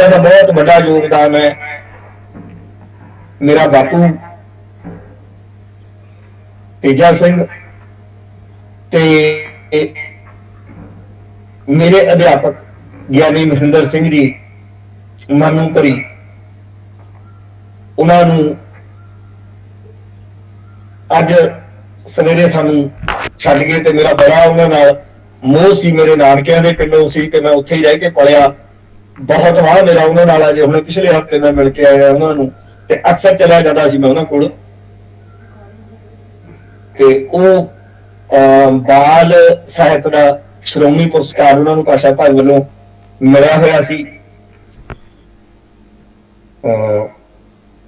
ਦਾ ਬਹੁਤ ਵੱਡਾ ਯੋਗਦਾਨ ਹੈ। ਮੇਰਾ ਬਾਪੂ ਤੇਜਾ ਸਿੰਘ ਤੇ ਮੇਰੇ ਅਧਿਆਪਕ ਗਿਆਨੀ ਮਹਿੰਦਰ ਸਿੰਘ ਜੀ ਮਾਨੂ ਭਰੀ, ਉਹਨਾਂ ਨੂੰ ਅੱਜ ਸਵੇਰੇ ਸਾਨੂੰ ਛੱਡ ਗਏ ਤੇ ਮੇਰਾ ਬੜਾ ਉਹਨਾਂ ਨਾਲ ਮੋਹ ਸੀ। ਮੇਰੇ ਨਾਨਕਿਆਂ ਦੇ ਪਿੰਡੋਂ ਸੀ ਤੇ ਮੈਂ ਉੱਥੇ ਹੀ ਰਹਿ ਕੇ ਪਲਿਆ। ਬਹੁਤ ਵਾਰ ਮੇਰਾ ਉਹਨਾਂ ਨਾਲ ਅਜੇ ਹੁਣ ਪਿਛਲੇ ਹਫ਼ਤੇ ਮੈਂ ਮਿਲ ਕੇ ਆਇਆ ਉਹਨਾਂ ਨੂੰ ਤੇ ਅਕਸਰ ਚਲਾ ਜਾਂਦਾ ਸੀ ਮੈਂ ਉਹਨਾਂ ਕੋਲ। ਤੇ ਉਹ ਬਾਲ ਸਾਹਿਤ ਦਾ ਸ਼੍ਰੋਮਣੀ ਪੁਰਸਕਾਰ ਉਹਨਾਂ ਨੂੰ ਭਾਸ਼ਾ ਭਾਗ ਵੱਲੋਂ ਮਿਲਿਆ ਹੋਇਆ ਸੀ।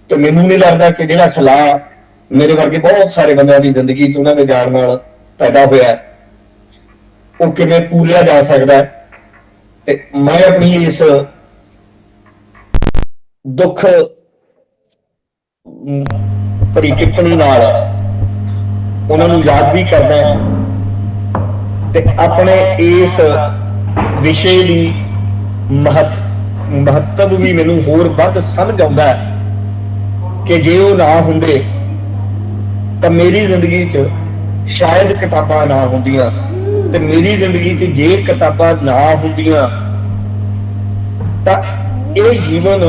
ਤੇ ਮੈਨੂੰ ਨਹੀਂ ਲੱਗਦਾ ਕਿ ਜਿਹੜਾ ਖਲਾ ਮੇਰੇ ਵਰਗੇ ਬਹੁਤ ਸਾਰੇ ਬੰਦਿਆਂ ਦੀ ਜ਼ਿੰਦਗੀ 'ਚ ਉਹਨਾਂ ਦੇ ਜਾਣ ਨਾਲ ਪੈਦਾ ਹੋਇਆ ਉਹ ਕਿਵੇਂ ਪੂਰਿਆ ਜਾ ਸਕਦਾ। ਤੇ ਮੈਂ ਆਪਣੀ ਇਸ ਦੁੱਖ ਭਰੀ ਟਿੱਪਣੀ ਨਾਲ ਉਹਨਾਂ ਨੂੰ ਯਾਦ ਵੀ ਕਰਦਾ ਤੇ ਆਪਣੇ ਇਸ ਵਿਸ਼ੇ ਦੀ ਮਹੱਤਵ ਵੀ ਮੈਨੂੰ ਹੋਰ ਵੱਧ ਸਮਝ ਆਉਂਦਾ ਕਿ ਜੇ ਉਹ ਨਾ ਹੁੰਦੇ ਤਾਂ ਮੇਰੀ ਜ਼ਿੰਦਗੀ 'ਚ ਸ਼ਾਇਦ ਕਿਤਾਬਾਂ ਨਾ ਹੁੰਦੀਆਂ ਤੇ ਮੇਰੀ ਜ਼ਿੰਦਗੀ 'ਚ ਜੇ ਕਿਤਾਬਾਂ ਨਾ ਹੁੰਦੀਆਂ ਤਾਂ ਇਹ ਜੀਵਨ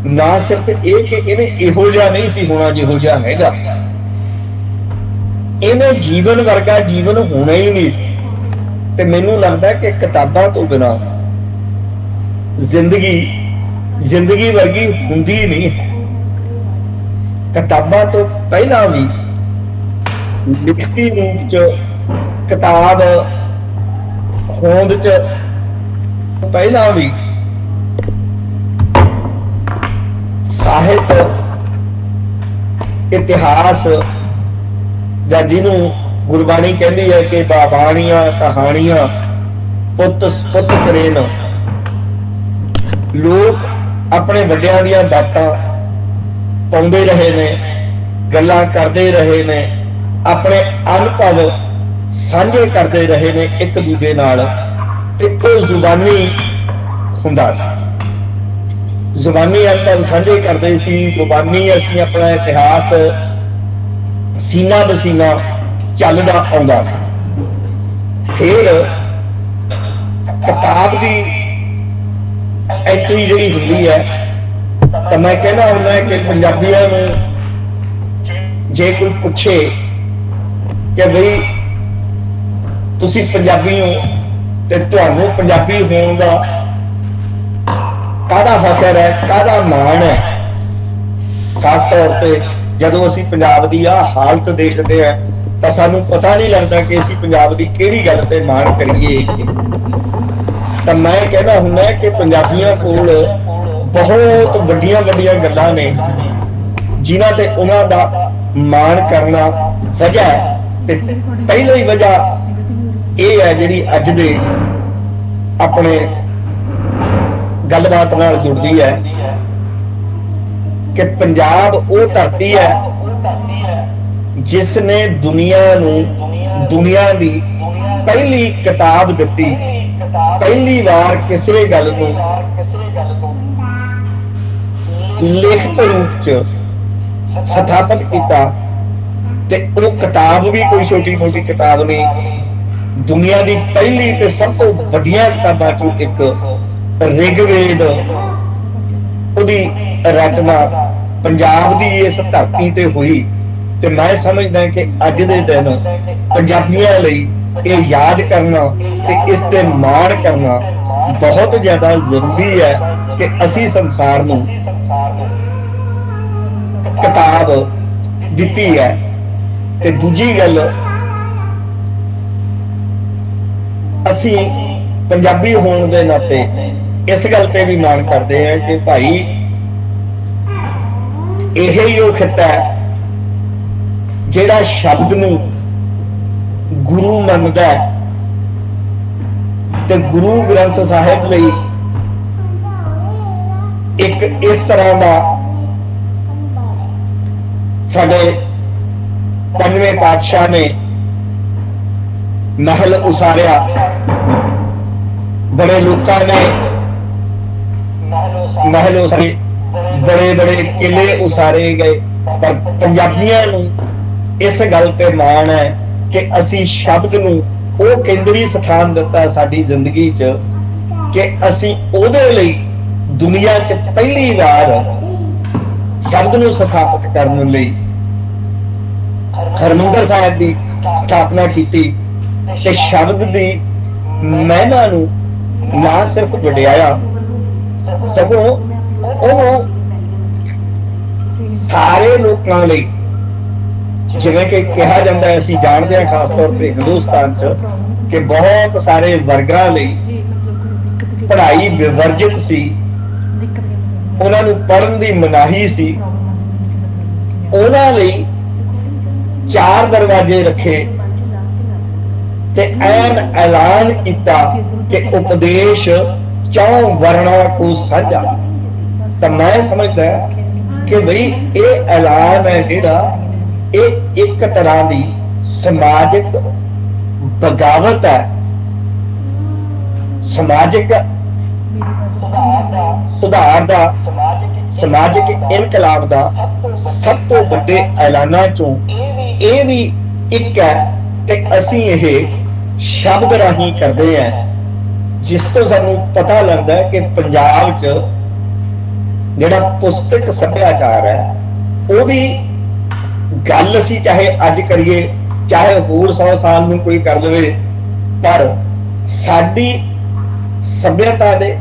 ਨਾ ਸਿਰਫ ਇਹ ਕਿ ਇਹਨੇ ਇਹੋ ਜਿਹਾ ਨਹੀਂ ਸੀ ਹੋਣਾ ਜਿਹੋ ਜਿਹਾ ਹੈਗਾ, ਇਹਨੇ ਜੀਵਨ ਵਰਗਾ ਜੀਵਨ ਹੋਣਾ ਹੀ ਨਹੀਂ ਸੀ। ਤੇ ਮੈਨੂੰ ਲੱਗਦਾ ਕਿ ਕਿਤਾਬਾਂ ਤੋਂ ਬਿਨਾਂ ਜ਼ਿੰਦਗੀ ਵਰਗੀ ਹੁੰਦੀ ਨਹੀਂ। ਕਿਤਾਬਾਂ ਤੋਂ ਪਹਿਲਾਂ ਵੀ ਲਿਖਤੀ ਰੂਪ 'ਚ ਕਿਤਾਬ ਹੋਂਦ 'ਚ ਪਹਿਲਾਂ ਵੀ ਸਾਹਿਤ, ਇਤਿਹਾਸ ਜਾਂ ਜਿਹਨੂੰ ਗੁਰਬਾਣੀ ਕਹਿੰਦੀ ਹੈ ਕਿ ਬਾਣੀਆਂ ਕਹਾਣੀਆਂ ਪੁੱਤ ਸਪੁੱਤ ਕਰੇਨ, ਲੋਕ ਆਪਣੇ ਵੱਡਿਆਂ ਦੀਆਂ ਬਾਤਾਂ ਪਾਉਂਦੇ ਰਹੇ ਨੇ, ਗੱਲਾਂ ਕਰਦੇ ਰਹੇ ਨੇ, ਆਪਣੇ ਅਨੁਭਵ ਸਾਂਝੇ ਕਰਦੇ ਰਹੇ ਨੇ ਇੱਕ ਦੂਜੇ ਨਾਲ। ਤੇ ਉਹ ਜ਼ੁਬਾਨੀ ਹੁੰਦਾ ਸੀ, ਜ਼ੁਬਾਨੀ ਅਨੁਭਵ ਸਾਂਝੇ ਕਰਦੇ ਸੀ, ਜ਼ੁਬਾਨੀ ਅਸੀਂ ਆਪਣਾ ਇਤਿਹਾਸ ਸੀਨਾ ਬਸੀਨਾ ਚੱਲਦਾ ਆਉਂਦਾ ਸੀ। ਫਿਰ ਕਿਤਾਬ ਦੀ ਐਂਟਰੀ ਜਿਹੜੀ ਹੁੰਦੀ ਹੈ ਤਾਂ ਮੈਂ ਕਹਿਣਾ ਹੁੰਦਾ ਕਿ ਪੰਜਾਬੀਆਂ ਨੂੰ ਜੇ ਕੋਈ ਪੁੱਛੇ ਕਿ ਬਈ ਤੁਸੀਂ ਪੰਜਾਬੀ ਹੋ ਤੇ ਤੁਹਾਨੂੰ ਪੰਜਾਬੀ ਹੋਣ ਦਾ ਕਾਹਦਾ ਫਖਰ ਹੈ, ਕਾਹਦਾ ਮਾਣ ਹੈ, ਖਾਸ ਤੌਰ ਤੇ ਜਦੋਂ ਅਸੀਂ ਪੰਜਾਬ ਦੀ ਆਹ ਹਾਲਤ ਦੇਖਦੇ ਹਾਂ ਤਾਂ ਸਾਨੂੰ ਪਤਾ ਨਹੀਂ ਲੱਗਦਾ ਕਿ ਅਸੀਂ ਪੰਜਾਬ ਦੀ ਕਿਹੜੀ ਗੱਲ ਤੇ ਮਾਣ ਕਰੀਏ। ਤਾਂ ਮੈਂ ਕਹਿੰਦਾ ਹੁੰਦਾ ਕਿ ਪੰਜਾਬੀਆਂ ਕੋਲ ਬਹੁਤ ਵੱਡੀਆਂ ਵੱਡੀਆਂ ਗੱਲਾਂ ਨੇ ਜਿਨ੍ਹਾਂ ਤੇ ਉਹਨਾਂ ਦਾ ਮਾਣ ਕਰਨਾ ਵਜ੍ਹਾ ਹੈ। ਤੇ ਪਹਿਲੀ ਵਜ੍ਹਾ ਇਹ ਹੈ ਜਿਹੜੀ ਅੱਜ ਦੇ ਆਪਣੇ ਗੱਲਬਾਤ ਨਾਲ ਜੁੜਦੀ ਹੈ ਕਿ ਪੰਜਾਬ ਉਹ ਧਰਤੀ ਹੈ ਜਿਸ ਨੇ ਦੁਨੀਆ ਦੀ ਪਹਿਲੀ ਕਿਤਾਬ ਦਿੱਤੀ, ਪਹਿਲੀ ਵਾਰ ਕਿਸੇ ਗੱਲ ਨੂੰ ਲਿਖਤ ਰੂਪ ਚ ਸਥਾਪਿਤ ਕੀਤਾ। ਤੇ ਉਹ ਕਿਤਾਬ ਵੀ ਕੋਈ ਛੋਟੀ ਮੋਟੀ ਕਿਤਾਬ ਨਹੀਂ, ਦੁਨੀਆ ਦੀ ਪਹਿਲੀ ਤੇ ਸਭ ਤੋਂ ਵੱਡੀਆਂ ਕਿਤਾਬਾਂ ਚੋਂ ਇੱਕ ਰਿਗਵੇਦ, ਉਹਦੀ ਰਚਨਾ ਪੰਜਾਬ ਦੀ ਇਸ ਧਰਤੀ ਤੇ ਹੋਈ। ਤੇ ਮੈਂ ਸਮਝਦਾ ਕਿ ਅੱਜ ਦੇ ਦਿਨ ਪੰਜਾਬੀਆਂ ਲਈ ਇਹ ਯਾਦ ਕਰਨਾ ਤੇ ਇਸ ਤੇ ਮਾਣ ਕਰਨਾ ਬਹੁਤ ਜ਼ਿਆਦਾ ਜ਼ਰੂਰੀ ਹੈ ਕਿ ਅਸੀਂ ਸੰਸਾਰ ਨੂੰ ਕਿਤਾਬ ਦਿੱਤੀ ਹੈ। ਤੇ ਦੂਜੀ ਗੱਲ, ਅਸੀਂ ਪੰਜਾਬੀ ਹੋਣ ਦੇ ਨਾਤੇ ਇਸ ਗੱਲ ਤੇ ਵੀ ਮਾਣ ਕਰਦੇ ਹਾਂ ਕਿ ਭਾਈ ਇਹ ਹੀ ਉਹ ਖਿੱਤਾ ਹੈ ਜਿਹੜਾ ਸ਼ਬਦ ਨੂੰ ਗੁਰੂ ਮੰਨਦਾ ਹੈ। ਤੇ ਗੁਰੂ ਗ੍ਰੰਥ ਸਾਹਿਬ ਲਈ ਇੱਕ ਇਸ ਤਰ੍ਹਾਂ ਦਾ ਸਾਡੇ ਪੰਜਵੇਂ ਪਾਤਸ਼ਾਹ ਨੇ ਮਹਿਲ ਉਸਾਰਿਆ, ਬੜੇ ਲੋਕਾਂ ਨੇ महल उसारे, बड़े बड़े किले उसारे गए, पर पंजाबियां नूं इस गल ते माण है कि असी शब्द नूं ਉਹ ਕੇਂਦਰੀ ਸਥਾਨ ਦਿੱਤਾ ਸਾਡੀ ਜ਼ਿੰਦਗੀ 'ਚ ਕਿ ਅਸੀਂ ਉਹਦੇ ਲਈ ਦੁਨੀਆ 'ਚ ਪਹਿਲੀ ਵਾਰ ਸ਼ਬਦ ਨੂੰ ਸਥਾਪਿਤ ਕਰਨ ਲਈ ਹਰਮੰਦਰ ਸਾਹਿਬ ਦੀ ਸਥਾਪਨਾ ਕੀਤੀ ਤੇ ਸ਼ਬਦ ਦੀ ਮਹਿਮਾ ਨੂੰ ਨਾ ਸਿਰਫ ਵਡਿਆਇਆ ਸਗੋਂ ਉਹ ਸਾਰੇ ਲੋਕਾਂ ਲਈ, ਜਿਵੇਂ ਕਿ ਕਿਹਾ ਜਾਂਦਾ ਹੈ, ਅਸੀਂ ਜਾਣਦੇ ਹਾਂ ਖਾਸ ਤੌਰ ਤੇ ਹਿੰਦੁਸਤਾਨ 'ਚ ਕਿ ਬਹੁਤ ਸਾਰੇ ਵਰਗਾਂ ਲਈ ਪੜ੍ਹਾਈ ਵਿਵਰਜਿਤ ਸੀ, ਉਹਨਾਂ ਨੂੰ ਪੜ੍ਹਨ ਦੀ ਮਨਾਹੀ ਸੀ। ਉਹਨਾਂ ਲਈ 4 ਦਰਵਾਜ਼ੇ ਰੱਖੇ ਤੇ ਐਨ ਐਲਾਨ ਕੀਤਾ ਕਿ ਉਪਦੇਸ਼ 4 ਵਰਣਾਂ ਕੋ ਸਾਂਝਾ। ਤਾਂ ਮੈਂ ਸਮਝਦਾ ਕਿ ਬਈ ਇਹ ਐਲਾਨ ਹੈ ਜਿਹੜਾ, ਇਹ ਇੱਕ ਤਰ੍ਹਾਂ ਦੀ ਸਮਾਜਿਕ ਬਗਾਵਤ ਹੈ, ਸਮਾਜਿਕ ਸੁਧਾਰ ਦਾ, ਸਮਾਜਿਕ ਇਨਕਲਾਬ ਦਾ ਸਭ ਤੋਂ ਵੱਡੇ ਐਲਾਨਾਂ ਚੋਂ ਇਹ ਵੀ ਇੱਕ ਹੈ। ਤੇ ਅਸੀਂ ਇਹ ਸ਼ਬਦ ਰਾਹੀਂ ਕਰਦੇ ਹਾਂ, ਜਿਸ ਤੋਂ ਸਾਨੂੰ ਪਤਾ ਲੱਗਦਾ ਹੈ ਕਿ ਪੰਜਾਬ 'ਚ ਜਿਹੜਾ ਪੁਸਤਕ ਸੱਭਿਆਚਾਰ ਹੈ ਉਹਦੀ ਗੱਲ ਅਸੀਂ ਚਾਹੇ ਅੱਜ ਕਰੀਏ, ਚਾਹੇ ਹੋਰ 100 ਸਾਲ ਨੂੰ ਕੋਈ ਕਰ ਲਵੇ, ਪਰ ਸਾਡੀ ਸੱਭਿਅਤਾ ਦੇ,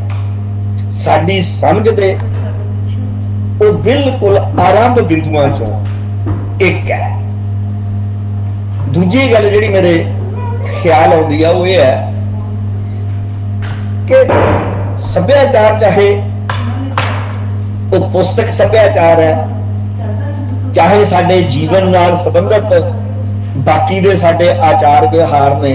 ਸਾਡੀ ਸਮਝ ਦੇ ਉਹ ਬਿਲਕੁਲ ਆਰੰਭ ਬਿੰਦੂਆਂ ਚੋਂ ਇੱਕ ਹੈ। ਦੂਜੀ ਗੱਲ ਜਿਹੜੀ ਮੇਰੇ ਖਿਆਲ ਆਉਂਦੀ ਆ ਉਹ ਇਹ ਹੈ ਕਿ ਸੱਭਿਆਚਾਰ, ਚਾਹੇ ਉਹ ਪੁਸਤਕ ਸੱਭਿਆਚਾਰ ਹੈ, ਚਾਹੇ ਸਾਡੇ ਜੀਵਨ ਨਾਲ ਸੰਬੰਧਿਤ ਬਾਕੀ ਦੇ ਸਾਡੇ ਆਚਾਰ ਵਿਵਹਾਰ ਨੇ,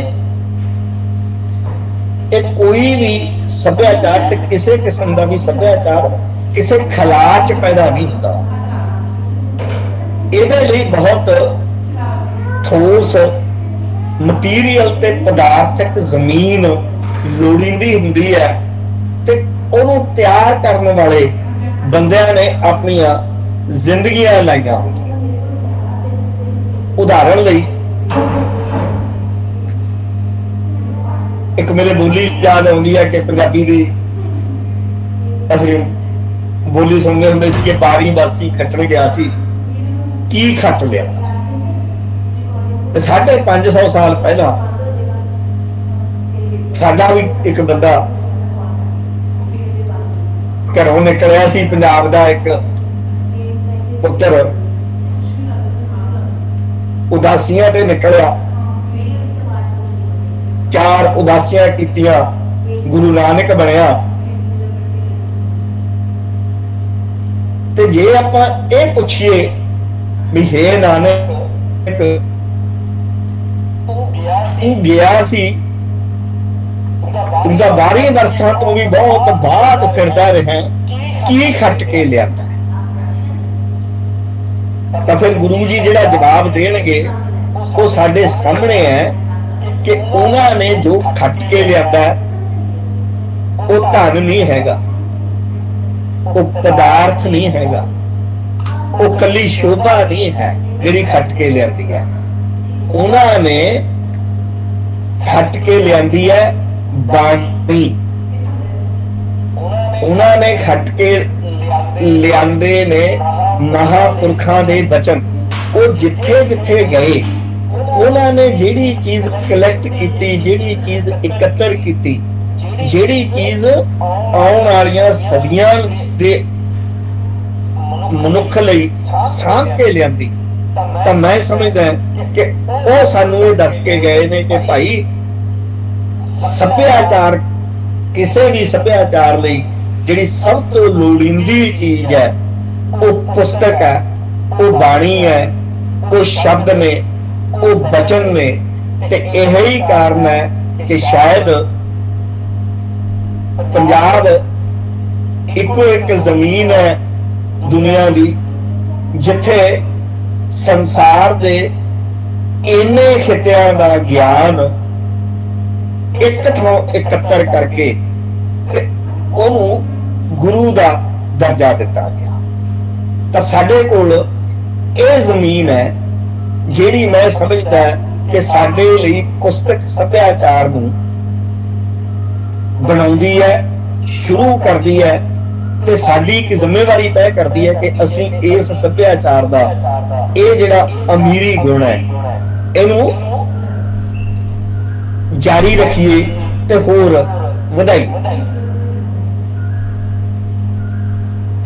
ਇਹ ਕੋਈ ਵੀ ਸੱਭਿਆਚਾਰ ਤੇ ਕਿਸੇ ਕਿਸਮ ਦਾ ਵੀ ਸੱਭਿਆਚਾਰ ਕਿਸੇ ਖਲਾ 'ਚ ਪੈਦਾ ਨਹੀਂ ਹੁੰਦਾ। ਇਹਦੇ ਲਈ ਬਹੁਤ ਠੋਸ ਮਟੀਰੀਅਲ ਤੇ ਪਦਾਰਥਕ ਜ਼ਮੀਨ ਲੋੜੀਂਦੀ ਹੁੰਦੀ ਹੈ ਤੇ ਉਹਨੂੰ ਤਿਆਰ ਕਰਨ ਵਾਲੇ ਬੰਦਿਆਂ ਨੇ ਆਪਣੀਆਂ ਜ਼ਿੰਦਗੀਆਂ ਲਾਈਆਂ ਹੁੰਦੀਆਂ। ਉਦਾਹਰਣ ਲਈ ਇੱਕ ਮੇਰੇ ਬੋਲੀ ਯਾਦ ਆਉਂਦੀ ਹੈ ਕਿ ਪੰਜਾਬੀ ਦੀ ਅਸੀਂ ਬੋਲੀ ਸੁਣਦੇ ਹੁੰਦੇ ਸੀ ਕਿ ਬਾਰੀ ਬਰਸੀ ਖੱਟਣ ਗਿਆ ਸੀ, ਕੀ ਖੱਟ ਲਿਆ। ਤੇ 550 ਸਾਲ ਪਹਿਲਾਂ ਸਾਡਾ ਵੀ ਇੱਕ ਬੰਦਾ ਘਰੋਂ ਨਿਕਲਿਆ ਸੀ, ਪੰਜਾਬ ਦਾ ਇੱਕ ਪੁੱਤਰ, ਉਦਾਸੀਆਂ ਤੇ ਨਿਕਲਿਆ। 4 ਉਦਾਸੀਆਂ ਕੀਤੀਆਂ, ਗੁਰੂ ਨਾਨਕ ਬਣਿਆ। ਤੇ ਜੇ ਆਪਾਂ ਇਹ ਪੁੱਛੀਏ ਵੀ ਹੇ ਨਾਨਕ ਤੂੰ ਗਿਆ ਸੀ, ਤੂੰ ਤਾਂ 12 ਵਰਸਾਂ ਤੋਂ ਵੀ ਬਹੁਤ ਬਾਅਦ ਫਿਰਦਾ ਰਿਹਾ, ਕੀ ਖੱਟ ਕੇ ਲਿਆਂਦਾ? ਤਾਂ ਫਿਰ ਗੁਰੂ ਜੀ ਜਿਹੜਾ ਜਵਾਬ ਦੇਣਗੇ ਉਹ ਸਾਡੇ ਸਾਹਮਣੇ ਹੈ ਕਿ ਉਹਨਾਂ ਨੇ ਜੋ ਖੱਟ ਕੇ ਲਿਆਂਦਾ ਉਹ ਧਨ ਨਹੀਂ ਹੈਗਾ, ਉਹ ਪਦਾਰਥ ਨਹੀਂ ਹੈਗਾ, ਉਹ ਕੱਲੀ ਸ਼ੋਭਾ ਨਹੀਂ ਹੈ ਜਿਹੜੀ ਖੱਟ ਕੇ ਲਿਆਂਦੀ ਹੈ। ਉਹਨਾਂ ਨੇ ਖੱਟ ਕੇ ਲਿਆਂਦੀ ਹੈ ਬਾਣੀ। ਉਹਨਾਂ ਨੇ ਖੱਟ ਕੇ ਲਿਆਂਦੇ ਨੇ ਮਹਾਂਪੁਰਖਾਂ ਦੇ ਬਚਨ। ਉਹ ਜਿੱਥੇ ਜਿੱਥੇ ਗਏ ਉਹਨਾਂ ਨੇ ਜਿਹੜੀ ਚੀਜ਼ ਕਲੈਕਟ ਕੀਤੀ, ਜਿਹੜੀ ਚੀਜ਼ ਇਕੱਤਰ ਕੀਤੀ, ਜਿਹੜੀ ਚੀਜ਼ ਆਉਣ ਵਾਲੀਆਂ ਸਦੀਆਂ ਦੇ ਮਨੁੱਖ ਲਈ ਸਾਂਭ ਕੇ ਲਿਆਂਦੀ, ਤਾਂ ਮੈਂ ਸਮਝਦਾ ਕਿ ਉਹ ਸਾਨੂੰ ਇਹ ਦੱਸ ਕੇ ਗਏ ਨੇ ਕਿ ਭਾਈ ਸੱਭਿਆਚਾਰ, ਕਿਸੇ ਵੀ ਸੱਭਿਆਚਾਰ ਲਈ ਜਿਹੜੀ ਸਭ ਤੋਂ ਲੋੜੀਂਦੀ ਚੀਜ਼ ਹੈ ਉਹ ਪੁਸਤਕ ਹੈ, ਉਹ ਬਾਣੀ ਹੈ, ਉਹ ਸ਼ਬਦ ਨੇ, ਉਹ ਬਚਨ ਨੇ। ਤੇ ਇਹੀ ਕਾਰਨ ਹੈ ਕਿ ਸ਼ਾਇਦ ਪੰਜਾਬ ਇੱਕੋ ਇੱਕ ਜ਼ਮੀਨ ਹੈ ਦੁਨੀਆ ਦੀ ਜਿੱਥੇ ਸੰਸਾਰ ਦੇ ਇੰਨੇ ਖਿੱਤਿਆਂ ਦਾ ਗਿਆਨ ਇੱਕ ਥਾਂ ਇਕੱਤਰ ਕਰਕੇ ਤੇ ਉਹਨੂੰ गुरु का दर्जा दिता गया। तो साडे कोल ये जमीन है जिहड़ी मैं समझदा कि साडे लई पुस्तक सभ्याचार नूं बनाउंदी है, शुरू करदी है, ते साडी एक जिम्मेवारी तय करदी है कि असीं इस सभ्याचार दा ये जिहड़ा अमीरी गुण है इहनूं जारी रखिए ते होर वधाइए।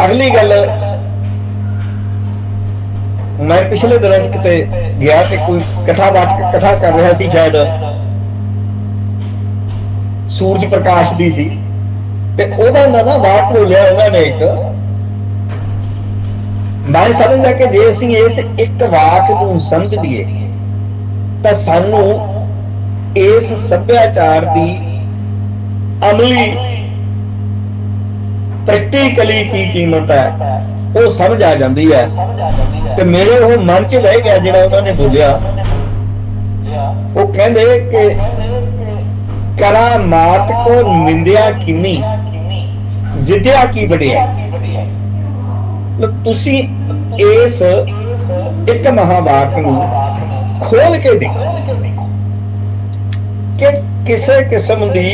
अगली गल, मैं पिछले दिनों किते गया ते कोई कथावाचक कथा कर रहा सी, शायद सूरज प्रकाश दी सी, ते ओदा ना वाक बोलिया उन्होंने एक, मैं समझदा कि जे असीं इस एक वाक नूं समझ लईए तां सानूं इस सभ्याचार दी अमली प्रैक्टिकली की कीमत है वो समझ आ जाती है। तो मेरे वो मन च रह गया जिहड़ा उन्होंने बोलिया, वो कहंदे कि करामात को निंदिया किन्नी विद्या की वडियाई। तुसी इस एक महावाक नूं खोल के देखो कि किसी किस्म की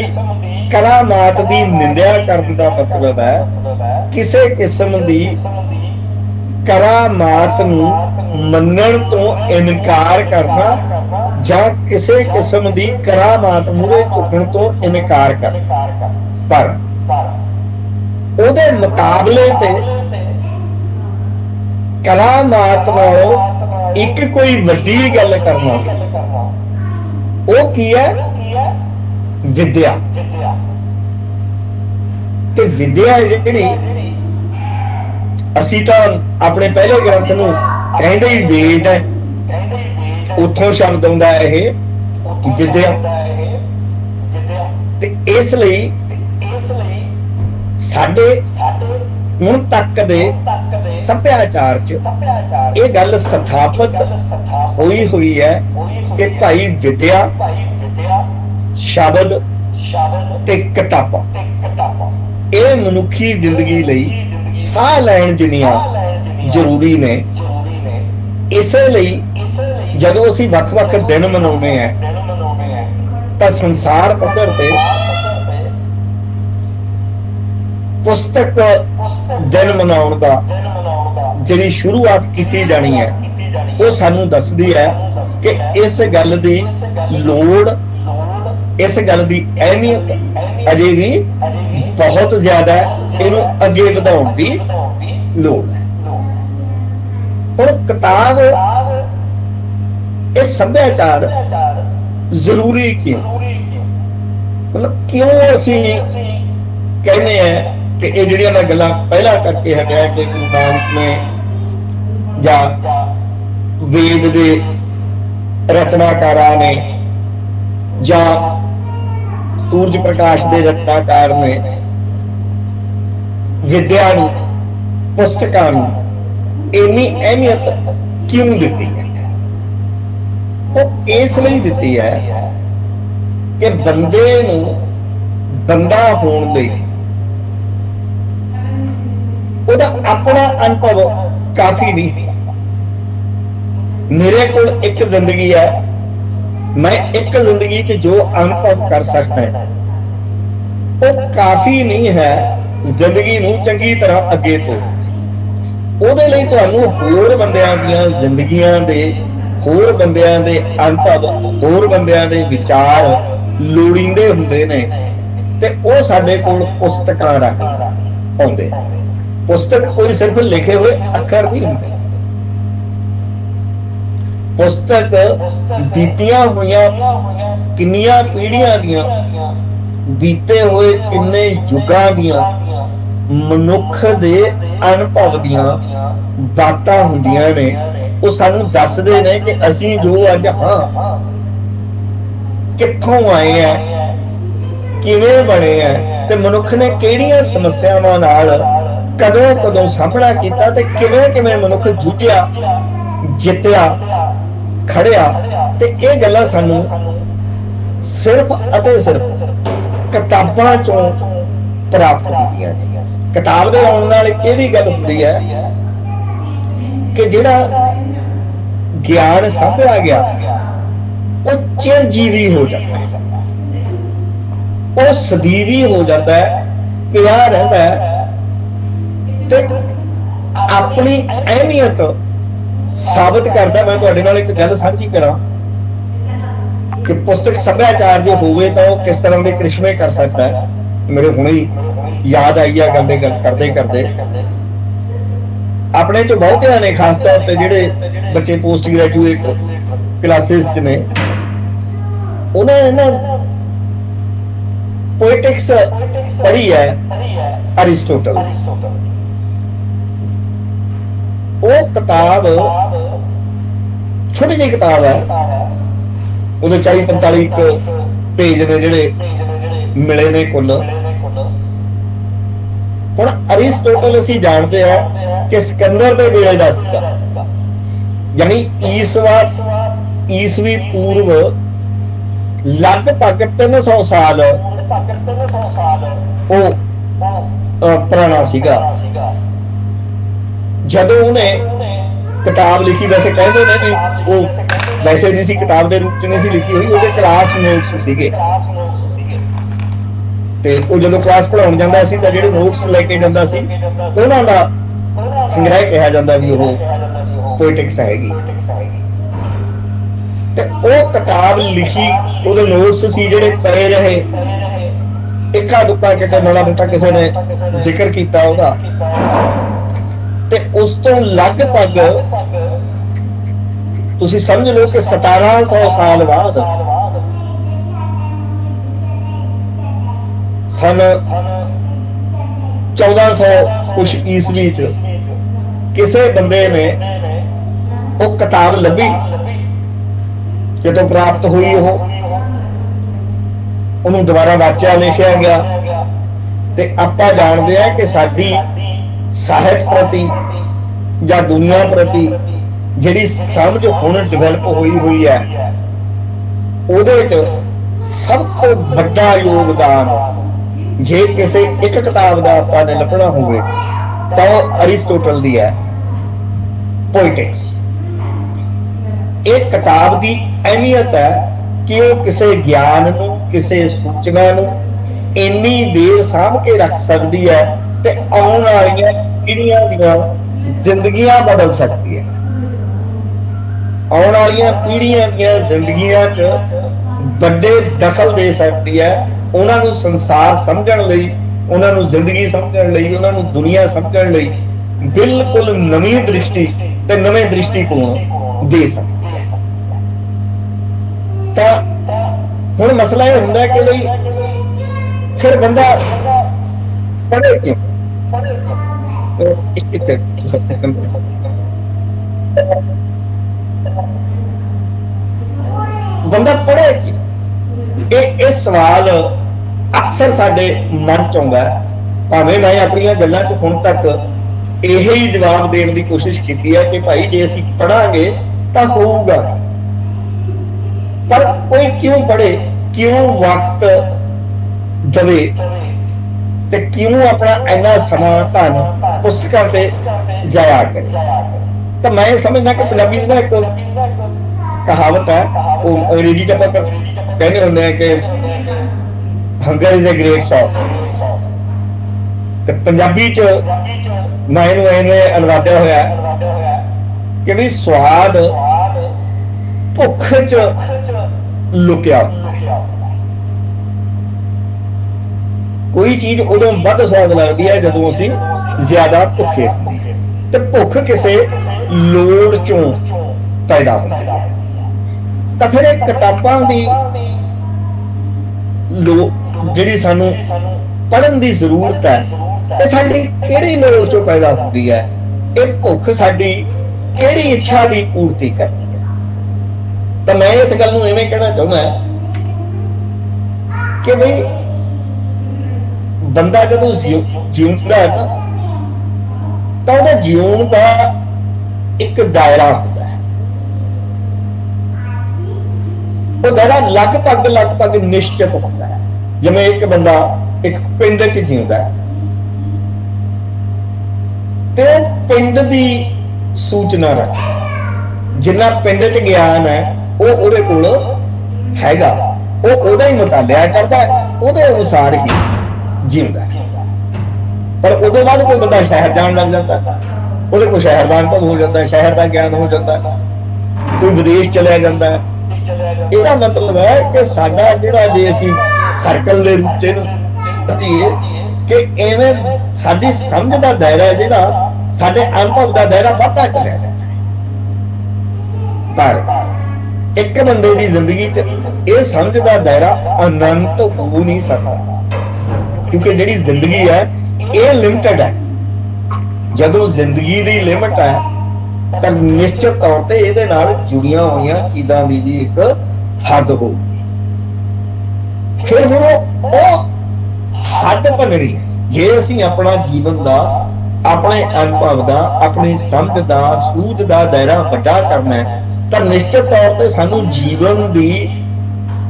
करामात की निंदिया करने का मतलब है किसी किस्म की करामात नूं मनण तो इनकार करना, जां किसी किस्म की करामात मूहरे झुकण तो इनकार करना। पर उहदे मुकाबले ते करामात नालों एक कोई वड्डी गल करना, वो की है? विद्या। ते विद्या जिहड़ी असीं तां अपने पहले ग्रंथ नूं कहंदे ही वेद है, उत्थों शब्द आउंदा है यह विद्या। ते इसलिए साडे हुण तक दे सभ्याचार च ये गल स्थापित होई हुई है कि भाई विद्या, शब्द ते किताबां ये मनुखी जिंदगी लई साह लैण जिन्नियां जरूरी ने। इसलिए जदों असीं वख-वख दिन मनाउने हैं तां संसार पੱਧਰ ते पुस्तक दिन मनाउण दा जिहड़ी शुरुआत कीती जानी है वो सानूं दसदी है कि इस गल दी लोड़, इस गल दी अहमियत अजे भी बहुत ज्यादा है, इनू अगे वधाउण दी लोड़ है। हुण किताब ये सभ्याचार जरूरी क्यों, मतलब क्यों असीं कहने हैं कि ये जिहड़ियां मैं गल्लां पहला करके हटिया कि गुरु नानक ने जां वेद दे रचनाकारां ने जां सूरज प्रकाश दे रचनाकार ने विद्या नूं, पुस्तकां नूं इन्नी अहमियत क्यों दिती है? वो इसलिए दिती है कि बंदे नूं बंदा होण लई उहदा अपना अनुभव काफी नहीं। मेरे कोल एक जिंदगी है, मैं एक जिंदगी च जो अनुभव कर सकता है वो काफी नहीं है जिंदगी नूं चंगी तरह अगे तो। ਉਹਦੇ ਲਈ ਤੁਹਾਨੂੰ ਹੋਰ ਬੰਦਿਆਂ ਦੀਆਂ ਜ਼ਿੰਦਗੀਆਂ ਦੇ, ਹੋਰ ਬੰਦਿਆਂ ਦੇ ਅਨੁਭਵ, ਹੋਰ ਬੰਦਿਆਂ ਦੇ ਵਿਚਾਰ ਲੋੜੀਂਦੇ ਹੁੰਦੇ ਨੇ ਤੇ ਉਹ ਸਾਡੇ ਕੋਲ ਪੁਸਤਕਾਂ ਰਾਹੀਂ ਆਉਂਦੇ। ਪੁਸਤਕ ਕੋਈ ਸਿਰਫ ਲਿਖੇ ਹੋਏ ਅੱਖਰ ਨਹੀਂ ਹੁੰਦੇ, ਪੁਸਤਕ ਬੀਤੀਆਂ ਹੋਈਆਂ ਕਿੰਨੀਆਂ ਪੀੜ੍ਹੀਆਂ ਦੀਆਂ, ਬੀਤੇ ਹੋਏ ਕਿੰਨੇ ਯੁੱਗਾਂ ਦੀਆਂ ਮਨੁੱਖ ਦੇ ਅਨੁਭਵ ਦੀਆਂ ਬਾਤਾਂ ਹੁੰਦੀਆਂ ਨੇ। ਉਹ ਸਾਨੂੰ ਦੱਸਦੇ ਨੇ ਕਿ ਅਸੀਂ ਜੋ ਅੱਜ ਹਾਂ ਕਿੱਥੋਂ ਆਏ ਆ, ਕਿਵੇਂ ਬਣੇ ਆ ਤੇ ਮਨੁੱਖ ਨੇ ਕਿਹੜੀਆਂ ਸਮੱਸਿਆਵਾਂ ਨਾਲ ਕਦੋਂ ਕਦੋਂ ਸਾਹਮਣਾ ਕੀਤਾ ਤੇ ਕਿਵੇਂ ਕਿਵੇਂ ਮਨੁੱਖ ਜੂਝਿਆ, ਜਿੱਤਿਆ, ਖੜਿਆ। ਤੇ ਇਹ ਗੱਲਾਂ ਸਾਨੂੰ ਸਿਰਫ ਅਤੇ ਸਿਰਫ ਕਿਤਾਬਾਂ ਚੋਂ ਪ੍ਰਾਪਤ ਹੁੰਦੀਆਂ ਨੇ। किताब दे आउण नाल इह भी गल हुंदी है कि जिहड़ा ज्ञान साਂਭਿਆ गया वो चिरजीवी हो जाता है, वो सदीवी हो जाता है, पिया रहता है ते अपनी अहमियत साबित करता। मैं तुहाडे नाल एक गल साझी करा कि पुस्तक सभ्याचार जो होवे तो किस तरह के करिश्मे कर सकता है। मेरे हुणे ही याद आई है गल करते करते अपने चो बहुतियां ने, खास तौर पर जिहड़े बच्चे पोस्ट ग्रेजुएट क्लासेस च ने, उन्होंने ना पोएटिक्स पढ़ी है अरिस्टोटल। वो किताब छोटी जी किताब है, वो 40-45 पेज ने जिहड़े मिले ने कुल। हुण अरिस्टोटल असीं जानते हैं कि सिकंदर दे वेले दा सीगा, यानी ईसवी पूर्व लगभग 300 साल वो पुराना सीगा जदों उन्हें किताब लिखी। वैसे कहते हैं कि वो वैसे नहीं सी किताब के रूप च नहीं सी लिखी हुई, वो क्लास नोट्स सीगे। ते वो जदों क्लास पढ़ाउण जांदा सी तां जिहड़े नोट्स लेके जांदा सी उन्हां दा संग्रह कहा जांदा भी वो पोएटिक्स हैगी। ते वो किताब लिखी, ਉਹਦੇ नोट्स सी ਜਿਹੜੇ ਪਏ ਰਹੇ, ਇੱਕਾ ਦੁੱਕਾ ਕਿਤੇ ਮਾੜਾ ਮੋਟਾ ਕਿਸੇ ਨੇ ਜ਼ਿਕਰ ਕੀਤਾ ਉਹਦਾ। ਤੇ ਉਸ ਤੋਂ ਲਗਭਗ ਤੁਸੀਂ ਸਮਝ ਲਓ ਕਿ 1700 ਸਾਲ ਬਾਅਦ सन 1400 कुछ ईस्वी च किसी बंदे ने वो किताब लभी, कितों प्राप्त हुई, उन्होंने दोबारा वाचा लिखा गया। ते आपां जानते हैं कि साडी ਸਾਹਿਤ प्रति या दुनिया प्रति जिहड़ी समझ हुण डिवेलप हुई है, ਉਹਦੇ ਚ सब तो बड़ा योगदान जे किसी एक किताब का आपां ने लभना होवे तो अरिस्टोटल दी है पोएटिक्स। एक किताब की अहमियत है कि वो किसी ज्ञान नूं, किसी सूचना नूं इन्नी देर साਂਭ के रख सकती है ते आउण वालियां पीढ़ियां दीयां जिंदगियां बदल सकती है। आउण वालियां पीढ़ियां दीयां जिंदगियां च बड़े दखल दे सकती है, उन्होंने संसार समझण लई, उन्होंने जिंदगी समझण लई, उन्होंने दुनिया समझण लई बिल्कुल नवी दृष्टि ते नवे दृष्टिकोण दे सकती है। तो हुण मसला यह हुंदा है कि भाई फिर बंदा पढ़े क्यों? बंदा पढ़े क्यों? ये सवाल अक्सर साडे मन च आउंदा है। भावें मैं अपनी गल्लां च हुण तक यही जवाब देने की कोशिश की है कि भाई जे असीं पढ़ांगे तां होऊगा, पर कोई क्यों पढ़े, क्यों वक्त दवे ते क्यों अपना इन्ना समा धन पुस्तकां ते जाया करे? तो मैं समझना कि पंजाबी दी एक कहावत है, वो अंग्रेजी च आपां कहने होंदे हैं कि hunger is a great sauce. ते पंजाबी च मैं इहनूं इवें अनुवादिया होया कि भी स्वाद भुख च लुकिया। कोई चीज उदों वध स्वाद लगती है जदों असीं ज्यादा भुखे, ते भुख किसी लोड़ चों पैदा होती है। तो फिर किताबां दी जिहड़ी सानूं पढ़न दी जरूरत है, ये साडी किहड़ी लोड़ चों पैदा होती है? ये भुख साडी किहड़ी इच्छा की पूर्ति करती है? तो मैं इस गल नूं इवें कहना चाहुंदा कि भाई बंदा जदों जीउंदा है तो उहदा जीउण दा एक दायरा होंदा है। वो दायरा लगभग निश्चित होता है। जिवें एक बंदा एक पिंड च जीउंदा है ਤੇ ਉਹ ਪਿੰਡ ਦੀ ਸੂਚਨਾ ਰੱਖਦਾ। ਜਿੰਨਾ ਪਿੰਡ 'ਚ ਗਿਆਨ ਹੈ ਉਹ ਉਹਦੇ ਕੋਲ ਹੈਗਾ, ਉਹ ਉਹਦਾ ਹੀ ਮੁਤਾਲਿਆ ਕਰਦਾ, ਉਹਦੇ ਅਨੁਸਾਰ ਹੀ ਜਿਉਂਦਾ। ਪਰ ਉਦੋਂ ਬਾਅਦ ਕੋਈ ਬੰਦਾ ਸ਼ਹਿਰ ਜਾਣ ਲੱਗ ਜਾਂਦਾ, ਉਹਦੇ ਕੋਲ ਸ਼ਹਿਰ ਦਾ ਅਨੁਭਵ ਹੋ ਜਾਂਦਾ, ਸ਼ਹਿਰ ਦਾ ਗਿਆਨ ਹੋ ਜਾਂਦਾ, ਕੋਈ ਵਿਦੇਸ਼ ਚਲਿਆ ਜਾਂਦਾ। ਇਹਦਾ ਮਤਲਬ ਹੈ ਕਿ ਸਾਡਾ ਜਿਹੜਾ, ਜੇ ਅਸੀਂ ਸਰਕਲ ਦੇ ਰੂਪ 'ਚ ਇਹਨੂੰ ਸਮਝੀਏ ਕਿ ਐਵੇਂ ਸਾਡੀ ਸਮਝ ਦਾ ਦਾਇਰਾ ਜਿਹੜਾ, ਸਾਡੇ ਅਨੁਭਵ ਦਾ ਦਾਇਰਾ ਵੱਧਦਾ ਚਲਿਆ ਜਾਂਦਾ। ਪਰ ਇੱਕ ਬੰਦੇ ਦੀ ਜ਼ਿੰਦਗੀ 'ਚ ਇਹ ਸਮਝ ਦਾ ਦਾਇਰਾ ਅਨੰਤ ਹੋ ਨਹੀਂ ਸਕਦਾ, ਕਿਉਂਕਿ ਜਿਹੜੀ ਜ਼ਿੰਦਗੀ ਹੈ ਇਹ ਲਿਮਟਿਡ ਹੈ। ਜਦੋਂ ਜ਼ਿੰਦਗੀ ਦੀ ਲਿਮਟ ਹੈ ਤਾਂ ਨਿਸ਼ਚਿਤ ਤੌਰ ਤੇ ਇਹਦੇ ਨਾਲ ਜੁੜੀਆਂ ਹੋਈਆਂ ਚੀਜ਼ਾਂ ਦੀ ਵੀ ਇੱਕ ਹੱਦ ਹੋਊਗੀ। ਫਿਰ ਹੁਣ ਉਹ ਹੱਦ ਭੰਨਣੀ ਹੈ। ਜੇ ਅਸੀਂ ਆਪਣਾ ਜੀਵਨ ਦਾ, ਆਪਣੇ ਅਨੁਭਵ ਦਾ, ਆਪਣੀ ਸਮਝ ਦਾ, ਸੂਝ ਦਾ ਦਾਇਰਾ ਵੱਡਾ ਕਰਨਾ ਹੈ ਤਾਂ ਨਿਸ਼ਚਿਤ ਤੌਰ ਤੇ ਸਾਨੂੰ ਜੀਵਨ ਦੀ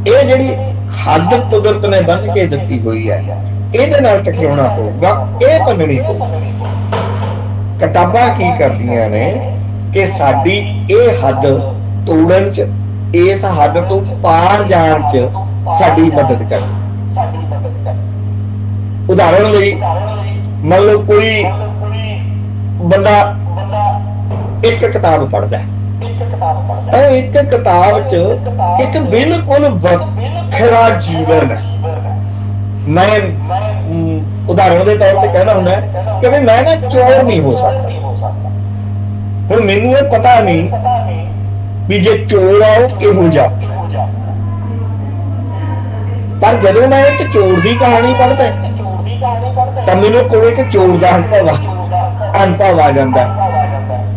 ਇਹ ਜਿਹੜੀ ਹੱਦ ਕੁਦਰਤ ਨੇ ਬੰਨ੍ਹ ਕੇ ਦਿੱਤੀ ਹੋਈ ਹੈ, ਇਹਦੇ ਨਾਲ ਟਕਰਾਉਣਾ ਪਊਗਾ, ਇਹ ਭੰਨਣੀ ਪਊਗੀ। ਕਿਤਾਬਾਂ ਕੀ ਕਰਦੀਆਂ ਨੇ ਕਿ ਸਾਡੀ ਇਹ ਹੱਦ ਤੋੜਨ 'ਚ, ਇਸ ਹੱਦ ਤੋਂ ਪਾਰ ਜਾਣ 'ਚ ਸਾਡੀ ਮਦਦ ਕਰਦੀ। ਉਦਾਹਰਣ ਲਈ ਮੰਨ ਲਓ ਕੋਈ ਬੰਦਾ ਇੱਕ ਕਿਤਾਬ ਪੜ੍ਹਦਾ, ਤਾਂ ਇੱਕ ਕਿਤਾਬ 'ਚ ਇੱਕ ਬਿਲਕੁਲ ਵੱਖਰਾ ਜੀਵਨ ਹੈ। ਮੈਂ ਉਦਾਹਰਣ ਦੇ ਤੌਰ ਤੇ ਕਹਿਣਾ ਹੁੰਦਾ ਕਿ ਵੀ ਮੈਂ ਨਾ ਚੋਰ ਨਹੀਂ ਹੋ ਸਕਦਾ। ਹੁਣ ਮੈਨੂੰ ਇਹ ਪਤਾ ਨਹੀਂ ਵੀ ਜੇ ਚੋਰ ਆ ਉਹ ਕਿਹੋ ਜਿਹਾ, ਪਰ ਜਦੋਂ ਮੈਂ ਇੱਕ ਚੋਰ ਦੀ ਕਹਾਣੀ ਪੜ੍ਹਦਾ ਤਾਂ ਮੈਨੂੰ ਕੋਈ ਇੱਕ ਚੋਰ ਦਾ ਅਨੁਭਵ ਆ ਜਾਂਦਾ।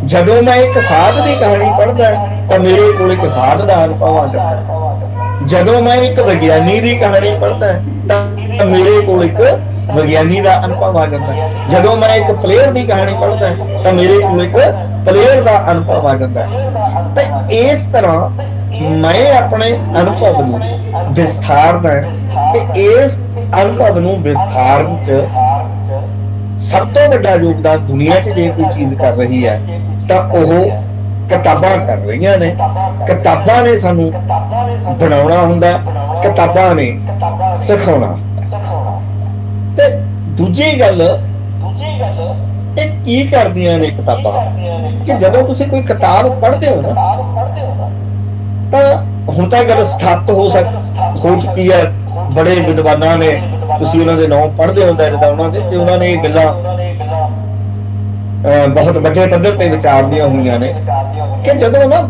ਜਦੋਂ ਮੈਂ ਇੱਕ ਸਾਧ ਦੀ ਕਹਾਣੀ ਪੜ੍ਹਦਾ ਤਾਂ ਮੇਰੇ ਕੋਲ ਇੱਕ ਸਾਧ ਦਾ ਅਨੁਭਵ ਆ ਜਾਂਦਾ। ਜਦੋਂ ਮੈਂ ਇੱਕ ਵਿਗਿਆਨੀ ਦੀ ਕਹਾਣੀ ਪੜ੍ਹਦਾ ਤਾਂ ਮੇਰੇ ਕੋਲ ਇੱਕ ਵਿਗਿਆਨੀ ਦਾ ਅਨੁਭਵ ਆ ਜਾਂਦਾ। ਜਦੋਂ ਮੈਂ ਇੱਕ ਪਲੇਅਰ ਦੀ ਕਹਾਣੀ ਪੜ੍ਹਦਾ ਤਾਂ ਮੇਰੇ ਕੋਲ ਇੱਕ ਪਲੇਅਰ ਦਾ ਅਨੁਭਵ ਆ ਜਾਂਦਾ। ਤੇ ਇਸ ਤਰ੍ਹਾਂ ਮੈਂ ਆਪਣੇ ਅਨੁਭਵ ਨੂੰ ਵਿਸਥਾਰਨਾ ਤੇ ਇਸ ਅਨੁਭਵ ਨੂੰ ਵਿਸਥਾਰਨ 'ਚ ਸਭ ਤੋਂ ਵੱਡਾ ਯੋਗਦਾਨ ਦੁਨੀਆ 'ਚ ਜੇ ਕੋਈ ਚੀਜ਼ ਕਰ ਰਹੀ ਹੈ ਤਾਂ ਉਹ ਕਿਤਾਬਾਂ ਕਰ ਰਹੀਆਂ ਨੇ। ਕਿਤਾਬਾਂ ਨੇ ਸਾਨੂੰ ਬਣਾਉਣਾ ਹੁੰਦਾ, ਕਿਤਾਬਾਂ ਨੇ ਸਿਖਾਉਣਾ। ਤੇ ਦੂਜੀ ਗੱਲ ਇਹ ਕੀ ਕਰਦੀਆਂ ਨੇ ਕਿਤਾਬਾਂ, ਕਿ ਜਦੋਂ ਤੁਸੀਂ ਕੋਈ ਕਿਤਾਬ ਪੜ੍ਹਦੇ ਹੋ ਨਾ ਤਾਂ ਹੁਣ ਤਾਂ ਗੱਲ ਸਥਾਪਿਤ ਹੋ ਚੁੱਕੀ ਹੈ। ਬੜੇ ਵਿਦਵਾਨਾਂ ਨੇ, ਤੁਸੀਂ ਉਹਨਾਂ ਦੇ ਨਾਮ ਪੜ੍ਹਦੇ ਹੋ ਦਾਇਰੇ ਦਾ ਉਹਨਾਂ ਦੇ, ਤੇ ਉਹਨਾਂ ਨੇ ਇਹ ਗੱਲਾਂ ਬਹੁਤ ਵੱਡੇ ਪੱਧਰ ਤੇ ਵਿਚਾਰਦੀਆਂ ਹੋਈਆਂ ਨੇ ਕਿ ਜਦੋਂ ਨਾ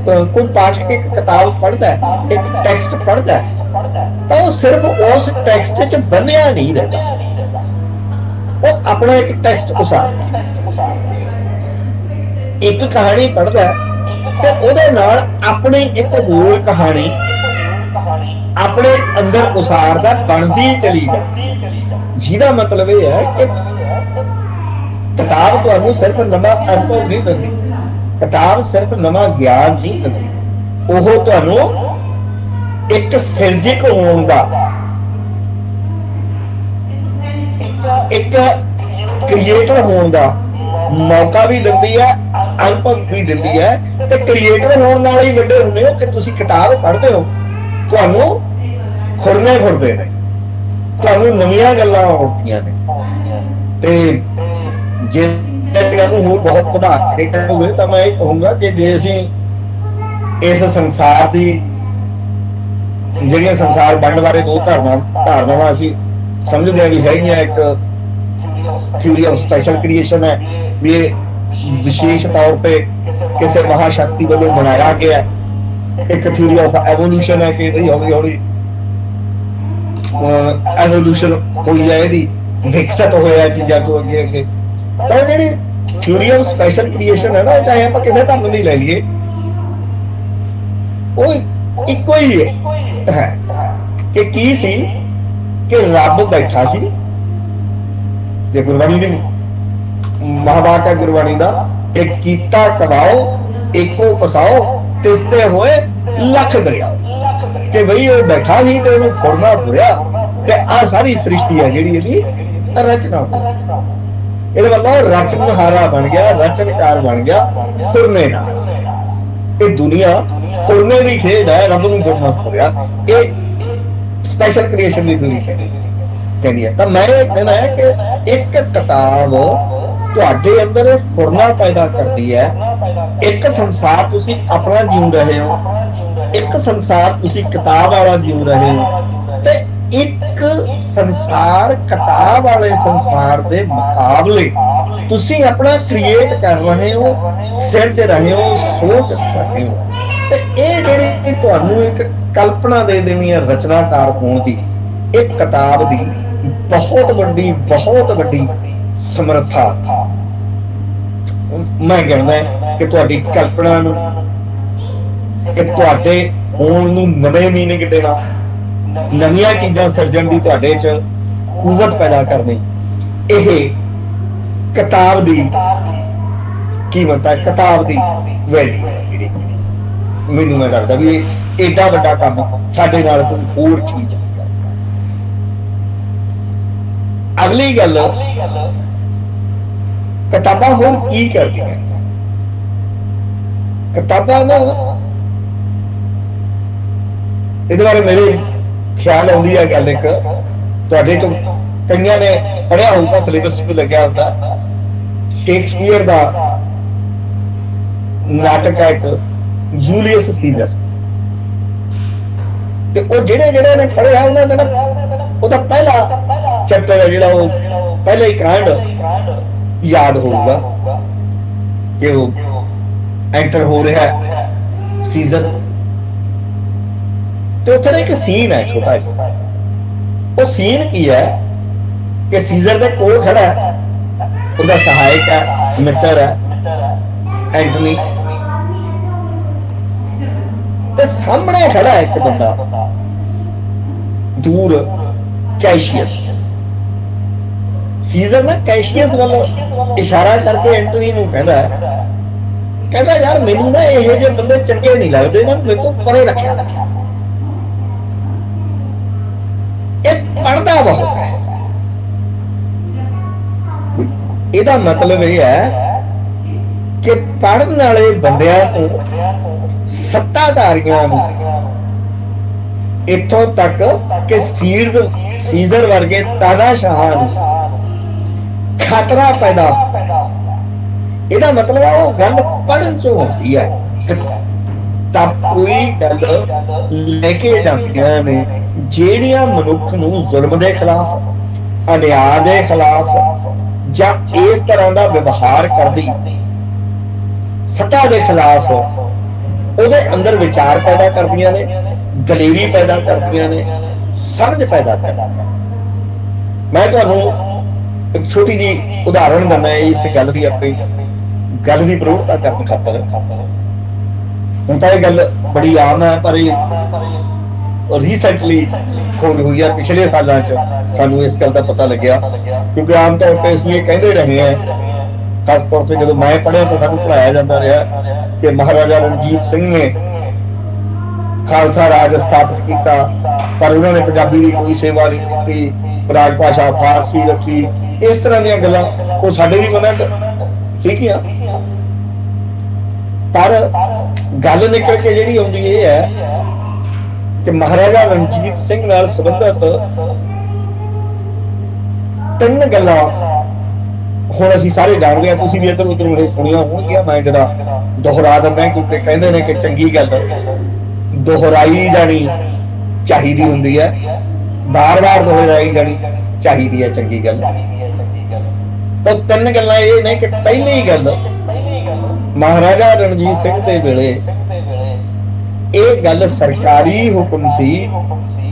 ਕੋਈ ਪਾਠਕ ਇੱਕ ਕਿਤਾਬ ਪੜ੍ਹਦਾ, ਇੱਕ ਟੈਕਸਟ ਪੜ੍ਹਦਾ ਤਾਂ ਉਹ ਸਿਰਫ ਉਸ ਟੈਕਸਟ 'ਚ ਬੰਨਿਆ ਨਹੀਂ ਰਹਿੰਦਾ, ਉਹ ਆਪਣਾ ਇੱਕ ਟੈਕਸਟ ਉਸਾਰਦਾ। ਇੱਕ ਕਹਾਣੀ ਪੜ੍ਹਦਾ ਤੇ ਉਹਦੇ ਨਾਲ ਆਪਣੀ ਇੱਕ ਹੋਰ ਕਹਾਣੀ ਆਪਣੇ ਅੰਦਰ ਉਸਾਰਦਾ, ਬਣਦੀ ਚਲੀ ਜਾਂਦੀ। ਜਿਹਦਾ ਮਤਲਬ ਇਹ ਹੈ ਕਿ ਕਿਤਾਬ ਤੁਹਾਨੂੰ ਸਿਰਫ ਨਵਾਂ ਅਨੁਭਵ ਨਹੀਂ ਦਿੰਦੀ, ਕਿਤਾਬ ਸਿਰਫ ਨਵਾਂ ਗਿਆਨ ਨਹੀਂ ਦਿੰਦੀ, ਉਹ ਤੁਹਾਨੂੰ ਇੱਕ ਸਿਰਜਕ ਹੋਣ ਦਾ, ਇੱਕ ਕ੍ਰੀਏਟਰ ਹੋਣ ਦਾ ਮੌਕਾ ਵੀ ਦਿੰਦੀ ਹੈ, ਅਨੁਭਵ ਵੀ ਦਿੰਦੀ ਹੈ। ਤੇ ਕ੍ਰੀਏਟਰ ਹੋਣ ਨਾਲ ਹੀ ਵੱਡੇ ਹੁੰਦੇ ਹੋ ਕਿ ਤੁਸੀਂ ਕਿਤਾਬ ਪੜ੍ਹਦੇ ਹੋ, ਤੁਹਾਨੂੰ ਖੁਰਨੇ ਨੇ, ਤੁਹਾਨੂੰ ਨਵੀਆਂ ਗੱਲਾਂ ਆਉਂਦੀਆਂ ਨੇ। ਤੇ ਜੇ ਨੂੰ ਹੋਰ ਬਹੁਤ ਵਧਾ ਕੇ ਹੋਵੇ ਤਾਂ ਮੈਂ ਇਹ ਕਹੂੰਗਾ ਕਿ ਜੇ ਅਸੀਂ ਇਸ ਸੰਸਾਰ ਦੀ ਜਿਹੜੀਆਂ ਸੰਸਾਰ ਵੰਡ ਬਾਰੇ ਦੋ ਧਾਰਨਾਵਾਂ ਅਸੀਂ ਸਮਝਦੇ ਹਾਂ ਵੀ ਹੈਗੀਆਂ, ਇੱਕ ਥਿਊਰੀ ਆਫ ਸਪੈਸ਼ਲ ਕ੍ਰੀਏਸ਼ਨ ਹੈ ਵੀ ਇਹ ਵਿਸ਼ੇਸ਼ ਤੌਰ ਤੇ ਕਿਸੇ ਮਹਾਸ਼ਕਤੀ ਵੱਲੋਂ ਬਣਾਇਆ ਗਿਆ, ਇੱਕ ਥਿਊਰੀ ਆਫ ਐਵੋਲੂਸ਼ਨ ਹੈ ਕਿ ਹੌਲੀ ਹੌਲੀ ਐਵੋਲੂਸ਼ਨ ਹੋਈ ਹੈ, ਇਹਦੀ ਵਿਕਸਿਤ ਹੋਇਆ ਚੀਜ਼ਾਂ ਤੋਂ ਅੱਗੇ ਅੱਗੇ। ਤਾਂ ਜਿਹੜੀ ਥਿਊਰੀ ਆਫ ਸਪੈਸ਼ਲ ਕ੍ਰੀਏਸ਼ਨ ਹੈ ਨਾ, ਚਾਹੇ ਆਪਾਂ ਕਿਸੇ ਧਰਮ ਦੀ ਲੈ ਲਈਏ, ਉਹ ਇੱਕੋ ਹੀ ਹੈ ਕਿ ਕੀ ਸੀ ਕਿ ਰੱਬ ਬੈਠਾ ਸੀ, ਜੇ ਗੁਰਬਾਣੀ ਦੀ ਮਹਾਵਾਕ ਹੈ ਗੁਰਬਾਣੀ ਦਾ, ਕਿ ਕੀਤਾ ਕਰਾਓ ਇੱਕੋ ਪਸਾਓ ਤਿਸਤੇ ਹੋਏ ਲੱਖ ਦਰਿਆ, ਕਿ ਬਈ ਉਹ ਬੈਠਾ ਸੀ ਤੇ ਉਹਨੂੰ ਫੁਰਨਾ ਫੁਰਿਆ ਤੇ ਆਹ ਸਾਰੀ ਸ੍ਰਿਸ਼ਟੀ ਹੈ ਜਿਹੜੀ ਇਹਦੀ ਰਚਨਾ। ਇਹਦੇ ਵੱਲੋਂ ਰਚਨਹਾਰਾ ਬਣ ਗਿਆ, ਰਚਨਕਾਰ ਬਣ ਗਿਆ ਫੁਰਨੇ ਨਾਲ। ਇਹ ਦੁਨੀਆ ਫੁਰਨੇ ਦੀ ਖੇਡ ਹੈ, ਰੱਬ ਨੂੰ ਗੁਰਮਤ ਕਰਿਆ, ਇਹ ਸਪੈਸ਼ਲ ਕ੍ਰੀਏਸ਼ਨ ਦੀ ਦੁਨੀਆ ਕਹਿੰਦੀ ਹੈ। ਤਾਂ ਮੈਂ ਇਹ ਕਹਿਣਾ ਹੈ ਕਿ ਇੱਕ ਕਿਤਾਬ ਤੁਹਾਡੇ ਅੰਦਰ ਫੁਰਨਾ ਪੈਦਾ ਕਰਦੀ ਹੈ। ਇੱਕ ਸੰਸਾਰ ਤੁਸੀਂ ਆਪਣਾ ਜੀਉ ਰਹੇ ਹੋ, ਇੱਕ ਸੰਸਾਰ ਤੁਸੀਂ ਕਿਤਾਬ ਵਾਲਾ ਜੀਉ ਰਹੇ ਹੋ, ਤੇ ਇੱਕ ਸੰਸਾਰ ਕਿਤਾਬ ਵਾਲੇ ਸੰਸਾਰ ਦੇ ਮੁਕਾਬਲੇ ਤੁਸੀਂ ਆਪਣਾ ਕ੍ਰੀਏਟ ਕਰ ਰਹੇ ਹੋ, ਸਿਰਜ ਰਹੇ ਹੋ, ਸੋਚ ਰਹੇ ਹੋ। ਤੇ ਇਹ ਜਿਹੜੀ ਤੁਹਾਨੂੰ ਇੱਕ ਕਲਪਨਾ ਦੇ ਦੇਣੀ ਹੈ ਰਚਨਾਕਾਰ ਹੋਣ ਦੀ, ਇੱਕ ਕਿਤਾਬ ਦੀ ਬਹੁਤ ਵੱਡੀ ਸਮਰੱਥਾ। ਮੈਂ ਕਹਿੰਦਾ ਕਿ ਤੁਹਾਡੀ ਕਲਪਨਾ ਨੂੰ, ਕਿ ਤੁਹਾਡੇ ਹੋਣ ਨੂੰ ਨਵੇਂ ਮੀਨਿੰਗ ਦੇਣਾ, ਨਵੀਆਂ ਚੀਜ਼ਾਂ ਸਿਰਜਣ ਦੀ ਤੁਹਾਡੇ 'ਚ ਕੂਵਤ ਪੈਦਾ ਕਰਨੀ, ਇਹ ਕਿਤਾਬ ਦੀ ਕੀਮਤ ਹੈ, ਕਿਤਾਬ ਦੀ ਵੈਲਿਊ ਹੈ ਜਿਹੜੀ ਮੈਨੂੰ ਮੈਂ ਲੱਗਦਾ ਵੀ ਏਡਾ ਵੱਡਾ ਕੰਮ ਸਾਡੇ ਨਾਲ ਕੋਈ ਹੋਰ ਚੀਜ਼। ਅਗਲੀ ਗੱਲ, ਕਿਤਾਬਾਂ ਹੁਣ ਕੀ ਕਰਦੀਆਂ? ਕਿਤਾਬਾਂ ਨਾ, ਇਹਦੇ ਬਾਰੇ ਮੇਰੇ ਖਿਆਲ ਆਉਂਦੀ ਹੈ ਗੱਲ ਇੱਕ, ਤੁਹਾਡੇ ਚੋਂ ਕਈਆਂ ਨੇ ਪੜ੍ਹਿਆ ਹੋਊਗਾ, ਸਿਲੇਬਸ ਵਿੱਚ ਲੱਗਿਆ ਹੁੰਦਾ, ਸ਼ੇਕਸਪੀਅਰ ਦਾ ਨਾਟਕ ਹੈ ਇੱਕ ਜੂਲੀਅਸ ਸੀਜ਼ਰ। ਤੇ ਉਹ ਜਿਹੜੇ ਨੇ ਪੜ੍ਹਿਆ ਉਹਨਾਂ ਨੇ ਨਾ, ਉਹਦਾ ਪਹਿਲਾ ਚੈਪਟਰ ਹੈ ਜਿਹੜਾ, ਉਹ ਪਹਿਲਾ ਹੀ ਕਾਂਡ ਯਾਦ ਹੋਊਗਾ ਕਿ ਉਹ ਐਂਟਰ ਹੋ ਰਿਹਾ ਸੀਜ਼ਰ, ਤੇ ਉੱਥੇ ਇੱਕ ਸੀਨ ਹੈ ਛੋਟਾ ਜਿਹਾ। ਉਹ ਸੀਨ ਕੀ ਹੈ ਕਿ ਸੀਜ਼ਰ ਦੇ ਕੋਲ ਖੜਾ ਹੈ, ਉਹਦਾ ਸਹਾਇਕ ਹੈ, ਮਿੱਤਰ ਹੈ ਐਂਟਨੀ, ਤੇ ਸਾਹਮਣੇ ਖੜਾ ਹੈ ਇੱਕ ਬੰਦਾ ਦੂਰ, ਕੈਸ਼ੀਅਸ। ਸੀਜ਼ਰ ਨਾ ਕੈਸ਼ੀਅਸ ਵੱਲ ਇਸ਼ਾਰਾ ਕਰਕੇ ਐਂਟਨੀ ਨੂੰ ਕਹਿੰਦਾ ਯਾਰ ਮੈਨੂੰ ਨਾ ਇਹੋ ਜਿਹੇ ਬੰਦੇ ਚੰਗੇ ਨਹੀਂ ਲੱਗਦੇ, ਨਾ ਮੇਰੇ ਤੋਂ ਪਰੇ ਰੱਖਿਆ। ਇਹ ਪੜਦਾ ਬਹੁਤ ਹੈ। ਇਹਦਾ ਮਤਲਬ ਇਹ ਹੈ ਕਿ ਪੜਨ ਵਾਲੇ ਬੰਦਿਆਂ ਤੋਂ ਸੱਤਾਧਾਰੀਆਂ ਨੂੰ ਇੱਥੋਂ ਤੱਕ ਕਿ ਸੀਜ਼ਰ ਵਰਗੇ ਤਾਨਾਸ਼ਾਹਾਂ ਨੂੰ ਖਤਰਾ ਪੈਦਾ। ਇਹਦਾ ਮਤਲਬ ਹੈ ਉਹ ਗੱਲ ਪੜਨ ਚੋਂ ਹੁੰਦੀ ਹੈ। ਤਾਂ ਕੋਈ ਗੱਲ ਲੈ ਕੇ ਜਾਂਦੀਆਂ ਨੇ ਜਿਹੜੀਆਂ ਮਨੁੱਖ ਨੂੰ ਜ਼ੁਲਮ ਦੇ ਖਿਲਾਫ, ਅਨਿਆਂ ਦੇ ਖਿਲਾਫ ਜਾਂ ਇਸ ਤਰ੍ਹਾਂ ਦਾ ਵਿਵਹਾਰ ਕਰਦੀ ਸੱਤਾ ਦੇ ਖਿਲਾਫ ਉਹਦੇ ਅੰਦਰ ਵਿਚਾਰ ਪੈਦਾ ਕਰਦੀਆਂ ਨੇ, ਦਲੇਰੀ ਪੈਦਾ ਕਰਦੀਆਂ ਨੇ, ਸਮਝ ਪੈਦਾ ਕਰਦੀਆਂ। ਮੈਂ ਤੁਹਾਨੂੰ ਇੱਕ ਛੋਟੀ ਜਿਹੀ ਉਦਾਹਰਣ ਦਿੰਦਾ ਇਸ ਗੱਲ ਦੀ, ਆਪਣੀ ਗੱਲ ਦੀ ਪ੍ਰੋੜਤਾ ਕਰਨ ਖਾਤਰ। ਹੁਣ ਤਾਂ ਇਹ ਗੱਲ ਬੜੀ ਆਮ ਹੈ, ਪਰ ਇਹ ਰੀਸੈਂਟਲੀ ਖੋਜ ਹੋਈ ਹੈ, ਪਿਛਲੇ ਸਾਲਾਂ 'ਚ ਸਾਨੂੰ ਇਸ ਗੱਲ ਦਾ ਪਤਾ ਲੱਗਿਆ, ਕਿਉਂਕਿ ਆਮ ਤੌਰ ਤੇ ਇਸ ਲਈ ਕਹਿੰਦੇ ਰਹੇ ਹੈ, ਖਾਸ ਤੌਰ ਤੇ ਜਦੋਂ ਮੈਂ ਪੜ੍ਹਿਆ ਤਾਂ ਸਾਨੂੰ ਪੜ੍ਹਾਇਆ ਜਾਂਦਾ ਰਿਹਾ ਕਿ ਮਹਾਰਾਜਾ ਰਣਜੀਤ ਸਿੰਘ ਨੇ ਖਾਲਸਾ ਰਾਜ ਸਥਾਪਿਤ ਕੀਤਾ, ਪਰ ਉਹਨਾਂ ਨੇ ਪੰਜਾਬੀ ਦੀ ਕੋਈ ਸੇਵਾ ਨਹੀਂ ਕੀਤੀ, ਰਾਜ ਭਾਸ਼ਾ ਫਾਰਸੀ ਰੱਖੀ, ਇਸ ਤਰ੍ਹਾਂ ਦੀਆਂ ਗੱਲਾਂ ਉਹ ਸਾਡੇ ਵੀ ਮਨਾਂ 'ਚ ਠੀਕ ਆ। ਪਰ ਗੱਲ ਨਿਕਲ ਕੇ ਜਿਹੜੀ ਆਉਂਦੀ ਇਹ ਹੈ ਕਿ ਮਹਾਰਾਜਾ ਰਣਜੀਤ ਸਿੰਘ ਨਾਲ ਸੰਬੰਧਿਤ ਤਿੰਨ ਗੱਲਾਂ ਹੁਣ ਅਸੀਂ ਸਾਰੇ ਜਾਣਦੇ ਹਾਂ, ਤੁਸੀਂ ਵੀ ਇੱਧਰ ਉੱਧਰ ਮੇਰੇ ਸੁਣੀਆਂ ਹੋਣਗੀਆਂ, ਮੈਂ ਜਿਹੜਾ ਦੁਹਰਾ ਦਿੰਦਾ ਕਿਉਂਕਿ ਕਹਿੰਦੇ ਨੇ ਕਿ ਚੰਗੀ ਗੱਲ ਦੁਹਰਾਈ ਜਾਣੀ ਚਾਹੀਦੀ ਹੁੰਦੀ ਹੈ, ਬਾਰ-ਬਾਰ ਦੁਹਰਾਈ ਜਾਣੀ ਚਾਹੀਦੀ ਹੈ ਚੰਗੀ ਗੱਲ। ਤਾਂ ਤਿੰਨ ਗੱਲਾਂ ਇਹ ਨੇ ਕਿ ਪਹਿਲੀ ਗੱਲ, ਮਹਾਰਾਜਾ ਰਣਜੀਤ ਸਿੰਘ ਦੇ ਵੇਲੇ ਇਹ ਗੱਲ ਸਰਕਾਰੀ ਹੁਕਮ ਸੀ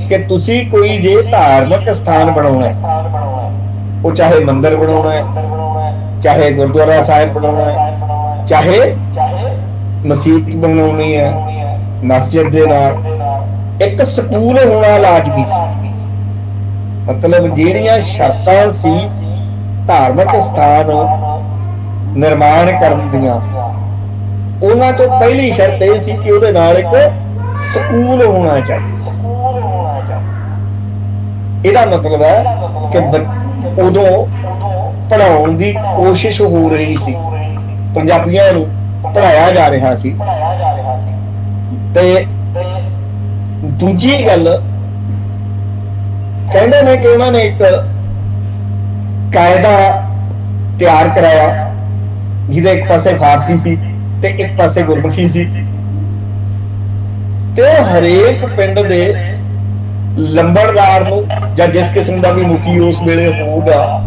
ਕਿ ਤੁਸੀਂ ਕੋਈ ਜੇ ਧਾਰਮਿਕ ਸਥਾਨ ਬਣਾਉਣਾ, ਉਹ ਚਾਹੇ ਮੰਦਿਰ ਬਣਾਉਣਾ ਹੈ, ਚਾਹੇ ਗੁਰਦੁਆਰਾ ਸਾਹਿਬ ਬਣਾਉਣਾ ਹੈ, ਚਾਹੇ ਮਸੀਤ ਬਣਾਉਣੀ ਹੈ, ਮਸਜਿਦ ਦੇ ਨਾਲ ਇੱਕ ਸਕੂਲ ਹੋਣਾ ਲਾਜ਼ਮੀ ਸੀ। ਮਤਲਬ ਜਿਹੜੀਆਂ ਸ਼ਰਤਾਂ ਸੀ ਧਾਰਮਿਕ ਸਥਾਨ ਨਿਰਮਾਣ ਕਰਨ ਦੀਆਂ, ਉਹਨਾਂ ਤੋਂ ਪਹਿਲੀ ਸ਼ਰਤ ਇਹ ਸੀ ਕਿ ਉਹਦੇ ਨਾਲ ਇੱਕ ਸਕੂਲ ਹੋਣਾ ਚਾਹੀਦਾ। ਇਹਦਾ ਮਤਲਬ ਹੈ ਕਿ ਉਦੋਂ ਪੜ੍ਹਾਉਣ ਦੀ ਕੋਸ਼ਿਸ਼ ਹੋ ਰਹੀ ਸੀ, ਪੰਜਾਬੀਆਂ ਨੂੰ ਪੜ੍ਹਾਇਆ ਜਾ ਰਿਹਾ ਸੀ। ਤੇ ਦੂਜੀ ਗੱਲ ਕਹਿੰਦੇ ਨੇ ਕਿ ਉਹਨਾਂ ਨੇ ਇੱਕ ਕਾਇਦਾ ਤਿਆਰ ਕਰਾਇਆ ਜਿਹਦੇ ਇੱਕ ਪਾਸੇ ਫਾਰਸੀ ਸੀ ਤੇ ਇੱਕ ਪਾਸੇ ਗੁਰਮੁਖੀ ਸੀ, ਤੇ ਉਹ ਹਰੇਕ ਪਿੰਡ ਦੇ ਲੰਬੜਦਾਰ ਨੂੰ ਜਾਂ ਜਿਸ ਕਿਸਮ ਦਾ ਵੀ ਮੁਖੀ ਉਸ ਵੇਲੇ ਹੋਊਗਾ,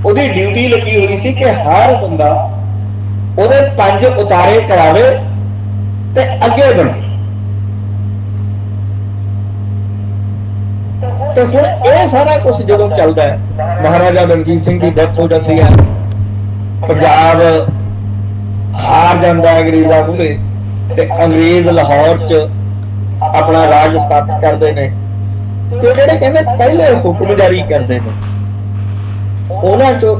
ਉਹਦੀ ਡਿਊਟੀ ਲੱਗੀ ਹੋਈ ਸੀ ਕਿ ਹਰ ਬੰਦਾ ਉਹਦੇ 5 ਉਤਾਰੇ ਕਰਾਵੇ ਤੇ ਅੱਗੇ ਬਣੇ। ਤੇ ਹੁਣ ਇਹ ਸਾਰਾ ਕੁਝ ਜਦੋਂ ਚੱਲਦਾ ਹੈ, ਮਹਾਰਾਜਾ ਰਣਜੀਤ ਸਿੰਘ ਦੀ ਡੈਥ ਹੋ ਜਾਂਦੀ ਹੈ, ਪੰਜਾਬ ਹਾਰ ਜਾਂਦਾ ਅੰਗਰੇਜ਼ਾਂ ਮੂਹਰੇ ਤੇ ਅੰਗਰੇਜ਼ ਲਾਹੌਰ 'ਚ ਆਪਣਾ ਰਾਜ ਸਥਾਪਿਤ ਕਰਦੇ ਨੇ। ਤੇ ਜਿਹੜੇ ਕਹਿੰਦੇ ਪਹਿਲੇ ਹੁਕਮ ਜਾਰੀ ਕਰਦੇ ਨੇ, ਉਹਨਾਂ 'ਚੋਂ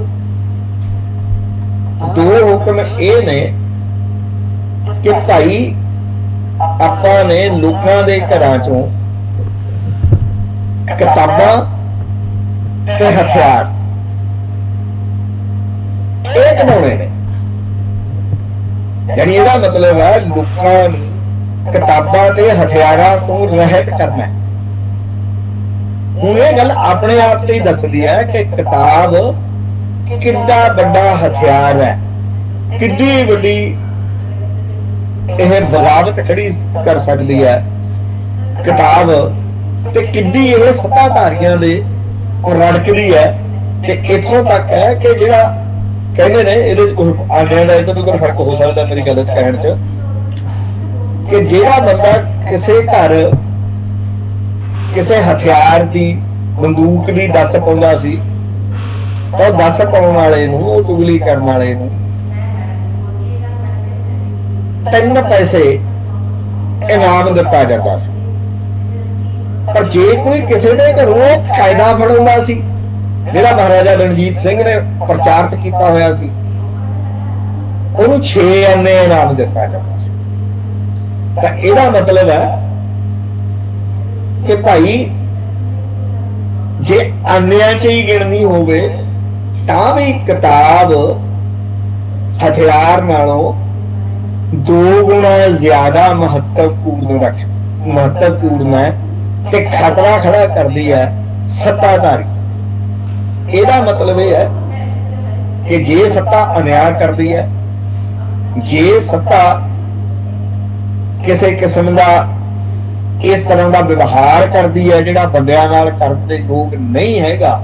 2 ਹੁਕਮ ਇਹ ਨੇ ਕਿ ਭਾਈ ਆਪਾਂ ਨੇ ਲੋਕਾਂ ਦੇ ਘਰਾਂ 'ਚੋਂ ਕਿਤਾਬਾਂ ਤੇ ਹਥਿਆਰ ਇਹ ਕਢਾਉਣੇ ਨੇ। ਯਾਨੀ ਇਹਦਾ ਮਤਲਬ ਹੈ ਲੋਕਾਂ ਨੂੰ ਕਿਤਾਬਾਂ ਤੇ ਹਥਿਆਰਾਂ ਤੋਂ ਰਹਿਤ ਕਰਨਾ। ਹੁਣ ਇਹ ਗੱਲ ਆਪਣੇ ਆਪ ਤੇ ਹੀ ਦੱਸਦੀ ਹੈ ਕਿ ਕਿਤਾਬ ਕਿੰਨਾ ਵੱਡਾ ਹਥਿਆਰ ਹੈ, ਕਿੰਨੀ ਵੱਡੀ ਇਹ ਬਗਾਵਤ ਖੜੀ ਕਰ ਸਕਦੀ ਹੈ ਕਿਤਾਬ, ਤੇ ਕਿੰਨੀ ਇਹ ਸੱਤਾਧਾਰੀਆਂ ਦੇ ਰੜਕਦੀ ਹੈ। ਤੇ ਇੱਥੋਂ ਤੱਕ ਹੈ ਕਿ ਜਿਹੜਾ ਕਹਿੰਦੇ ਨੇ ਇਹਦੇ ਆਂਡਿਆਂ ਦਾ ਇਹਦੇ ਕੋਈ ਫਰਕ ਹੋ ਸਕਦਾ ਮੇਰੀ ਗੱਲ 'ਚ ਕਹਿਣ 'ਚ, ਕਿ ਜਿਹੜਾ ਬੰਦਾ ਕਿਸੇ ਘਰ ਕਿਸੇ ਹਥਿਆਰ ਦੀ, ਬੰਦੂਕ ਦੀ ਦੱਸ ਪਾਉਂਦਾ ਸੀ, ਉਹ ਦੱਸ ਪਾਉਣ ਵਾਲੇ ਨੂੰ, ਉਹ ਚੁਗਲੀ ਕਰਨ ਵਾਲੇ ਨੂੰ 3 ਪੈਸੇ ਇਨਾਮ ਦਿੱਤਾ ਜਾਂਦਾ ਸੀ। ਪਰ ਜੇ ਕੋਈ ਕਿਸੇ ਦੇ ਘਰੋਂ ਕਾਇਦਾ ਫੜਾਉਂਦਾ ਸੀ, ਜਿਹੜਾ ਮਹਾਰਾਜਾ ਰਣਜੀਤ ਸਿੰਘ ਨੇ ਪ੍ਰਚਾਰਿਤ ਕੀਤਾ ਹੋਇਆ ਸੀ, ਉਹਨੂੰ 6 ਆਨੇ ਇਨਾਮ ਦਿੱਤਾ ਜਾਂਦਾ ਸੀ। ਤਾਂ ਇਹਦਾ ਮਤਲਬ ਹੈ ਕਿ ਭਾਈ ਜੇ ਆਨਿਆਂ 'ਚ ਹੀ ਗਿਣਨੀ ਹੋਵੇ ਤਾਂ ਵੀ ਕਿਤਾਬ ਹਥਿਆਰ ਨਾਲੋਂ 2 ਗੁਣਾ ਜ਼ਿਆਦਾ ਮਹੱਤਵਪੂਰਨ ਹੈ ਤੇ ਖਤਰਾ ਖੜਾ ਕਰਦੀ ਹੈ ਸੱਤਾਧਾਰੀ। ਇਹਦਾ ਮਤਲਬ ਇਹ ਹੈ ਕਿ ਜੇ ਸੱਤਾ ਅਨਿਆਂ ਕਰਦੀ ਹੈ, ਜੇ ਸੱਤਾ ਕਿਸੇ ਕਿਸਮ ਦਾ ਇਸ ਤਰ੍ਹਾਂ ਦਾ ਵਿਵਹਾਰ ਕਰਦੀ ਹੈ ਜਿਹੜਾ ਬੰਦਿਆਂ ਨਾਲ ਕਰਨ ਦੇ ਯੋਗ ਨਹੀਂ ਹੈਗਾ,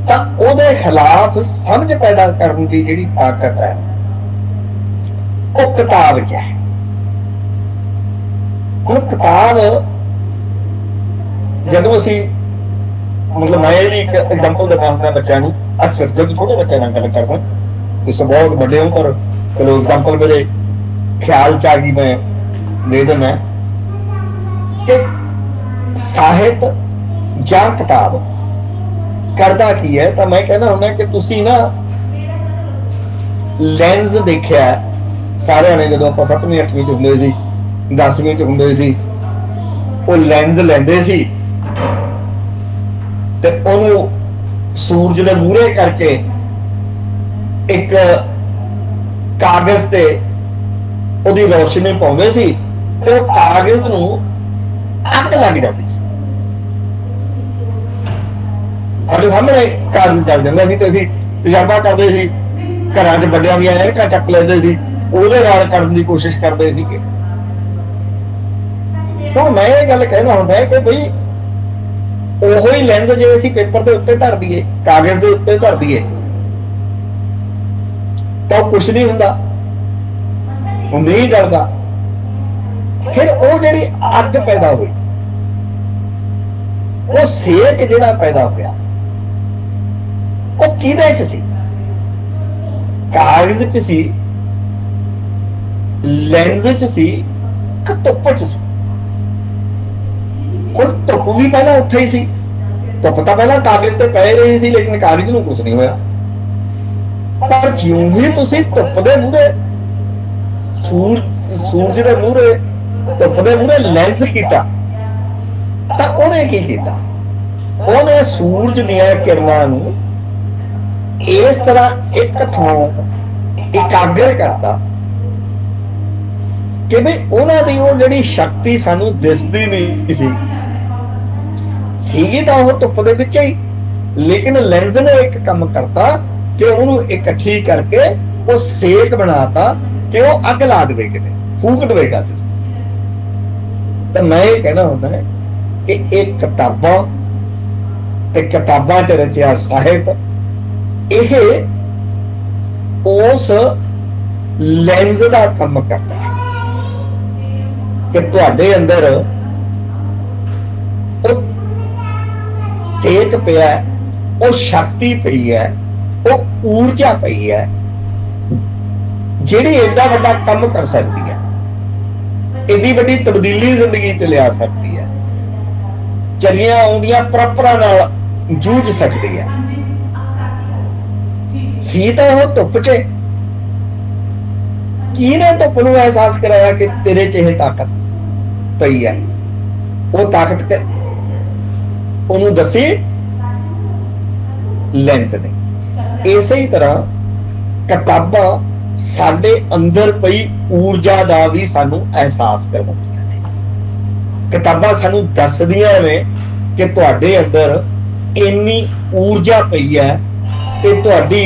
ਤਾਂ ਉਹਦੇ ਖਿਲਾਫ ਸਮਝ ਪੈਦਾ ਕਰਨ ਦੀ ਜਿਹੜੀ ਤਾਕਤ ਹੈ ਉਹ ਕਿਤਾਬ 'ਚ ਹੈ। ਹੁਣ ਕਿਤਾਬ ਜਦੋਂ ਅਸੀਂ, ਮਤਲਬ ਮੈਂ ਇਹਦੀ ਇੱਕ ਐਗਜ਼ਾਮਪਲ ਦਿੰਦਾ ਹੁੰਦਾ ਬੱਚਿਆਂ ਨੂੰ, ਅਕਸਰ ਜਦੋਂ ਛੋਟੇ ਬੱਚਿਆਂ ਨਾਲ ਗੱਲ ਕਰਦਾ, ਇਸ ਤੋਂ ਬਹੁਤ ਵੱਡੇ ਹੋ ਪਰ ਚਲੋ ਐਗਜ਼ਾਮਪਲ ਮੇਰੇ ਖਿਆਲ 'ਚ ਆ ਗਈ, ਮੈਂ ਦੇ ਦਿੰਦਾ ਕਿ ਸਾਹਿਤ ਜਾਂ ਕਿਤਾਬ ਕਰਦਾ ਕੀ ਹੈ। ਤਾਂ ਮੈਂ ਕਹਿੰਦਾ ਹੁੰਦਾ ਕਿ ਤੁਸੀਂ ਨਾ ਲੈਂਸ ਦੇਖਿਆ ਸਾਰਿਆਂ ਨੇ, ਜਦੋਂ ਆਪਾਂ 7ਵੀਂ 8ਵੀਂ 'ਚ ਹੁੰਦੇ ਸੀ, 10ਵੀਂ 'ਚ ਹੁੰਦੇ ਸੀ, ਉਹ ਲੈਂਸ ਲੈਂਦੇ ਸੀ ਤੇ ਉਹਨੂੰ ਸੂਰਜ ਦੇ ਮੂਹਰੇ ਕਰਕੇ ਇੱਕ ਕਾਗਜ਼ ਤੇ ਉਹਦੀ ਰੋਸ਼ਨੀ ਪਾਉਂਦੇ ਸੀ ਤੇ ਉਹ ਕਾਗਜ਼ ਨੂੰ ਅੱਗ ਲੱਗ ਜਾਂਦੀ ਸੀ। ਸਾਡੇ ਸਾਹਮਣੇ ਕਾਗਜ਼ ਜਲ ਜਾਂਦਾ ਸੀ ਤੇ ਅਸੀਂ ਤਜਰਬਾ ਕਰਦੇ ਸੀ, ਘਰਾਂ 'ਚ ਵੱਡਿਆਂ ਦੀਆਂ ਐਨਕਾਂ ਚੱਕ ਲੈਂਦੇ ਸੀ, ਉਹਦੇ ਨਾਲ ਕਰਨ ਦੀ ਕੋਸ਼ਿਸ਼ ਕਰਦੇ ਸੀਗੇ। ਹੁਣ ਮੈਂ ਇਹ ਗੱਲ ਕਹਿਣਾ ਹੁੰਦਾ ਕਿ ਬਈ ਉਹੋ ਹੀ ਲੈਂਸ ਜੇ ਅਸੀਂ ਪੇਪਰ ਦੇ ਉੱਤੇ ਧਰ ਦਈਏ, ਕਾਗਜ਼ ਦੇ ਉੱਤੇ ਧਰ ਦਈਏ, ਤਾਂ ਕੁਛ ਨਹੀਂ ਹੁੰਦਾ, ਉਹ ਨਹੀਂ ਜਲਦਾ। ਫਿਰ ਉਹ ਜਿਹੜੀ ਅੱਗ ਪੈਦਾ ਹੋਈ, ਉਹ ਸੇਕ ਜਿਹੜਾ ਪੈਦਾ ਹੋਇਆ, ਉਹ ਕਿਹਦੇ 'ਚ ਸੀ? ਕਾਗਜ਼ 'ਚ ਸੀ, ਲੈਂਸ 'ਚ ਸੀ, ਕਿ ਧੁੱਪ 'ਚ ਸੀ? ਹੁਣ ਧੁੱਪ ਵੀ ਪਹਿਲਾਂ ਉੱਥੇ ਹੀ ਸੀ, ਧੁੱਪ ਤਾਂ ਪਹਿਲਾਂ ਕਾਗਜ਼ ਤੇ ਪੈ ਰਹੀ ਸੀ, ਲੇਕਿਨ ਕਾਗਜ਼ ਨੂੰ ਕੁਝ ਨਹੀਂ ਹੋਇਆ। ਪਰ ਜਿਉਂ ਹੀ ਤੁਸੀਂ ਧੁੱਪ ਦੇ ਮੂਹਰੇ, ਸੂਰਜ ਦੇ ਮੂਹਰੇ, ਧੁੱਪ ਦੇ ਮੂਹਰੇ ਲੈਂਸ ਕੀਤਾ, ਤਾਂ ਉਹਨੇ ਕੀ ਕੀਤਾ? ਉਹਨੇ ਸੂਰਜ ਦੀਆਂ ਕਿਰਨਾਂ ਨੂੰ ਇਸ ਤਰ੍ਹਾਂ ਇੱਕ ਥਾਂ ਇਕਾਗਰ ਕਰਤਾ ਕਿ ਵੀ ਉਹਨਾਂ ਦੀ ਉਹ ਜਿਹੜੀ ਸ਼ਕਤੀ ਸਾਨੂੰ ਦਿਸਦੀ ਨਹੀਂ ਸੀ, ਸੀਗੀ ਤਾਂ ਉਹ ਧੁੱਪ ਦੇ ਵਿੱਚ ਹੀ, ਲੇਕਿਨ ਲੈਂਸ ਨੇ ਇੱਕ ਕੰਮ ਕਰਤਾ ਕਿ ਉਹਨੂੰ ਇਕੱਠੀ ਕਰਕੇ ਉਹ ਸੇਕ ਬਣਾਤਾ ਕਿ ਉਹ ਅੱਗ ਲਾ ਦੇਵੇ, ਕਿਤੇ ਫੂਕ ਦੇਵੇਗਾ। ਤਾਂ ਮੈਂ ਇਹ ਕਹਿਣਾ ਹੁੰਦਾ ਹੈ ਕਿ ਇਹ ਕਿਤਾਬਾਂ ਤੇ ਕਿਤਾਬਾਂ ਚ ਰਚਿਆ ਸਾਹਿਤ ਇਹ ਉਸ ਲੈਂਸ ਦਾ ਕੰਮ ਕਰਦਾ ਹੈ ਕਿ ਤੁਹਾਡੇ ਅੰਦਰ ਉਹ ਸੇਕ ਪਿਆ, ਉਹ ਸ਼ਕਤੀ ਪਈ ਹੈ, ਉਹ ਊਰਜਾ ਪਈ ਹੈ ਜਿਹੜੀ ਏਡਾ ਵੱਡਾ ਕੰਮ ਕਰ ਸਕਦੀ ਹੈ, ਏਡੀ ਵੱਡੀ ਤਬਦੀਲੀ ਜ਼ਿੰਦਗੀ ਚ ਲਿਆ ਸਕਦੀ ਹੈ, ਚੱਲੀਆਂ ਆਉਂਦੀਆਂ ਪਰੰਪਰਾ ਨਾਲ ਜੂਝ ਸਕਦੀ ਹੈ। ਸੀ ਤਾਂ ਉਹ ਧੁੱਪ ਚ, ਕਿਹਨੇ ਧੁੱਪ ਨੂੰ ਅਹਿਸਾਸ ਕਰਾਇਆ ਕਿ ਤੇਰੇ ਚ ਇਹ ਤਾਕਤ ਪਈ ਹੈ? ਉਹ ਤਾਕਤ ਉਹਨੂੰ ਦੱਸੀ ਲੈਂਸ ਨੇ। ਇਸੇ ਹੀ ਤਰ੍ਹਾਂ ਕਿਤਾਬਾਂ ਸਾਡੇ ਅੰਦਰ ਪਈ ਊਰਜਾ ਦਾ ਵੀ ਸਾਨੂੰ ਅਹਿਸਾਸ ਕਰਵਾਉਂਦੀਆਂ ਨੇ। ਕਿਤਾਬਾਂ ਸਾਨੂੰ ਦੱਸਦੀਆਂ ਨੇ ਕਿ ਤੁਹਾਡੇ ਅੰਦਰ ਇੰਨੀ ਊਰਜਾ ਪਈ ਹੈ ਤੇ ਤੁਹਾਡੀ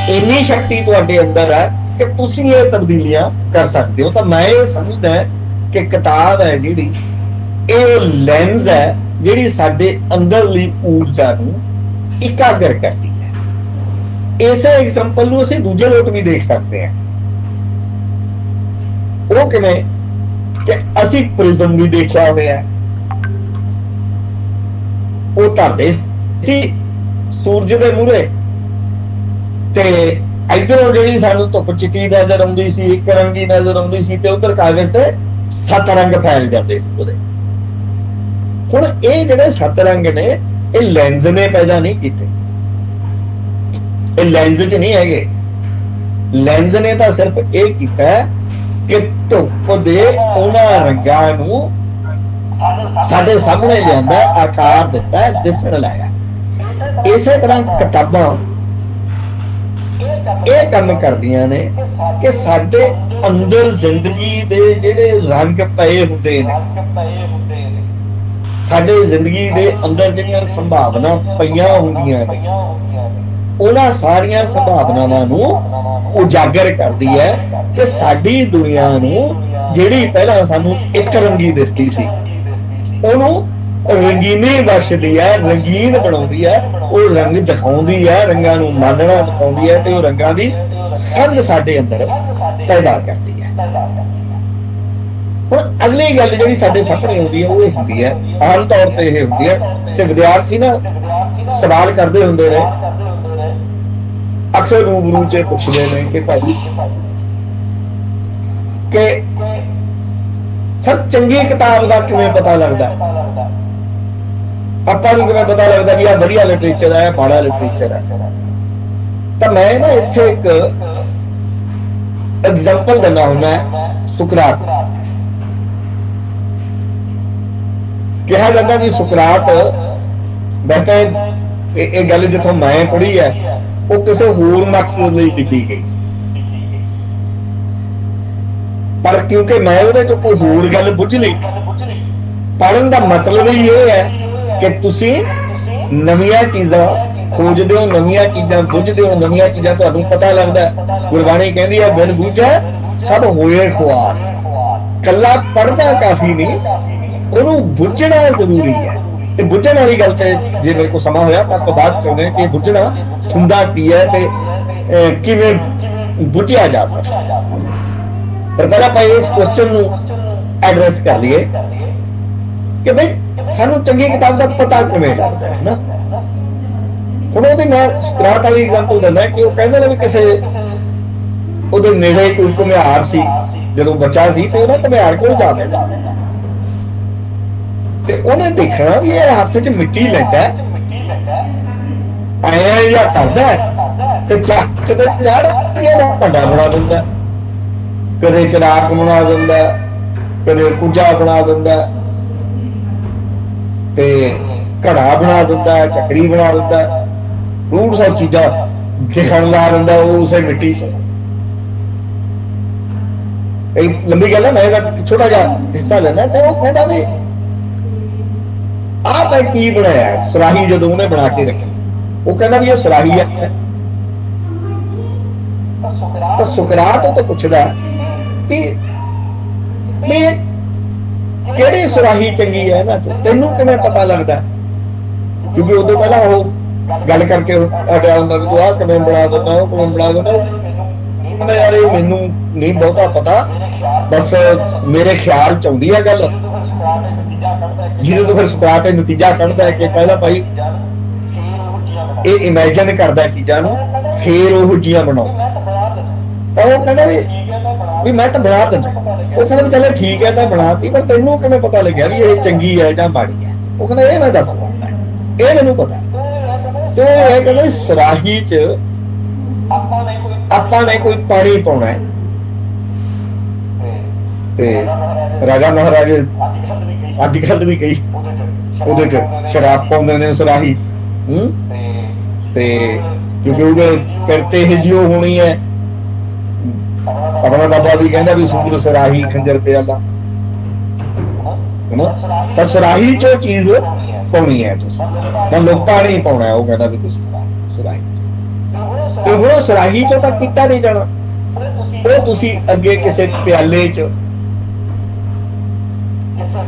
ਇੰਨੀ ਸ਼ਕਤੀ ਤੁਹਾਡੇ ਅੰਦਰ ਹੈ ਕਿ ਤੁਸੀਂ ਇਹ ਤਬਦੀਲੀਆਂ ਕਰ ਸਕਦੇ ਹੋ। ਤਾਂ ਮੈਂ ਇਹ ਸਮਝਦਾ ਕਿ ਕਿਤਾਬ ਹੈ ਜਿਹੜੀ, ਇਹ ਲੈਂਸ ਹੈ ਜਿਹੜੀ ਸਾਡੇ ਅੰਦਰਲੀ ਊਰਜਾ ਨੂੰ ਇਕਾਗਰ ਕਰਦੀ ਹੈ। ਇਸੇ ਐਗਜ਼ਾਮਪਲ ਨੂੰ ਅਸੀਂ ਦੂਜੇ ਲੋਕ ਵੀ ਦੇਖ ਸਕਦੇ ਹਾਂ। ਉਹ ਕਿਵੇਂ ਕਿ ਅਸੀਂ ਪ੍ਰਿਜ਼ਮ ਵੀ ਦੇਖਿਆ ਹੋਇਆ, ਉਹ ਧਰਦੇ ਸੀ ਸੂਰਜ ਦੇ ਮੂਹਰੇ ਤੇ ਇਧਰੋਂ ਜਿਹੜੀ ਸਾਨੂੰ ਧੁੱਪ ਚਿੱਟੀ ਨਜ਼ਰ ਆਉਂਦੀ ਸੀ, ਇੱਕ ਰੰਗੀ ਨਜ਼ਰ ਆਉਂਦੀ ਸੀ, ਤੇ ਉਧਰ ਕਾਗਜ਼ ਤੇ 7 ਰੰਗ ਫੈਲ ਜਾਂਦੇ ਸੀ ਉਹਦੇ। ਹੁਣ ਇਹ ਜਿਹੜੇ 7 ਰੰਗ ਨੇ ਇਹ ਲੈਂਸ ਨੇ ਪੈਦਾ ਨਹੀਂ ਕੀਤੇ, ਇਹ ਲੈਂਸ ਚ ਨਹੀਂ ਹੈਗੇ। ਲੈਂਸ ਨੇ ਤਾਂ ਸਿਰਫ ਇਹ ਕੀਤਾ ਕਿ ਧੁੱਪ ਦੇ ਉਹਨਾਂ ਰੰਗਾਂ ਨੂੰ ਸਾਡੇ ਸਾਹਮਣੇ ਲਿਆਂਦਾ, ਆਕਾਰ ਦਿੱਤਾ, ਦਿਸਣ ਲਾਇਆ। ਇਸੇ ਤਰ੍ਹਾਂ ਕਿਤਾਬਾਂ ਇਹ ਕੰਮ ਕਰਦੀਆਂ ਨੇ ਕਿ ਸਾਡੇ ਅੰਦਰ ਜ਼ਿੰਦਗੀ ਦੇ ਜਿਹੜੇ ਰੰਗ ਪਏ ਹੁੰਦੇ ਨੇ, ਸਾਡੇ ਜ਼ਿੰਦਗੀ ਦੇ ਅੰਦਰ ਜਿਹੜੀਆਂ ਸੰਭਾਵਨਾ ਪਈਆਂ ਹੁੰਦੀਆਂ ਨੇ, ਉਹਨਾਂ ਸਾਰੀਆਂ ਸੰਭਾਵਨਾਵਾਂ ਨੂੰ ਉਜਾਗਰ ਕਰਦੀ ਹੈ ਤੇ ਸਾਡੀ ਦੁਨੀਆ ਨੂੰ ਜਿਹੜੀ ਪਹਿਲਾਂ ਸਾਨੂੰ ਇੱਕ ਰੰਗੀ ਦਿਸਦੀ ਸੀ ਉਹਨੂੰ ਰੰਗੀਨੀ ਬਖਸ਼ਦੀ ਹੈ, ਰੰਗੀਨ ਬਣਾਉਂਦੀ ਹੈ, ਉਹ ਰੰਗ ਦਿਖਾਉਂਦੀ ਹੈ, ਰੰਗਾਂ ਨੂੰ ਮਾਨਣਾ ਦਿਖਾਉਂਦੀ ਹੈ ਤੇ ਉਹ ਰੰਗਾਂ ਦੀ ਸਮਝ ਸਾਡੇ ਅੰਦਰ ਪੈਦਾ ਕਰਦੀ ਹੈ। ਹੁਣ ਅਗਲੀ ਗੱਲ ਜਿਹੜੀ ਸਾਡੇ ਸਾਹਮਣੇ ਆਉਂਦੀ ਹੈ ਉਹ ਇਹ ਹੁੰਦੀ ਹੈ, ਆਮ ਤੌਰ ਤੇ ਇਹ ਹੁੰਦੀ ਹੈ ਤੇ ਵਿਦਿਆਰਥੀ ਨਾ ਸਵਾਲ ਕਰਦੇ ਹੁੰਦੇ ਨੇ, ਅਕਸਰ ਰੂਬਰੂ ਚ ਪੁੱਛਦੇ ਨੇ ਕਿ ਭਾਈ ਕਿ ਸਰ ਚੰਗੀ ਕਿਤਾਬ ਦਾ ਕਿਵੇਂ ਪਤਾ ਲੱਗਦਾ, ਆਪਾਂ ਨੂੰ ਕਿਵੇਂ ਪਤਾ ਲੱਗਦਾ ਵੀ ਆਹ ਵਧੀਆ ਲਿਟਰੇਚਰ ਹੈ, ਮਾੜਾ ਲਿਟਰੇਚਰ ਹੈ? ਤਾਂ ਮੈਂ ਨਾ ਇੱਥੇ ਇੱਕ ਐਗਜ਼ਾਮਪਲ ਦਿੰਦਾ ਹੁੰਦਾ, ਸੁਕਰਾਤ। ਕਿਹਾ ਜਾਂਦਾ ਵੀ ਸੁਕਰਾਤ, ਵੈਸੇ ਇਹ ਗੱਲ ਜਿੱਥੋਂ ਮੈਂ ਪੜ੍ਹੀ ਹੈ ਉਹ ਕਿਸੇ ਹੋਰ ਮਕਸਦ ਲਈ ਲਿਖੀ ਗਈ ਸੀ, ਪਰ ਕਿਉਂਕਿ ਮੈਂ ਉਹਦੇ ਚੋਂ ਕੋਈ ਹੋਰ ਗੱਲ ਬੁੱਝ ਲਈ, ਪੜ੍ਹਨ ਦਾ ਮਤਲਬ ਹੀ ਇਹ ਹੈ ਕਿ ਤੁਸੀਂ ਨਵੀਆਂ ਚੀਜ਼ਾਂ ਖੋਜਦੇ ਹੋ, ਨਵੀਆਂ ਚੀਜ਼ਾਂ ਬੁੱਝਦੇ ਹੋ, ਨਵੀਆਂ ਚੀਜ਼ਾਂ ਤੁਹਾਨੂੰ ਪਤਾ ਲੱਗਦਾ। ਗੁਰਬਾਣੀ ਕਹਿੰਦੀ ਹੈ ਬਿਨ ਬੁੱਝਾ ਸਭ ਹੋਏ ਖੁਆਰ। ਕੱਲਾ ਪੜ੍ਹਨਾ ਕਾਫੀ ਨਹੀਂ, ਉਹਨੂੰ ਬੁੱਝਣਾ ਜ਼ਰੂਰੀ ਹੈ। ਤੇ ਬੁੱਝਣ ਵਾਲੀ ਗੱਲ ਤੇ ਜੇ ਮੇਰੇ ਕੋਲ ਸਮਾਂ ਹੋਇਆ ਤਾਂ ਬਾਅਦ ਚਾਹੁੰਦੇ ਕਿ ਬੁੱਝਣਾ ਹੁੰਦਾ ਕੀ ਹੈ ਤੇ ਕਿਵੇਂ ਬੁੱਝਿਆ ਜਾ ਸਕਦਾ। ਪਰ ਪਹਿਲਾਂ ਆਪਾਂ ਇਸ ਕੁਐਸਚਨ ਨੂੰ ਐਡਰੈਸ ਕਰ ਲਈਏ ਕਿ ਬਈ ਸਾਨੂੰ ਚੰਗੀ ਕਿਤਾਬ ਦਾ ਪਤਾ ਕਿਵੇਂ ਲੱਗਦਾ ਹੈ ਨਾ। ਹੁਣ ਉਹਦੀ ਮੈਂ ਸੁਕਰਾਤ ਵਾਲੀ ਐਗਜ਼ਾਮਪਲ ਦਿੰਦਾ ਕਿ ਉਹ ਕਹਿੰਦੇ ਨੇ ਵੀ ਕਿਸੇ ਉਹਦੇ ਨੇੜੇ ਕੋਈ ਘੁਮਿਆਰ ਸੀ, ਜਦੋਂ ਬੱਚਾ ਸੀ ਤੇ ਉਹਨੇ ਘੁਮਿਆਰ ਕੋਲ ਜਾ ਕੇ ਤੇ ਉਹਨੇ ਦੇਖਣਾ ਵੀ ਇਹ ਹੱਥ 'ਚ ਮਿੱਟੀ ਲੈਂਦਾ, ਐਂ ਜਾਂ ਕਰਦਾ ਤੇ ਚੱਕ ਤੇ ਚੜ੍ਹ ਕੇ ਭਾਂਡਾ ਬਣਾ ਦਿੰਦਾ, ਕਦੇ ਚਰਾਗ ਬਣਾ ਦਿੰਦਾ, ਕਦੇ ਕੁੱਜਾ ਬਣਾ ਦਿੰਦਾ ਤੇ ਘੜਾ ਬਣਾ ਦਿੰਦਾ, ਚੱਕਰੀ ਬਣਾ ਦਿੰਦਾ। 150 ਚੀਜ਼ਾਂ ਦਿਖਣ ਲਾ ਦਿੰਦਾ ਉਹ ਉਸੇ ਮਿੱਟੀ 'ਚ। ਇਹ ਲੰਬੀ ਗੱਲ ਹੈ, ਮੈਂ ਇਹਦਾ ਛੋਟਾ ਜਿਹਾ ਹਿੱਸਾ ਲੈਣਾ। ਤੇ ਉਹ ਕਹਿੰਦਾ ਵੀ ਆਹ ਤਾਂ ਕੀ ਬਣਾਇਆ ਸੁਰਾਹੀ, ਜਦੋਂ ਉਹਨੇ ਬਣਾ ਕੇ ਰੱਖੀ, ਉਹ ਕਹਿੰਦਾ ਵੀ ਇਹ ਸੁਰਾਹੀ ਹੈ। ਤਾਂ ਸੁਕਰਾਤ ਉਹ ਤੋਂ ਪੁੱਛਦਾ ਵੀ ਕਿਹੜੀ ਸੁਰਾਹੀ ਚੰਗੀ ਹੈ ਇਹਨਾਂ ਚੋਂ, ਤੈਨੂੰ ਕਿਵੇਂ ਪਤਾ ਲੱਗਦਾ? ਕਿਉਂਕਿ ਉਦੋਂ ਪਹਿਲਾਂ ਉਹ ਗੱਲ ਕਰਕੇ ਹਟਿਆ ਹੁੰਦਾ ਵੀ ਤੂੰ ਆਹ ਕਿਵੇਂ ਬਣਾ ਦਿੰਦਾ, ਉਹ ਕਿਵੇਂ ਬਣਾ ਦਿੰਦਾ। ਕਹਿੰਦਾ ਯਾਰ ਇਹ ਮੈਨੂੰ ਨਹੀਂ ਬਹੁਤਾ ਪਤਾ, ਬਸ ਮੇਰੇ ਖਿਆਲ ਚ ਆਉਂਦੀ ਆ ਗੱਲ। ਜਿਹਦੇ ਤੋਂ ਫਿਰ ਸੁਕਰਾਤ ਨਤੀਜਾ ਕੱਢਦਾ ਕਿ ਪਹਿਲਾਂ ਭਾਈ ਇਹ ਇਮੇਜਿਨ ਕਰਦਾ ਚੀਜ਼ਾਂ ਨੂੰ, ਫੇਰ ਉਹ ਚੀਜ਼ਾਂ ਬਣਾਉਂਦਾ। ਤਾਂ ਉਹ ਕਹਿੰਦਾ ਵੀ ਮੈਂ ਤਾਂ ਬਣਾ ਦਿੰਦਾ। ਉਹ ਕਹਿੰਦਾ ਵੀ ਚਲੋ ਠੀਕ ਹੈ ਤਾਂ ਬਣਾਤੀ, ਪਰ ਤੈਨੂੰ ਕਿਵੇਂ ਪਤਾ ਲੱਗਿਆ ਵੀ ਇਹ ਚੰਗੀ ਹੈ ਜਾਂ ਮਾੜੀ ਹੈ? ਉਹ ਕਹਿੰਦਾ ਇਹ ਮੈਂ ਦੱਸ ਦਿੰਦਾ, ਇਹ ਮੈਨੂੰ ਪਤਾ। ਤੇ ਇਹ ਕਹਿੰਦਾ ਵੀ ਸੁਰਾਹੀ ਚ ਆਪਾਂ ਨੇ ਕੋਈ ਪਾਣੀ ਪਾਉਣਾ ਹੈ, ਤੇ ਰਾਜਾ ਮਹਾਰਾਜੇ ਅੱਜ ਕੱਲ ਵੀ ਕਈ ਉਹਦੇ ਚ ਸ਼ਰਾਬ ਪਾਉਂਦੇ ਨੇ ਸੁਰਾਹੀ। ਤੇ ਕਿਉਂਕਿ ਉਹਦੇ ਕਰਤੇ ਇਹ ਜਿਉ ਹੋਣੀ ਹੈ। ਆਪਣਾ ਬਾਬਾ ਵੀ ਕਹਿੰਦਾ ਵੀ ਸੂਰ ਸੁਰਾਹੀ ਖੰਜਰ ਪਿਆਲਾ, ਤਾਂ ਸੁਰਾਹੀ ਚ ਚੀਜ਼ ਪਾਉਣੀ ਹੈ ਤੁਸੀਂ, ਮੰਨ ਲਓ ਪਾਣੀ ਪਾਉਣਾ ਹੈ, ਉਹ ਕਹਿੰਦਾ ਵੀ ਤੁਸੀਂ ਸੁਰਾਹੀ ਚ। ਤੇ ਹੁਣ ਸੁਰਾਹੀ ਚੋਂ ਤਾਂ ਪੀਤਾ ਨਹੀਂ ਜਾਣਾ, ਉਹ ਤੁਸੀਂ ਅੱਗੇ ਕਿਸੇ ਪਿਆਲੇ ਚ,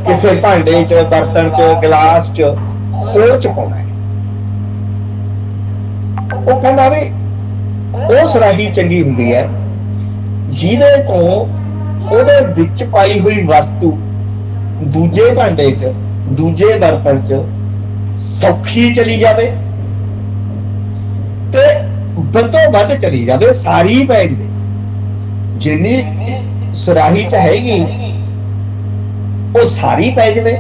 ਕਿਸੇ ਭਾਂਡੇ ਚ, ਬਰਤਨ ਚ, ਗਲਾਸ ਚ, ਖੋਲ ਚ ਪਾਉਣਾ ਹੈ। ਉਹ ਕਹਿੰਦਾ ਵੀ ਉਹ ਸੁਰਾਹੀ ਚੰਗੀ ਹੁੰਦੀ ਹੈ ਜਿਹਦੇ ਤੋਂ ਉਹਦੇ ਵਿੱਚ ਪਾਈ ਹੋਈ ਵਸਤੂ ਦੂਜੇ ਭਾਂਡੇ ਚ, ਦੂਜੇ ਬਰਤਨ ਚ ਸੌਖੀ ਚਲੀ ਜਾਵੇ ਤੇ ਵੱਧੋ ਵੱਧ ਚਲੀ ਜਾਵੇ, ਸਾਰੀ ਪੈ ਜਾਵੇ। ਜਿੰਨੀ ਸੁਰਾਹੀ ਚ ਹੈਗੀ ਉਹ ਸਾਰੀ ਪੈ ਜਾਵੇ,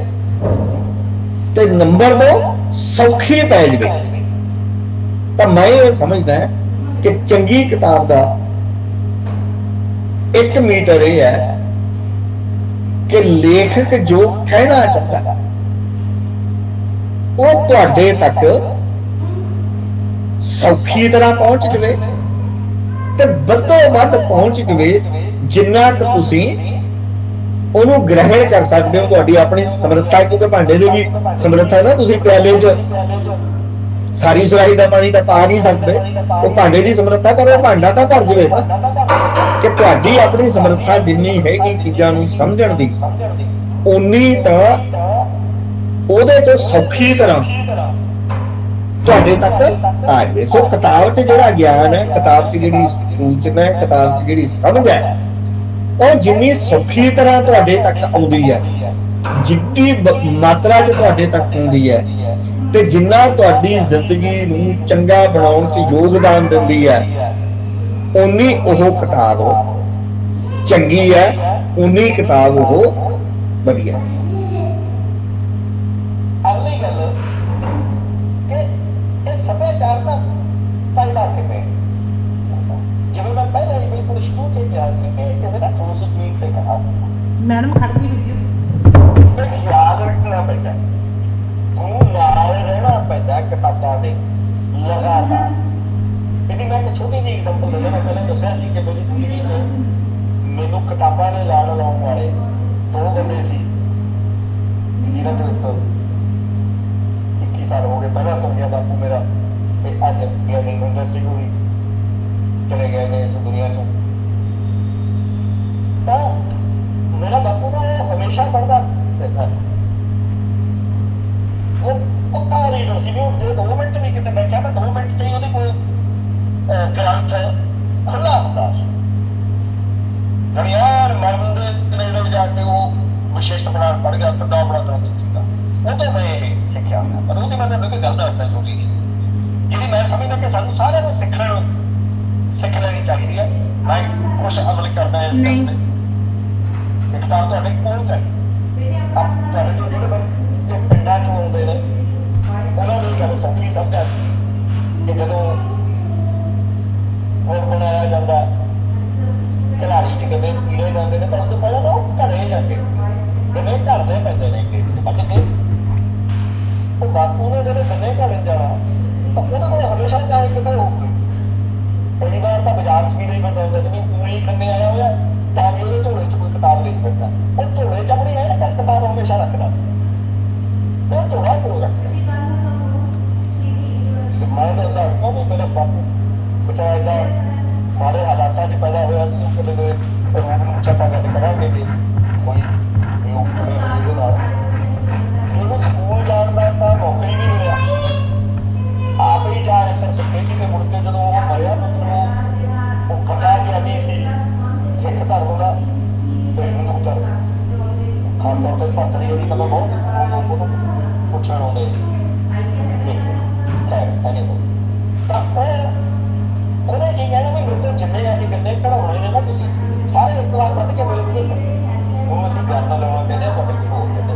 ਤੇ ਨੰਬਰ 2 ਸੌਖੀ ਪੈ ਜਾਵੇ। ਤਾਂ ਮੈਂ ਇਹ ਸਮਝਦਾ ਕਿ ਚੰਗੀ ਕਿਤਾਬ ਦਾ ਇੱਕ ਮੀਟਰ ਇਹ ਹੈ ਕਿ ਲੇਖਕ ਜੋ ਕਹਿਣਾ ਚਾਹੁੰਦਾ ਉਹ ਤੁਹਾਡੇ ਤੱਕ ਸੌਖੀ ਤਰ੍ਹਾਂ ਪਹੁੰਚ ਜਾਵੇ, ਤੇ ਵੱਧੋ ਵੱਧ ਪਹੁੰਚ ਜਾਵੇ ਜਿੰਨਾ ਕੁ ਤੁਸੀਂ ਉਹਨੂੰ ਗ੍ਰਹਿਣ ਕਰ ਸਕਦੇ ਹੋ। ਤੁਹਾਡੀ ਆਪਣੀ ਸਮਰੱਥਾ, ਕਿਉਂਕਿ ਭਾਂਡੇ ਦੀ ਵੀ ਸਮਰੱਥਾ ਨਾ, ਤੁਸੀਂ ਪਿਆਲੇ 'ਚ ਸਾਰੀ ਸੁਰਾਹੀ ਦਾ ਪਾਣੀ ਤਾਂ ਪਾ ਨਹੀਂ ਸਕਦੇ, ਉਹ ਭਾਂਡੇ ਦੀ ਸਮਰੱਥਾ, ਪਰ ਉਹ ਭਾਂਡਾ ਤਾਂ ਭਰ ਜਾਵੇ ਕਿ ਤੁਹਾਡੀ ਆਪਣੀ ਸਮਰੱਥਾ ਜਿੰਨੀ ਹੈਗੀ ਚੀਜ਼ਾਂ ਨੂੰ ਸਮਝਣ ਦੀ, ਉਨੀ ਤਾਂ ਉਹਦੇ ਤੋਂ ਸੌਖੀ ਤਰ੍ਹਾਂ ਤੁਹਾਡੇ ਤੱਕ ਆ ਜਾਵੇ। ਸੋ ਕਿਤਾਬ 'ਚ ਜਿਹੜਾ ਗਿਆਨ ਹੈ, ਕਿਤਾਬ 'ਚ ਜਿਹੜੀ ਸੂਚਨਾ ਹੈ, ਕਿਤਾਬ 'ਚ ਜਿਹੜੀ ਸਮਝ ਹੈ, ਉਹ ਜਿੰਨੀ ਸੌਖੀ ਤਰ੍ਹਾਂ ਤੁਹਾਡੇ ਤੱਕ ਆਉਂਦੀ ਹੈ, ਜਿੱਤੀ ਮਾਤਰਾ 'ਚ ਤੁਹਾਡੇ ਤੱਕ ਆਉਂਦੀ ਹੈ, ਤੇ ਜਿੰਨਾ ਤੁਹਾਡੀ ਜ਼ਿੰਦਗੀ ਨੂੰ ਚੰਗਾ ਬਣਾਉਣ 'ਚ ਯੋਗਦਾਨ ਦਿੰਦੀ ਹੈ, ਉਨੀ ਉਹ ਕਿਤਾਬ ਚੰਗੀ ਹੈ, ਉਨੀ ਕਿਤਾਬ ਉਹ ਵਧੀਆ। ਅਗਲੀ ਗੱਲ ਕਿ ਇਹ ਸੱਭਿਆਚਾਰ ਦਾ ਪਹਿਲਾ ਕਿਵੇਂ, ਜਿਵੇਂ ਮੈਂ ਪਹਿਲਾਂ ਹੀ ਬਿਲਕੁਲ ਸ਼ੁਰੂ ਤੋਂ ਕਿਹਾ ਸੀ ਕਿ ਕਿਸੇ ਦਾ ਠੋਸ ਤਕਨੀਕ ਤੇ ਕਹਾ ਮੈਡਮ ਖੜ ਗਈ ਵੀਡੀਓ ਤੇ ਯਾਦ ਰੱਖਣਾ ਪੈਂਦਾ, ਤੂੰ ਨਾਲ ਰਹਿਣਾ ਪੈਂਦਾ ਕਿਤਾਬਾਂ ਦੇ ਲਗਾਤਾਰ। ਇਹਦੀ ਮੈਂ ਇੱਕ ਛੋਟੀ ਜਿਹੀ ਐਗਜ਼ਾਮਪਲ ਦੇ ਦੇਣਾ। ਪਹਿਲਾਂ ਦੱਸਿਆ ਸੀ ਕਿ ਮੇਰੀ ਜ਼ਿੰਦਗੀ 'ਚ ਮੈਨੂੰ ਕਿਤਾਬਾਂ ਦੇ ਲੜ ਲਾਉਣ ਵਾਲੇ 2 ਬੰਦੇ ਸੀ, ਜਿਹਨਾਂ 'ਚੋਂ 21 ਸਾਲ ਹੋ ਗਏ ਪਹਿਲਾਂ ਤੋਂ ਗਿਆ ਬਾਪੂ ਮੇਰਾ, ਤੇ ਅੱਜ ਗਿਆਨੀ ਮਹਿੰਦਰ ਸਿੰਘ ਵੀ ਚਲੇ ਗਏ ਨੇ ਇਸ ਦੁਨੀਆ ਤੋਂ। ਤਾਂ ਮੇਰਾ ਬਾਪੂ ਨਾ ਹਮੇਸ਼ਾ ਪੜ੍ਹਦਾ ਰਹਿੰਦਾ ਸੀ, ਉਹ ਪੱਕਾ ਰੀਡਰ ਸੀ। ਉਹ ਜੇ 2 ਮਿੰਟ ਵੀ ਕਿਤੇ ਬੈਠਾ ਤਾਂ 2 ਮਿੰਟ 'ਚ ਹੀ ਉਹਦੇ ਕੋਲ ਗ੍ਰੰਥ ਖੁੱਲ੍ਹਾ ਹੁੰਦਾ ਸੀ। ਗਣਿਆਰ ਮਰਨ ਦੇ ਨੇੜੇ ਜਾ ਕੇ ਉਹ ਵਿਸ਼ੇਸ਼ਟ ਬਣਾ ਪੜ੍ਹ ਗਿਆ, ਕਿੱਦਾਂ ਬੜਾ ਗ੍ਰੰਥ ਸੀਗਾ। ਉਹ ਤੋਂ ਮੈਂ ਇਹ ਸਿੱਖਿਆ। ਪਰ ਉਹਦੀ ਮੈਂ ਤੁਹਾਨੂੰ ਇੱਕ ਗੱਲ ਦੱਸਦਾ ਛੋਟੀ ਜਿਹੀ, ਜਿਹੜੀ ਮੈਂ ਸਮਝਦਾ ਕਿ ਸਾਨੂੰ ਸਾਰਿਆਂ ਨੂੰ ਸਿੱਖ ਲੈਣੀ ਚਾਹੀਦੀ ਹੈ। ਮੈਂ ਕੁਛ ਅਮਲ ਕਰਦਾ ਇਸ ਗੱਲ ਤੇ। ਇੱਕ ਤਾਂ ਤੁਹਾਡੇ ਕੋਲ ਚਾਹੀਦੀ, ਤੁਹਾਡੇ ਤੋਂ ਜਿਹੜੇ ਬੱਚੇ ਪਿੰਡਾਂ 'ਚੋਂ ਆਉਂਦੇ ਨੇ, ਉਹਨਾਂ ਦੀ ਗੱਲ ਸੌਖੀ ਸਮਝ ਆਉਂਦੀ ਕਿ ਜਦੋਂ ਗੁੜ ਬਣਾਇਆ ਜਾਂਦਾ, ਘਰਾੜੀ 'ਚ ਕਿਵੇਂ ਪੀੜੇ ਜਾਂਦੇ ਨੇ, ਤਾਂ ਉਦੋਂ ਪਹਿਲਾਂ ਤਾਂ ਉਹ ਘਰੇ ਜਾਂਦੇ, ਕਿਵੇਂ ਘਰਦੇ ਪੈਂਦੇ ਨੇ ਵੱਢ ਕੇ। ਉਹ ਬਾਪੂ ਨੇ ਜਦੋਂ ਗੰਨੇ ਘੜੇ ਜਾਣਾ ਤਾਂ ਉਹਦੇ ਕੋਲ ਹਮੇਸ਼ਾ ਚਾਹੇ ਕਿਤੇ ਹੋਵੇ। ਕਈ ਵਾਰ ਤਾਂ ਬਾਜ਼ਾਰ 'ਚ ਵੀ ਨਹੀਂ ਬੰਦਾ ਹੁੰਦਾ ਜਿਵੇਂ ਉਂਗਲੀ ਕੰਨੇ ਆਇਆ ਹੋਇਆ ਤਾਂ ਵੀ ਉਹਦੇ ਝੋਲੇ 'ਚ ਕੋਈ ਕਿਤਾਬ ਨਹੀਂ ਪੈਂਦਾ। ਉਹ ਝੋਲੇ 'ਚ ਆਪਣੀ ਹੈ ਨਾ ਕਿਤਾਬ ਹਮੇਸ਼ਾ ਰੱਖਦਾ ਸੀ ਤੇ ਉਹ ਝੋਲਾ ਕਿਉਂ ਰੱਖਦਾ? ਤੇ ਮੈਂ ਕਹਿੰਦਾ ਉਹ ਵੀ ਮੇਰਾ ਬਾਪੂ ਬਚਾਇਆ ਏਦਾਂ ਮਾੜੇ ਹਾਲਾਤਾਂ 'ਚ ਪੈਦਾ ਹੋਇਆ ਸੀ। ਕਦੇ ਕਦੇ ਰੂਪ ਨੂੰ ਚੱਪਾ ਗੱਲ ਕਰਾਂਗੇ ਕਿ ਕੋਈ ਲੋਕ ਬੜੇ ਇਹਦੇ ਨਾਲ ਇਹਨੂੰ ਸਕੂਲ ਜਾਣ ਦਾ ਤਾਂ ਮੌਕਾ ਹੀ ਨਹੀਂ ਮਿਲਿਆ। ਆਪ ਹੀ ਜਾ ਅੰਦਰ ਸਿੱਖੇ ਕਿ ਮੁੜ ਕੇ ਜਦੋਂ ਉਹ ਮਰਿਆ ਮਤਲਬ ਉਹ ਪਤਾ ਨਹੀਂ ਸੀ ਸਿੱਖ ਧਰਮ ਦਾ ਤੇ ਹਿੰਦੂ ਧਰਮ ਖਾਸ ਤੌਰ ਤੇ ਭਾਰਤੀ ਜਿਹੜੀ ਤਾਂ ਬਹੁਤ ਉਹਨੂੰ ਪੁੱਛਣ ਆਉਂਦੇ ਖੈਰ ਤਾਂ ਉਹਨੇ ਕੀ ਕਹਿਣਾ ਵੀ ਮੇਰੇ ਤੋਂ ਜਿੰਨੇ ਆ ਕੇ ਗੰਨੇ ਕਢਾਉਣੇ ਨੇ ਨਾ ਤੁਸੀਂ ਸਾਰੇ ਇੱਕ ਵਾਰ ਵੱਧ ਕੇ ਮਿਲੋਗੇ ਸਰ ਉਹਨੂੰ ਅਸੀਂ ਪਿਆਰ ਨਾਲ ਲਵਾਂ ਕਹਿੰਦੇ ਆਪਾਂ ਕੁਛ ਹੋਰ ਕਹਿੰਦੇ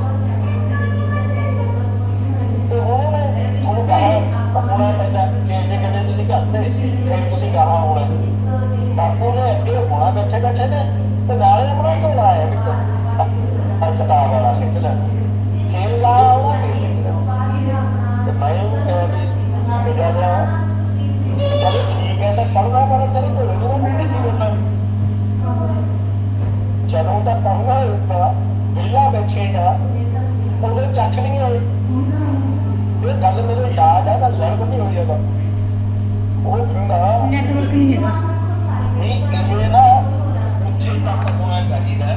ਤੇ ਉਹਨੇ ਤੁਹਾਨੂੰ ਕਹਾ ਹੋਣਾ ਪੈਂਦਾ ਕਿ ਇੰਨੇ ਕਹਿੰਦੇ ਤੁਸੀਂ ਕਰਦੇ ਫਿਰ ਤੁਸੀਂ ਕਹਾ ਹੋਣਾ ਬਾਪੂ ਨੇ ਅੱਗੇ ਹੋਣਾ ਬੈਠੇ ਬੈਠੇ ਨੇ ਤੇ ਨਾਲੇ ਆਪਣਾ ਢੋਲਾ ਆਇਆ ਵੀ ਕਿਤਾਬ ਵਾਲਾ ਖਿੱਚ ਲੈਣਾ ਫਿਰ ਲਾ ਆਉਣਾ ਤੇ ਮੈਂ ਉਹਨੂੰ ਕਿਹਾ ਵੀ ਜਾ ਚਲੋ ਠੀਕ ਹੈ ਤਾਂ ਪੜ੍ਹਨਾ ਪਰ ਤੇਰੇ ਢੋਲੇ ਨੂੰ ਨਹੀਂ ਸੀ ਬੋਲਣਾ ਜਦੋਂ ਤਾਂ ਪੜ੍ਹਨਾ ਹੋਊਗਾ ਵਿਹਲਾ ਬੈਠੇਗਾ ਉਹਦੇ ਚੱਕ ਨਹੀਂ ਹੋਏ। ਇਹ ਗੱਲ ਮੈਨੂੰ ਯਾਦ ਹੈ ਤਾਂ ਲਰਬ ਨਹੀਂ ਹੋਈ ਹੈਗਾ ਉਹ ਕਹਿੰਦਾ ਨੈਟਵਰਕ ਨਹੀਂ ਹੈਗਾ ਨਹੀਂ ਇਹ ਨਾ ਉੱਥੇ ਤੱਕ ਹੋਣਾ ਚਾਹੀਦਾ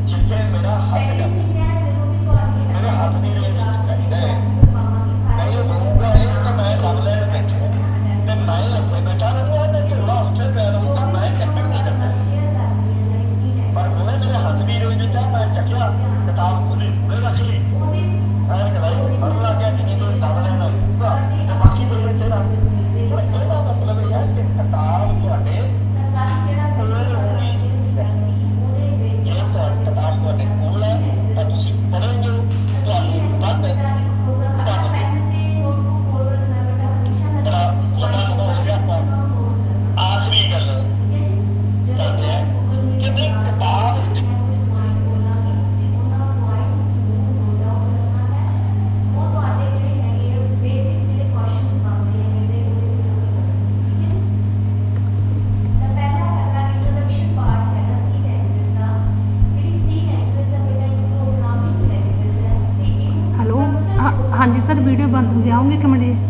ਜਿੱਥੇ ਮੇਰਾ ਹੱਥ ਜਾਂਦਾ ਮੇਰੇ ਹੱਥ ਦੀ ਰੇਂਜ ਵਿੱਚ ਚਾਹੀਦਾ ਹੈ। ਮੈਂ ਇਹ ਹੋਊਗਾ ਇਹ ਤਾਂ ਮੈਂ ਰੰਗ ਲੈਣ ਬੈਠੇ ਤੇ ਮੈਂ ਇੱਥੇ ਬੈਠਾ ਰਹੂੰਗਾ ਤੇ ਝੋਲਾ ਉੱਥੇ ਪਿਆ ਰਹੂੰਗਾ ਮੈਂ ਚੱਕਣ ਨਹੀਂ ਕਰਨਾ ਪਰ ਉਹਨੇ ਮੇਰੇ ਹੱਥ ਦੀ ਰੇਂਜ ਵਿੱਚ ਮੈਂ ਚੱਕਿਆ ਕਿਤਾਬ ਖੋਲੀ ਮੂਹਰੇ ਰੱਖ ਲਈ ਐਂ ਕਰਾਈ ਪੜ੍ਹਨ ਲੱਗ ਗਿਆ ਜਿੰਨੀ ਦੇਰ ਦਮ ਲੈਣਾ ਹੋਊਗਾ ਤੇ ਬਾਕੀ ਵੇਲੇ ਤੇਰਾ ਹੁਣ ਇਹਦਾ ਮਤਲਬ ਇਹ ਹੈ ਕਿ ਕਿਤਾਬ ਤੁਹਾਡੇ ਕੋਲ ਹੋਣੀ ਜੇ ਤੁਹਾਡੀ ਕਿਤਾਬ ਤੁਹਾਡੇ ਕੋਲ ਹੈ ਤਾਂ ਤੁਸੀਂ ਪੜ੍ਹੋਗੇ ਤੁਹਾਨੂੰ ਵੱਧ ਬੜਾ ਲੰਬਾ ਸਮਾਂ ਹੋ ਗਿਆ ਆਪਾਂ ਆਖਰੀ ਗੱਲ ਕਰਦੇ ਹਾਂ ਕਿ ਨਹੀਂ ਕਿਤਾਬ ਹੈਲੋ ਹਾਂਜੀ ਸਰ ਵੀਡੀਓ ਬੰਦ ਹੋ ਗਿਆ ਆਉਂਗੇ ਕਿ ਮਿੰਟ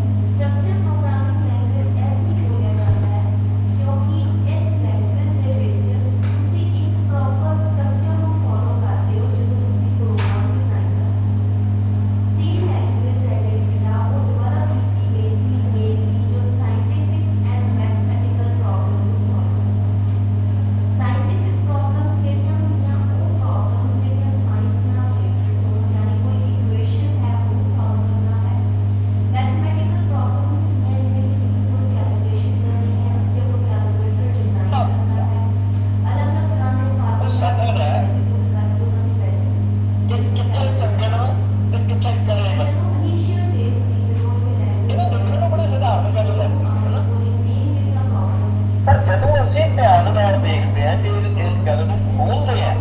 ਪਰ ਜਦੋਂ ਅਸੀਂ ਧਿਆਨ ਨਾਲ ਦੇਖਦੇ ਹਾਂ ਕਿ ਇਸ ਗੱਲ ਨੂੰ ਖੋਲ੍ਹਦੇ ਹਾਂ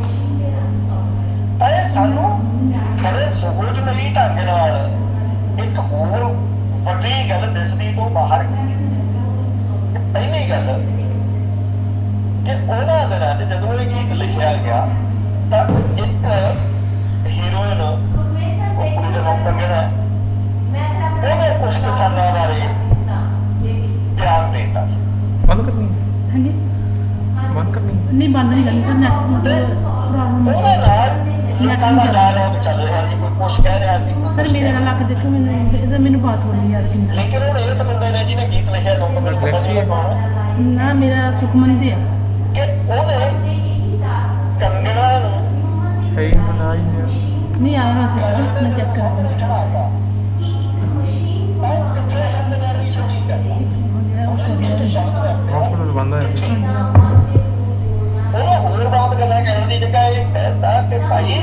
ਤਾਂ ਇਹ ਸਾਨੂੰ ਬੜੇ ਸੋਚ ਲਈ ਢੰਗ ਨਾਲ ਇੱਕ ਹੋਰ ਵੱਡੀ ਗੱਲ ਦਿਸਦੀ ਤੋਂ ਬਾਹਰ ਪਹਿਲੀ ਗੱਲ ਕਿ ਉਹਨਾਂ ਦਿਨਾਂ 'ਚ ਜਦੋਂ ਇਹ ਗੀਤ ਲਿਖਿਆ ਗਿਆ ਤਾਂ ਇੱਕ ਹੀਰੋਇਨ ਉਹ ਕੁੜੀ ਦਾ ਨਾਮ ਕੰਗਣਾ ਉਹਨੇ ਕੁਝ ਕਿਸਾਨਾਂ ਬਾਰੇ ਧਿਆਨ ਦਿੱਤਾ ਸੀ। ਬੰਦ ਕਰਨੀ ਹਾਂਜੀ ਬੰਦ ਕਰਨੀ ਨਹੀਂ ਬੰਦ ਨਹੀਂ ਕਰਨੀ ਸਰ ਨੈਟ ਪ੍ਰੋਬਲਮ ਉਹਦੇ ਨਾਲ ਲੋਕਾਂ ਦਾ ਡਾਇਲੌਗ ਚੱਲ ਰਿਹਾ ਸੀ ਕੋਈ ਕੁਛ ਕਹਿ ਰਿਹਾ ਸੀ ਕੋਈ ਸਰ ਕੁਛ ਮੇਰੇ ਕਹਿ ਨਾਲ ਰਿਹਾ ਲੱਗ ਦੇਖੋ ਮੈਨੂੰ ਇਹਦਾ ਮੈਨੂੰ ਪਾਸਵਰਡ ਨਹੀਂ ਯਾਦ ਕਿੰਨਾ ਲੇਕਿਨ ਹੁਣ ਇਸ ਬੰਦੇ ਨੇ ਜਿਹਨੇ ਗੀਤ ਲਿਖਿਆ ਲੋਕਾਂ ਨੂੰ ਪਤਾ ਨਹੀਂ ਪਾਉਣਾ ਨਾ ਮੇਰਾ ਸੁਖਮਨ ਦੇ ਆ ਕਿ ਉਹਨੇ ਕੰਗਣਾ ਨੂੰ ਸਹੀ ਬਣਾ ਹੀ ਨਹੀਂ ਨਹੀਂ ਆਇਆ ਹੋਇਆ ਸੀ ਸਰ ਮੈਂ ਚੈੱਕ ਕਰਾਂਗਾ ਚੜਾਤਾ ਉਹ ਕਿੱਥੇ ਸ਼ਬਦ ਨਾਲ ਨਹੀਂ ਸੁਣੀ ਕਰਦਾ ਉਹਨੇ ਸ਼ਬਦ ਦਾ ਹਸਪੀਟਲ ਬੰਦ ਹੈ ਉਹ ਹੋਰ ਬਾਤ ਗੱਲਾਂ ਕਹਿਣ ਦੀ ਜਗ੍ਹਾ ਇਹ ਕਹਿੰਦਾ ਕਿ ਭਾਈ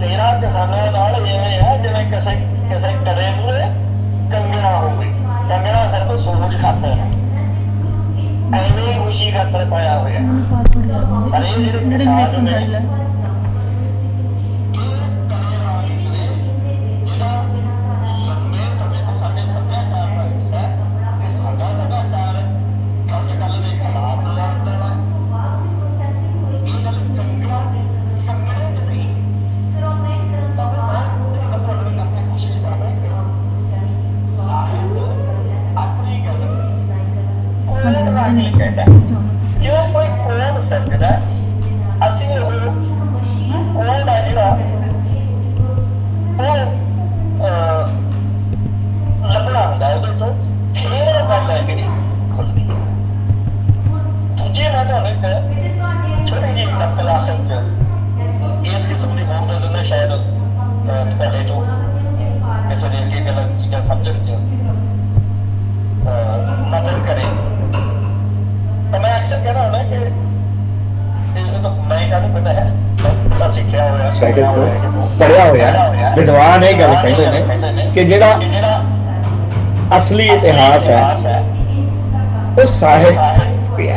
ਤੇਰਾ ਕਿਸਾਨਾਂ ਨਾਲ ਇਵੇਂ ਆ ਜਿਵੇਂ ਕਿਸੇ ਕੜੇ ਮੂਹਰੇ ਕੰਗਣਾ ਹੋਵੇ ਕੰਗਣਾ ਸਿਰਫ ਸੋਚ ਖਾਤਰ ਐਵੇਂ ਖੁਸ਼ੀ ਖਾਤਰ ਪਾਇਆ ਹੋਇਆ ਮੈਨੂੰ ਪਾਸਵਰਡ ਯਾਦ ਨਹੀਂ ਪਰ ਇਹ ਜਿਹੜੇ ਮੇਰੇ ਕਿਸਾਨ ਨੈਕਸਟ ਨੇ ਮੋਬਾਈਲ ਹੈ ਜਿਹੜਾ ਲੰਮੇ ਸਮੇਂ ਤੋਂ ਸਾਡੇ ਸੱਭਿਆਚਾਰ ਦਾ ਹਿੱਸਾ ਹੈ ਅਗਲੀ ਕਹਿੰਦਾ ਕਿਉਂ ਕੋਈ ਕੋਣ ਸਕਦਾ ਅਸੀਂ ਉਹ ਕੋਣ ਦਾ ਜਿਹੜਾ ਉਹ ਲੱਭਣਾ ਹੁੰਦਾ ਉਹਦੇ ਤੋਂ ਫੇਰ ਇਹ ਗੱਲ ਹੈ ਜਿਹੜੀ ਖੁੱਲਦੀ ਹੈ। ਦੂਜੇ ਮੈਂ ਤੁਹਾਨੂੰ ਇੱਕ ਛੋਟੀ ਜਿਹੀ ਐਗਜ਼ਾਮਪਲ ਆਖਰ ਚ ਇਸ ਕਿਸਮ ਦੀ ਬੋਲ ਦਿੰਦਾ ਸ਼ਾਇਦ ਤੁਹਾਡੇ ਤੋਂ ਕਿਸੇ ਦੇ ਅੱਗੇ ਗਲਤ ਚੀਜ਼ਾਂ ਸਮਝਣ ਚ ਮਦਦ ਕਰੇ। ਤਾਂ ਮੈਂ ਅਕਸਰ ਕਹਿਣਾ ਹੁੰਦਾ ਕਿ ਇਹ ਤਾਂ ਮੈਂ ਕਹਿੰਦਾ ਪਤਾ ਹੈ ਪਤਾ ਸਿੱਖਿਆ ਹੋਇਆ ਪੜਿਆ ਹੋਇਆ ਵਿਦਵਾਨ ਇਹ ਗੱਲ ਕਹਿੰਦੇ ਨੇ ਕਿ ਜਿਹੜਾ ਅਸਲੀ ਇਤਿਹਾਸ ਹੈ ਉਹ ਸਾਹਿਤ ਪਿਆ,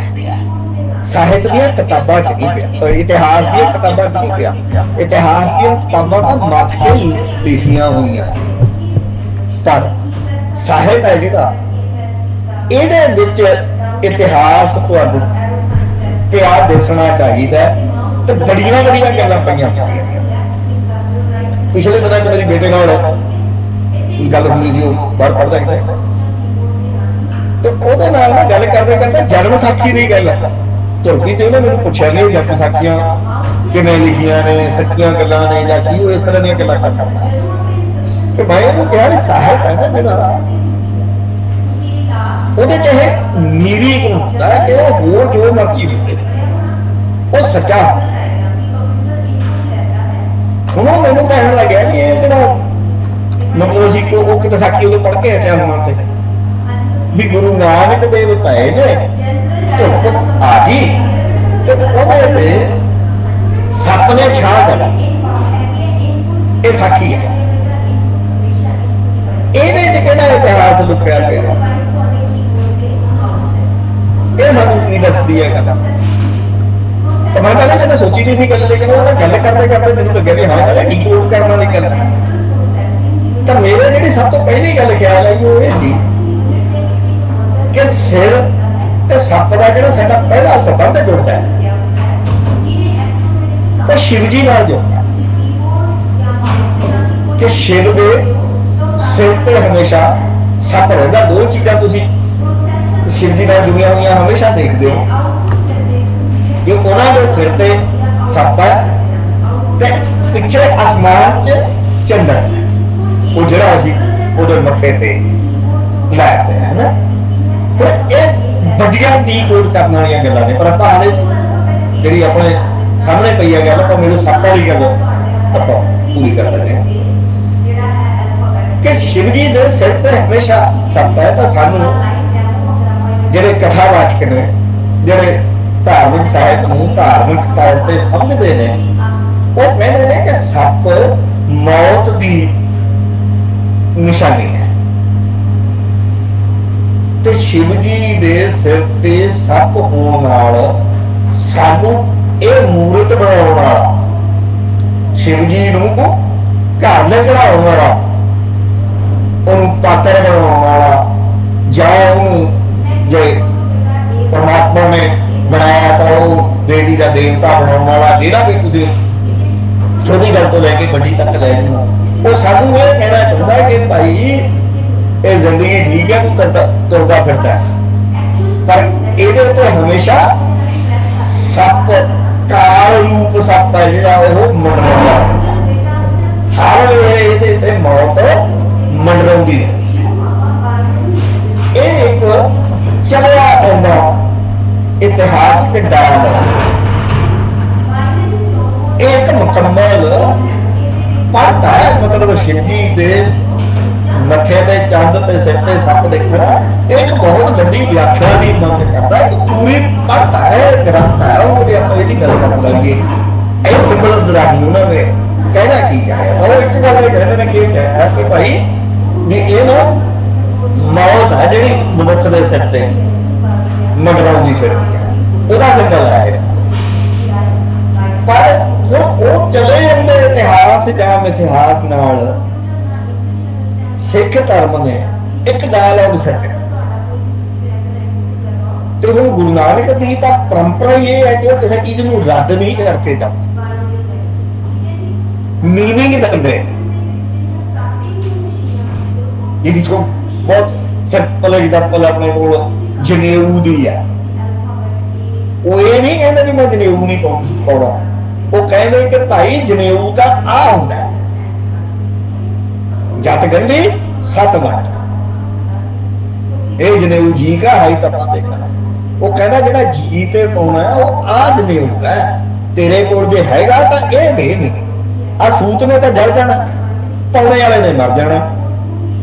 ਸਾਹਿਤ ਦੀਆਂ ਕਿਤਾਬਾਂ ਚ ਨਹੀਂ ਪਿਆ, ਇਤਿਹਾਸ ਦੀਆਂ ਕਿਤਾਬਾਂ ਚ ਨਹੀਂ ਪਿਆ। ਇਤਿਹਾਸ ਦੀਆਂ ਕਿਤਾਬਾਂ ਤਾਂ ਮੱਥ ਕੇ ਲਿਖੀਆਂ ਹੋਈਆਂ, ਪਰ ਸਾਹਿਤ ਹੈ ਜਿਹੜਾ ਇਹਦੇ ਵਿੱਚ ਇਤਿਹਾਸ ਤੁਹਾਨੂੰ ਪਿਆ ਦਿਸਣਾ ਚਾਹੀਦਾ ਤੇ ਬੜੀਆਂ ਬੜੀਆਂ ਗੱਲਾਂ ਪਈਆਂ। ਪਿਛਲੇ ਦਿਨਾਂ ਚ ਮੇਰੀ ਬੇਟੇ ਨਾਲ ਗੱਲ ਹੁੰਦੀ ਸੀ, ਉਹ ਬਾਹਰ ਪੜ੍ਹਦਾ ਸੀ ਤੇ ਉਹਦੇ ਨਾਲ ਨਾ ਗੱਲ ਕਰਦੇ ਕਰਦੇ ਜਨਮ ਸਾਖੀ ਦੀ ਗੱਲ ਤੁਰਕੀ ਤੇ ਉਹਨੇ ਮੈਨੂੰ ਪੁੱਛਿਆ ਨਹੀਂ ਜਨਮ ਸਾਖੀਆਂ ਕਿਵੇਂ ਲਿਖੀਆਂ ਨੇ, ਸੱਚੀਆਂ ਗੱਲਾਂ ਨੇ ਜਾਂ ਕੀ ਉਹ ਇਸ ਤਰ੍ਹਾਂ ਦੀਆਂ ਗੱਲਾਂ ਕਰਦਾ ਤੇ ਮੈਂ ਉਹਨੂੰ ਕਿਹਾ ਵੀ ਸਾਹਿਤ ਹੈ ਨਾ ਜਿਹੜਾ ਉਹਦੇ ਚ ਇਹ ਨੀਰੀ ਗੁਣ ਹੁੰਦਾ ਕਿ ਉਹ ਹੋਰ ਜੋ ਮਰਜ਼ੀ ਹੋਵੇ ਉਹ ਸੱਚਾ। ਹੁਣ ਮੈਨੂੰ ਕਹਿਣ ਲੱਗਿਆ ਵੀ ਇਹ ਜਿਹੜਾ ਮਤਲਬ ਸੀ ਕਿ ਉਹ ਕਿਤੇ ਸਾਖੀ ਉਹਦੇ ਪੜ੍ਹ ਕੇ ਹਟਿਆ ਹੋਣਾ ਤੇ ਵੀ ਗੁਰੂ ਨਾਨਕ ਦੇਵ ਪਏ ਨੇ ਧੁੱਪ ਆ ਗਈ ਤੇ ਉਹਦੇ ਤੇ ਸੱਪ ਨੇ ਛਾਂ ਕਰ ਇਹ ਸਾਖੀ ਹੈ। ਇਹਦੇ ਚ ਕਿਹੜਾ ਇਤਿਹਾਸ ਲੁਕਿਆ ਪਿਆ, ਇਹ ਸਾਨੂੰ ਕੀ ਦੱਸਦੀ ਹੈ ਗੱਲ। ਤਾਂ ਮੈਂ ਪਹਿਲਾਂ ਜਦੋਂ ਸੋਚੀ ਨਹੀਂ ਸੀ ਗੱਲ, ਲੇਕਿਨ ਉਹ ਗੱਲ ਕਰਦੇ ਕਰਦੇ ਮੈਨੂੰ ਲੱਗਿਆ ਵੀ ਹਾਂ ਗੱਲ ਡੀਕੋਡ ਕਰਨ ਵਾਲੀ ਗੱਲ। ਤਾਂ ਮੇਰੇ ਜਿਹੜੀ ਸਭ ਤੋਂ ਪਹਿਲੀ ਗੱਲ ਖਿਆਲ ਆਈ ਉਹ ਇਹ ਸੀ ਕਿ ਸਿਰ ਤੇ ਸੱਪ ਦਾ ਜਿਹੜਾ ਸਾਡਾ ਪਹਿਲਾ ਸੰਬੰਧ ਜੁੜਦਾ ਹੈ ਉਹ ਸ਼ਿਵ ਜੀ ਨਾਲ ਜੁੜਦਾ ਕਿ ਸ਼ਿਵ ਦੇ ਸਿਰ ਤੇ ਹਮੇਸ਼ਾ ਸੱਪ ਰਹਿੰਦਾ। ਦੋ ਚੀਜ਼ਾਂ ਤੁਸੀਂ ਸ਼ਿਵ ਜੀ ਨਾਲ ਜੁੜੀਆਂ ਹੋਈਆਂ ਹਮੇਸ਼ਾ ਦੇਖਦੇ ਹੋ ਕਿ ਉਹਨਾਂ ਦੇ ਸਿਰ ਤੇ ਸੱਪ ਹੈ ਤੇ ਪਿੱਛੇ ਅਸਮਾਨ 'ਚ ਚੰਦਰ, ਉਹ ਜਿਹੜਾ ਅਸੀਂ ਉਹਦੇ ਮੱਥੇ ਤੇ ਲਾਇਆ ਹੋਇਆ ਹੈ ਨਾ। ਹੁਣ ਇਹ ਵੱਡੀਆਂ ਡੀਕੋਡ ਕਰਨ ਵਾਲੀਆਂ ਗੱਲਾਂ ਨੇ, ਪਰ ਆਪਾਂ ਹਾਲੇ ਜਿਹੜੀ ਆਪਣੇ ਸਾਹਮਣੇ ਪਈ ਹੈ ਗੱਲ ਆਪਾਂ ਮੈਨੂੰ ਸੱਪ ਵਾਲੀ ਗੱਲ ਆਪਾਂ ਪੂਰੀ ਕਰ ਲੈਂਦੇ ਹਾਂ ਕਿ ਸ਼ਿਵ ਜੀ ਦੇ ਸਿਰ ਤੇ ਹਮੇਸ਼ਾ ਸੱਪ ਹੈ। ਤਾਂ ਸਾਨੂੰ ਜਿਹੜੇ ਕਥਾਵਾਚਕ ਨੇ, ਜਿਹੜੇ ਧਾਰਮਿਕ ਸਾਹਿਤ ਨੂੰ ਧਾਰਮਿਕ ਤੌਰ ਤੇ ਸਮਝਦੇ ਨੇ, ਉਹ ਕਹਿੰਦੇ ਨੇ ਕਿ ਸੱਪ ਮੌਤ ਦੀ ਨਿਸ਼ਾਨੀ ਹੈ ਤੇ ਸ਼ਿਵ ਜੀ ਦੇ ਸਿਰ ਤੇ ਸੱਪ ਹੋਣ ਨਾਲ ਸਾਨੂੰ ਇਹ ਮੂਰਤ ਬਣਾਉਣ ਵਾਲਾ, ਸ਼ਿਵ ਜੀ ਨੂੰ ਘਰ ਦੇ ਬਣਾਉਣ ਵਾਲਾ, ਉਹਨੂੰ ਪਾਤਰ ਬਣਾਉਣ ਵਾਲਾ, ਜਾਂ ਉਹਨੂੰ ਜੇ ਪਰਮਾਤਮਾ ਨੇ ਬਣਾਇਆ ਤਾਂ ਉਹ ਦੇਵੀ ਜਾਂ ਦੇਵਤਾ ਬਣਾਉਣ ਵਾਲਾ, ਜਿਹੜਾ ਵੀ ਤੁਸੀਂ ਛੋਟੀ ਗੱਲ ਤੋਂ ਲੈ ਕੇ ਵੱਡੀ ਤੱਕ ਲੈ ਜਾਓ, ਉਹ ਸਾਨੂੰ ਇਹ ਕਹਿਣਾ ਚਾਹੁੰਦਾ ਕਿ ਭਾਈ ਇਹ ਜ਼ਿੰਦਗੀ ਠੀਕ ਹੈ, ਤੂੰ ਤੁਰਦਾ ਫਿਰਦਾ, ਪਰ ਇਹਦੇ ਉੱਤੇ ਹਮੇਸ਼ਾ ਸੱਪ ਕਾਲ ਰੂਪ ਸੱਪ ਹੈ ਜਿਹੜਾ ਉਹ ਮੰਡਰਾਉਂਦਾ, ਹਰ ਵੇਲੇ ਇਹਦੇ ਤੇ ਮੌਤ ਮੰਡਰਾਉਂਦੀ ਹੈ। ਇਹ ਇੱਕ ਚੱਲਿਆ ਆਉਂਦਾ ਇਤਿਹਾਸਕ ਡਾਲ, ਇਹ ਇੱਕ ਮੁਕੰਮਲ ਪੜ੍ਹਦਾ ਹੈ। ਮਤਲਬ ਸ਼ਿਵ ਜੀ ਦੇ ਮੱਥੇ ਤੇ ਚੰਦ ਤੇ ਸਿਰ ਤੇ ਸੱਪ ਦੇਖਣਾ ਇੱਕ ਬਹੁਤ ਵੱਡੀ ਵਿਆਖਿਆ ਦੀ ਮੰਗ ਕਰਦਾ ਹੈ। ਪੂਰੀ ਪੜ੍ਹਦਾ ਹੈ, ਗ੍ਰੰਥ ਹੈ ਉਹ, ਜੇ ਆਪਾਂ ਇਹਦੀ ਗੱਲ ਕਰਨ ਲੱਗੇ ਇਹ ਸਿੰਬਲਸ ਰਾਹੀਂ ਉਹਨਾਂ ਨੇ ਕਹਿਣਾ ਕੀ ਹੈ। ਉਹ ਇੱਕ ਗੱਲ ਇਹ ਕਹਿੰਦੇ ਨੇ ਕਿ ਹੈ ਕਿ ਭਾਈ ਵੀ ਇਹ ਨਾ ਮੌਤ ਹੈ ਜਿਹੜੀ ਮਨੁੱਖ ਦੇ ਸਿਰ ਤੇ ਮੰਡਰਾਉਂਦੀ ਫਿਰਦੀ ਹੈ, ਉਹਦਾ ਸਿੰਬਲ ਹੈ। ਪਰ ਹੁਣ ਉਹ ਚਲੇ ਜਾਂਦੇ ਇਤਿਹਾਸ ਜਾਂ ਇਤਿਹਾਸ ਨਾਲ ਸਿੱਖ ਧਰਮ ਨੇ ਇੱਕ ਡਾਇਲੌਗ ਸੱਟਿਆ ਤੇ ਹੁਣ ਗੁਰੂ ਨਾਨਕ ਦੀ ਤਾਂ ਪਰੰਪਰਾ ਹੀ ਇਹ ਹੈ ਕਿ ਉਹ ਕਿਸੇ ਚੀਜ਼ ਨੂੰ ਰੱਦ ਨਹੀਂ ਕਰਕੇ ਜਾਂਦੇ, ਮੀਨਿੰਗ ਦਿੰਦੇ। ਜਿਹਦੀ ਬਹੁਤ ਸਿੰਪਲ ਐਗਜ਼ਾਮਪਲ ਆਪਣੇ ਕੋਲ ਜਨੇਊ ਦੀ ਹੈ। ਉਹ ਇਹ ਨਹੀਂ ਕਹਿੰਦੇ ਵੀ ਮੈਂ ਜਨੇਊ ਨਹੀਂ ਪਾਉਣਾ, ਉਹ ਕਹਿੰਦੇ ਕਿ ਭਾਈ ਜਨੇਊ ਤਾਂ ਆ ਹੁੰਦਾ ਹੈ, ਜੱਟ ਗੰਢੀ ਸੱਤ ਵਾਟ, ਇਹ ਜਨੇਊ ਜੀ ਕਾ ਹਾਈ ਤਪਾ ਦੇਖਣਾ। ਉਹ ਕਹਿੰਦਾ ਜਿਹੜਾ ਜੀ ਤੇ ਪਾਉਣਾ ਹੈ ਉਹ ਆ ਜਨੇਊ ਹੈ, ਤੇਰੇ ਕੋਲ ਜੇ ਹੈਗਾ ਤਾਂ ਇਹ ਦੇ ਨਹੀਂ, ਆ ਸੂਤ ਨੇ ਤਾਂ ਜਲ ਜਾਣਾ, ਪਾਉਣੇ ਵਾਲੇ ਨੇ ਮਰ ਜਾਣਾ।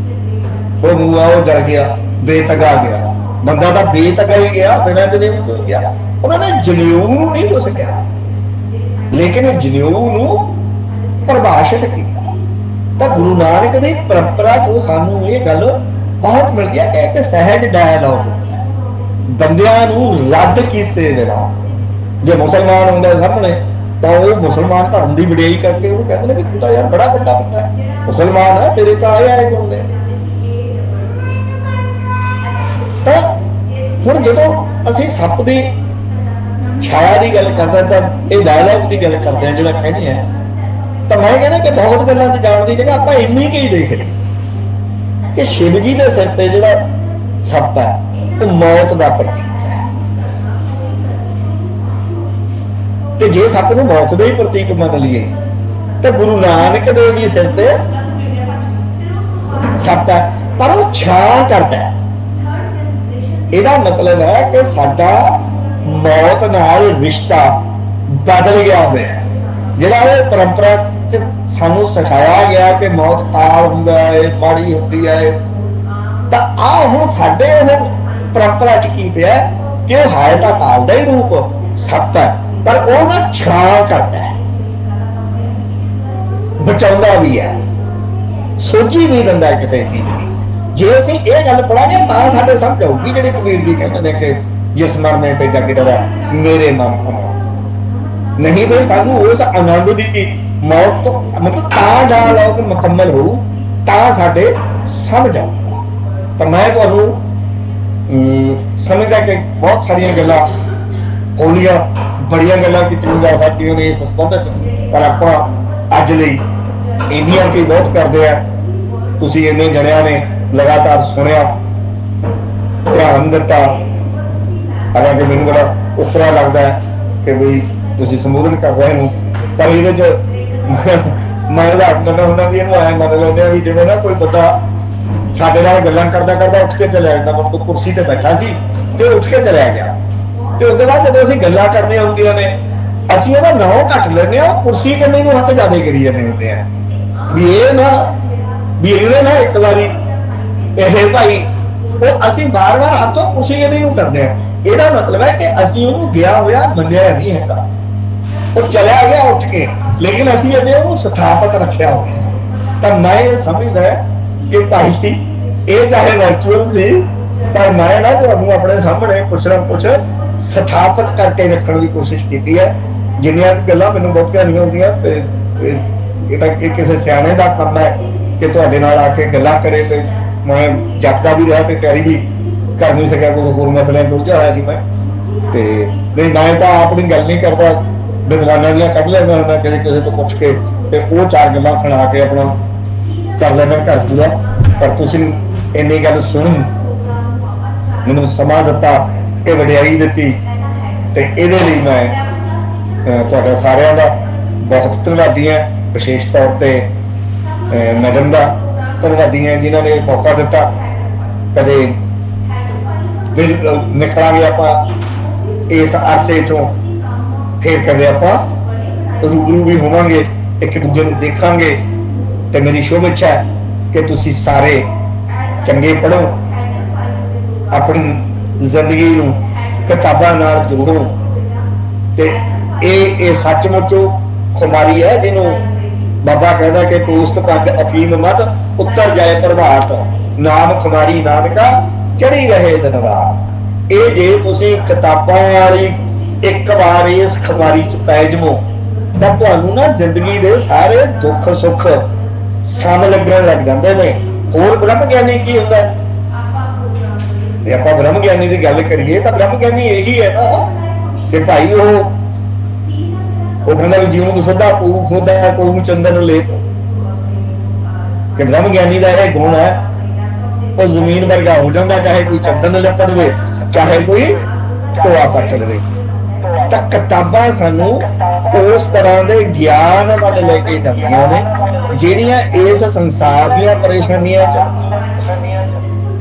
ਉਹ ਮੂਆ ਉਹ ਜਲ ਗਿਆ, ਬੇਤਗਾ ਗਿਆ, ਬੰਦਾ ਤਾਂ ਬੇਤਗਾ ਹੀ ਗਿਆ, ਬਿਨਾਂ ਜਨੇਊ ਤੋਂ ਗਿਆ। ਉਹਨਾਂ ਨੇ ਜਨੇਊ ਨੂੰ ਨਹੀਂ ਕੁਛ ਕਿਹਾ, ਲੇਕਿਨ ਜਨੇਊ ਨੂੰ ਪਰਿਭਾਸ਼ਿਤ ਕੀਤਾ। ਤਾਂ ਗੁਰੂ ਨਾਨਕ ਦੀ ਪਰੰਪਰਾ ਤੋਂ ਸਾਨੂੰ ਇਹ ਗੱਲ ਬਹੁਤ ਮਿਲਦੀ ਹੈ ਕਿ ਇੱਕ ਸਹਿਜ ਡਾਇਲੌਗ ਬੰਦਿਆਂ ਨੂੰ ਰੱਦ ਕੀਤੇ ਬਿਨਾਂ। ਜੇ ਮੁਸਲਮਾਨ ਹੁੰਦਾ ਸਾਹਮਣੇ ਤਾਂ ਉਹ ਮੁਸਲਮਾਨ ਧਰਮ ਦੀ ਵਡਿਆਈ ਕਰਕੇ ਉਹ ਕਹਿੰਦੇ ਨੇ ਵੀ ਤੂੰ ਤਾਂ ਯਾਰ ਬੜਾ ਵੱਡਾ ਬੰਦਾ ਮੁਸਲਮਾਨ ਹੈ, ਤੇਰੇ ਤਾਂ ਆਏ ਬੰਦੇ। ਤਾਂ ਹੁਣ ਜਦੋਂ ਅਸੀਂ ਸੱਪ ਦੀ ਛਾਇਆ ਦੀ ਗੱਲ ਕਰਦੇ ਤਾਂ ਇਹ ਡਾਇਲੌਗ ਦੀ ਗੱਲ ਕਰਦੇ ਆ ਜਿਹੜਾ ਕਹਿੰਦੇ ਆ, ਤਾਂ ਮੈਂ ਕਹਿੰਦਾ ਕਿ ਬਹੁਤ ਗੱਲਾਂ ਤੇ ਜਾਣ ਦੀ ਜਗ੍ਹਾ ਆਪਾਂ ਇੰਨੀ ਕੀ ਦੇਖ ਲਈ ਕਿ ਸ਼ਿਵ ਜੀ ਦੇ ਸਿਰ ਤੇ ਜਿਹੜਾ ਸੱਪ ਹੈ ਉਹ ਮੌਤ ਦਾ ਪ੍ਰਤੀਕ ਹੈ। ਤੇ ਜੇ ਸੱਪ ਨੂੰ ਮੌਤ ਦੇ ਹੀ ਪ੍ਰਤੀਕ ਮੰਨ ਲਈਏ ਤਾਂ ਗੁਰੂ ਨਾਨਕ ਦੇ ਵੀ ਸਿਰ ਤੇ ਸੱਪ ਹੈ, ਪਰ ਉਹ ਛਾਂ ਕਰਦਾ ਹੈ। ਇਹਦਾ ਮਤਲਬ ਹੈ ਕਿ ਸਾਡਾ ਮੌਤ ਨਾਲ ਰਿਸ਼ਤਾ ਬਦਲ ਗਿਆ ਹੋਇਆ, ਜਿਹੜਾ ਉਹ ਪਰੰਪਰਾ ਚ ਸਾਨੂੰ ਸਿਖਾਇਆ ਗਿਆ ਕਿ ਮੌਤ ਕਾਲ ਹੁੰਦਾ ਹੈ, ਮਾੜੀ ਹੁੰਦੀ ਹੈ। ਤਾਂ ਆ ਹੁਣ ਸਾਡੇ ਉਹ ਪਰੰਪਰਾ ਚ ਕੀ ਪਿਆ ਕਿ ਉਹ ਹੈ ਤਾਂ ਕਾਲ ਦਾ ਹੀ ਰੂਪ ਸੱਪ ਹੈ, ਪਰ ਉਹ ਨਾ ਛਾਂ ਕਰਦਾ ਹੈ, ਬਚਾਉਂਦਾ ਵੀ ਹੈ, ਸੋਝੀ ਵੀ ਦਿੰਦਾ ਹੈ ਕਿਸੇ ਚੀਜ਼ ਦੀ। ਜੇ ਅਸੀਂ ਇਹ ਗੱਲ ਪੜਾਂਗੇ ਤਾਂ ਸਾਡੇ ਸਮਝ ਆਊਗੀ ਜਿਹੜੇ ਕਬੀਰ ਜੀ ਕਹਿੰਦੇ ਨੇ ਕਿ ਜਿਸ ਮਰਨੇ ਤੇ ਜਗ ਡਰਾ ਮੇਰੇ ਮਨ ਅਮਰ ਨਹੀਂ। ਬਈ ਸਾਨੂੰ ਉਸ ਆਨੰਦ ਦੀ ਮੌਤ ਤੋਂ ਮਤਲਬ ਤਾਂ ਡਾਇਲੌਗ ਮੁਕੰਮਲ ਹੋਊ ਤਾਂ ਸਾਡੇ ਸਮਝ ਆਊਗਾ। ਤਾਂ ਮੈਂ ਤੁਹਾਨੂੰ ਸਮਝਦਾ ਕਿ ਬਹੁਤ ਸਾਰੀਆਂ ਗੱਲਾਂ ਹੋਣੀਆਂ, ਬੜੀਆਂ ਗੱਲਾਂ ਕੀਤੀਆਂ ਜਾ ਸਕਦੀਆਂ ਨੇ ਇਸ ਸੰਬੰਧ ਚ, ਪਰ ਆਪਾਂ ਅੱਜ ਲਈ ਇੰਨੀਆਂ ਕੀ ਬਹੁਤ ਕਰਦੇ ਆ। ਤੁਸੀਂ ਇੰਨੇ ਜਣਿਆਂ ਨੇ ਲਗਾਤਾਰ ਸੁਣਿਆ, ਧਿਆਨ ਦਿੱਤਾ, ਹਾਲਾਂਕਿ ਮੈਨੂੰ ਬੜਾ ਉਪਰਾ ਲੱਗਦਾ ਹੈ ਕਿ ਵੀ ਤੁਸੀਂ ਸੰਬੋਧਨ ਕਰ ਰਹੇ ਹੋ, ਪਰ ਇਹਦੇ ਚ ਮੈਂ ਲੱਗਦਾ ਹੁੰਦਾ ਵੀ ਇਹਨੂੰ ਆਇਆ ਮੰਨ ਲੈਂਦੇ ਆ ਵੀ ਜਿਵੇਂ ਨਾ ਕੋਈ ਬੰਦਾ ਸਾਡੇ ਨਾਲ ਗੱਲਾਂ ਕਰਦਾ ਕਰਦਾ ਉੱਠ ਕੇ ਚਲਿਆ ਜਾਂਦਾ। ਮਤਲਬ ਕੁਰਸੀ ਤੇ ਬੈਠਾ ਸੀ ਤੇ ਉੱਠ ਕੇ ਚਲਿਆ ਗਿਆ, ਤੇ ਉਸ ਤੋਂ ਬਾਅਦ ਜਦੋਂ ਅਸੀਂ ਗੱਲਾਂ ਕਰਨੀਆਂ ਹੁੰਦੀਆਂ ਨੇ ਅਸੀਂ ਉਹਦਾ ਨਾਂ ਘੱਟ ਲੈਂਦੇ ਆ, ਕੁਰਸੀ ਕੰਨੀ ਨੂੰ ਹੱਥ ਜ਼ਿਆਦਾ ਕਰੀ ਜਾਂਦੇ ਹੁੰਦੇ ਆ ਵੀ ਇਹ ਨਾ ਵੀ ਇਹਨੇ ਨਾ ਇੱਕ ਵਾਰੀ ਇਹ ਭਾਈ ਉਹ ਅਸੀਂ ਵਾਰ-ਵਾਰ ਹੱਥੋਂ ਕੁਰਸੀ ਕੰਨੀ ਨੂੰ ਕਰਦੇ ਆ। ਇਹਦਾ ਮਤਲਬ ਹੈ ਕਿ ਅਸੀਂ ਉਹਨੂੰ ਗਿਆ ਹੋਇਆ ਮੰਨਿਆ ਨਹੀਂ ਹੈਗਾ, ਉਹ ਚਲਿਆ ਗਿਆ ਉੱਠ ਕੇ, ਲੇਕਿਨ ਅਸੀਂ ਅਜੇ ਉਹਨੂੰ ਸਥਾਪਿਤ ਰੱਖਿਆ ਹੋਇਆ। ਤਾਂ ਮੈਂ ਇਹ ਸਮਝਦਾ ਕਿ ਭਾਈ ਇਹ ਚਾਹੇ ਵਰਚੁਅਲ ਸੀ, ਪਰ ਮੈਂ ਨਾ ਤੁਹਾਨੂੰ ਆਪਣੇ ਸਾਹਮਣੇ ਕੁਛ ਨਾ ਕੁਛ ਸਥਾਪਿਤ ਕਰਕੇ ਰੱਖਣ ਦੀ ਕੋਸ਼ਿਸ਼ ਕੀਤੀ ਹੈ। ਜਿੰਨੀਆਂ ਗੱਲਾਂ ਮੈਨੂੰ ਬਹੁਤੀਆਂ ਨਹੀਂ ਆਉਂਦੀਆਂ ਤੇ ਇਹ ਤਾਂ ਕਿਸੇ ਸਿਆਣੇ ਦਾ ਕੰਮ ਹੈ ਕਿ ਤੁਹਾਡੇ ਨਾਲ ਆ ਕੇ ਗੱਲਾਂ ਕਰੇ। ਤੇ ਮੈਂ ਜੱਟਦਾ ਵੀ ਰਿਹਾ ਤੇ ਤਿਆਰੀ ਵੀ ਕਰ ਨਹੀਂ ਸਕਿਆ, ਕੋਈ ਹੋਰ ਮਸਲਿਆਂ ਤੋਂ ਉਲਝਿਆ ਹੋਇਆ ਸੀ ਮੈਂ। ਤੇ ਨਹੀਂ ਮੈਂ ਤਾਂ ਆਪਣੀ ਗੱਲ ਨਹੀਂ ਕਰਦਾ, ਵਿਦਵਾਨਾਂ ਦੀਆਂ ਕੱਢ ਲੈਂਦਾ ਹੁੰਦਾ ਕਿਸੇ ਤੋਂ ਪੁੱਛ ਕੇ, ਤੇ ਉਹ ਚਾਰ ਗੱਲਾਂ ਸੁਣਾ ਕੇ ਆਪਣਾ ਕਰ ਲੈਣਾ ਘਰ ਪੂਰਾ। ਪਰ ਤੁਸੀਂ ਇੰਨੀ ਗੱਲ ਸੁਣੀ, ਮੈਨੂੰ ਸਮਾਂ ਦਿੱਤਾ, ਇਹ ਵਡਿਆਈ ਦਿੱਤੀ, ਤੇ ਇਹਦੇ ਲਈ ਮੈਂ ਤੁਹਾਡਾ ਸਾਰਿਆਂ ਦਾ ਬਹੁਤ ਧੰਨਵਾਦੀ ਹਾਂ। ਵਿਸ਼ੇਸ਼ ਤੌਰ ਤੇ ਮੈਡਮ ਦਾ ਧੰਨਵਾਦੀ ਹਾਂ ਜਿਨ੍ਹਾਂ ਨੇ ਮੌਕਾ ਦਿੱਤਾ। ਕਦੇ ਨਿਕਲਾਂਗੇ ਆਪਾਂ ਇਸ ਅਰਸੇ ਚੋਂ, ਫਿਰ ਕਦੇ ਆਪਾਂ ਰੂਬਰੂ ਵੀ ਹੋਵਾਂਗੇ, ਇੱਕ ਦੂਜੇ ਨੂੰ ਦੇਖਾਂਗੇ। ਤੇ ਮੇਰੀ ਸ਼ੁਭ ਇੱਛਾ ਹੈ ਕਿ ਤੁਸੀਂ ਸਾਰੇ ਚੰਗੇ ਪੜ੍ਹੋ, ਆਪਣੀ ਜ਼ਿੰਦਗੀ ਨੂੰ ਕਿਤਾਬਾਂ ਨਾਲ ਜੋੜੋ। ਤੇ ਇਹ ਸੱਚਮੁੱਚ ਖੁਮਾਰੀ ਹੈ ਜਿਹਨੂੰ ਬਾਬਾ ਕਹਿੰਦਾ ਕਿ ਪੋਸਤ ਪੱਗ ਅਫੀਮ ਮਦ ਉੱਤਰ ਜਾਏ ਪ੍ਰਭਾਤ, ਨਾਮ ਖੁਮਾਰੀ ਨਾਨਕਾ ਚੜੀ ਰਹੇ ਦਿਨ ਰਾਤ। ਇਹ ਜੇ ਤੁਸੀਂ ਕਿਤਾਬਾਂ ਵਾਲੀ ਇੱਕ ਵਾਰ ਇਸ ਖੁਮਾਰੀ ਚ ਪੈ ਜਾਵੋ ਤਾਂ ਤੁਹਾਨੂੰ ਨਾ ਜ਼ਿੰਦਗੀ ਦੇ ਸਾਰੇ ਦੁੱਖ ਸੁੱਖ ਸਮ ਲੱਗਣ ਲੱਗ ਜਾਂਦੇ ਨੇ। ਹੋਰ ਬ੍ਰਹਮ ਗਿਆਨੀ ਕੀ ਹੁੰਦਾ? ਜੇ ਆਪਾਂ ਬ੍ਰਹਮ ਗਿਆਨੀ ਦੀ ਗੱਲ ਕਰੀਏ ਤਾਂ ਬ੍ਰਹਮ ਗਿਆਨੀ ਇਹੀ ਹੈ ਨਾ ਕਿ ਭਾਈ ਉਹ ਕਹਿੰਦਾ ਵੀ ਜੀਵਨ ਨੂੰ ਸਿੱਧਾ ਪੂ ਖੋਦਾ ਕੋਈ ਚੰਦਨ ਲੈ। ਕਿ ਬ੍ਰਹਮ ਗਿਆਨੀ ਦਾ ਇਹ ਗੁਣ ਹੈ, ਉਹ ਜ਼ਮੀਨ ਵਰਗਾ ਹੋ ਜਾਂਦਾ, ਚਾਹੇ ਕੋਈ ਚੰਦਨ ਲੱਪੜ ਦੇਵੇ, ਚਾਹੇ ਕੋਈ ਟੋਆ ਪੱਟ ਦੇਵੇ। ਤਾਂ ਕਿਤਾਬਾਂ ਸਾਨੂੰ ਉਸ ਤਰ੍ਹਾਂ ਦੇ ਗਿਆਨ ਵੱਲ ਲੈ ਕੇ ਜਾਂਦੀਆਂ ਨੇ ਜਿਹੜੀਆਂ ਇਸ ਸੰਸਾਰ ਦੀਆਂ ਪਰੇਸ਼ਾਨੀਆਂ 'ਚ,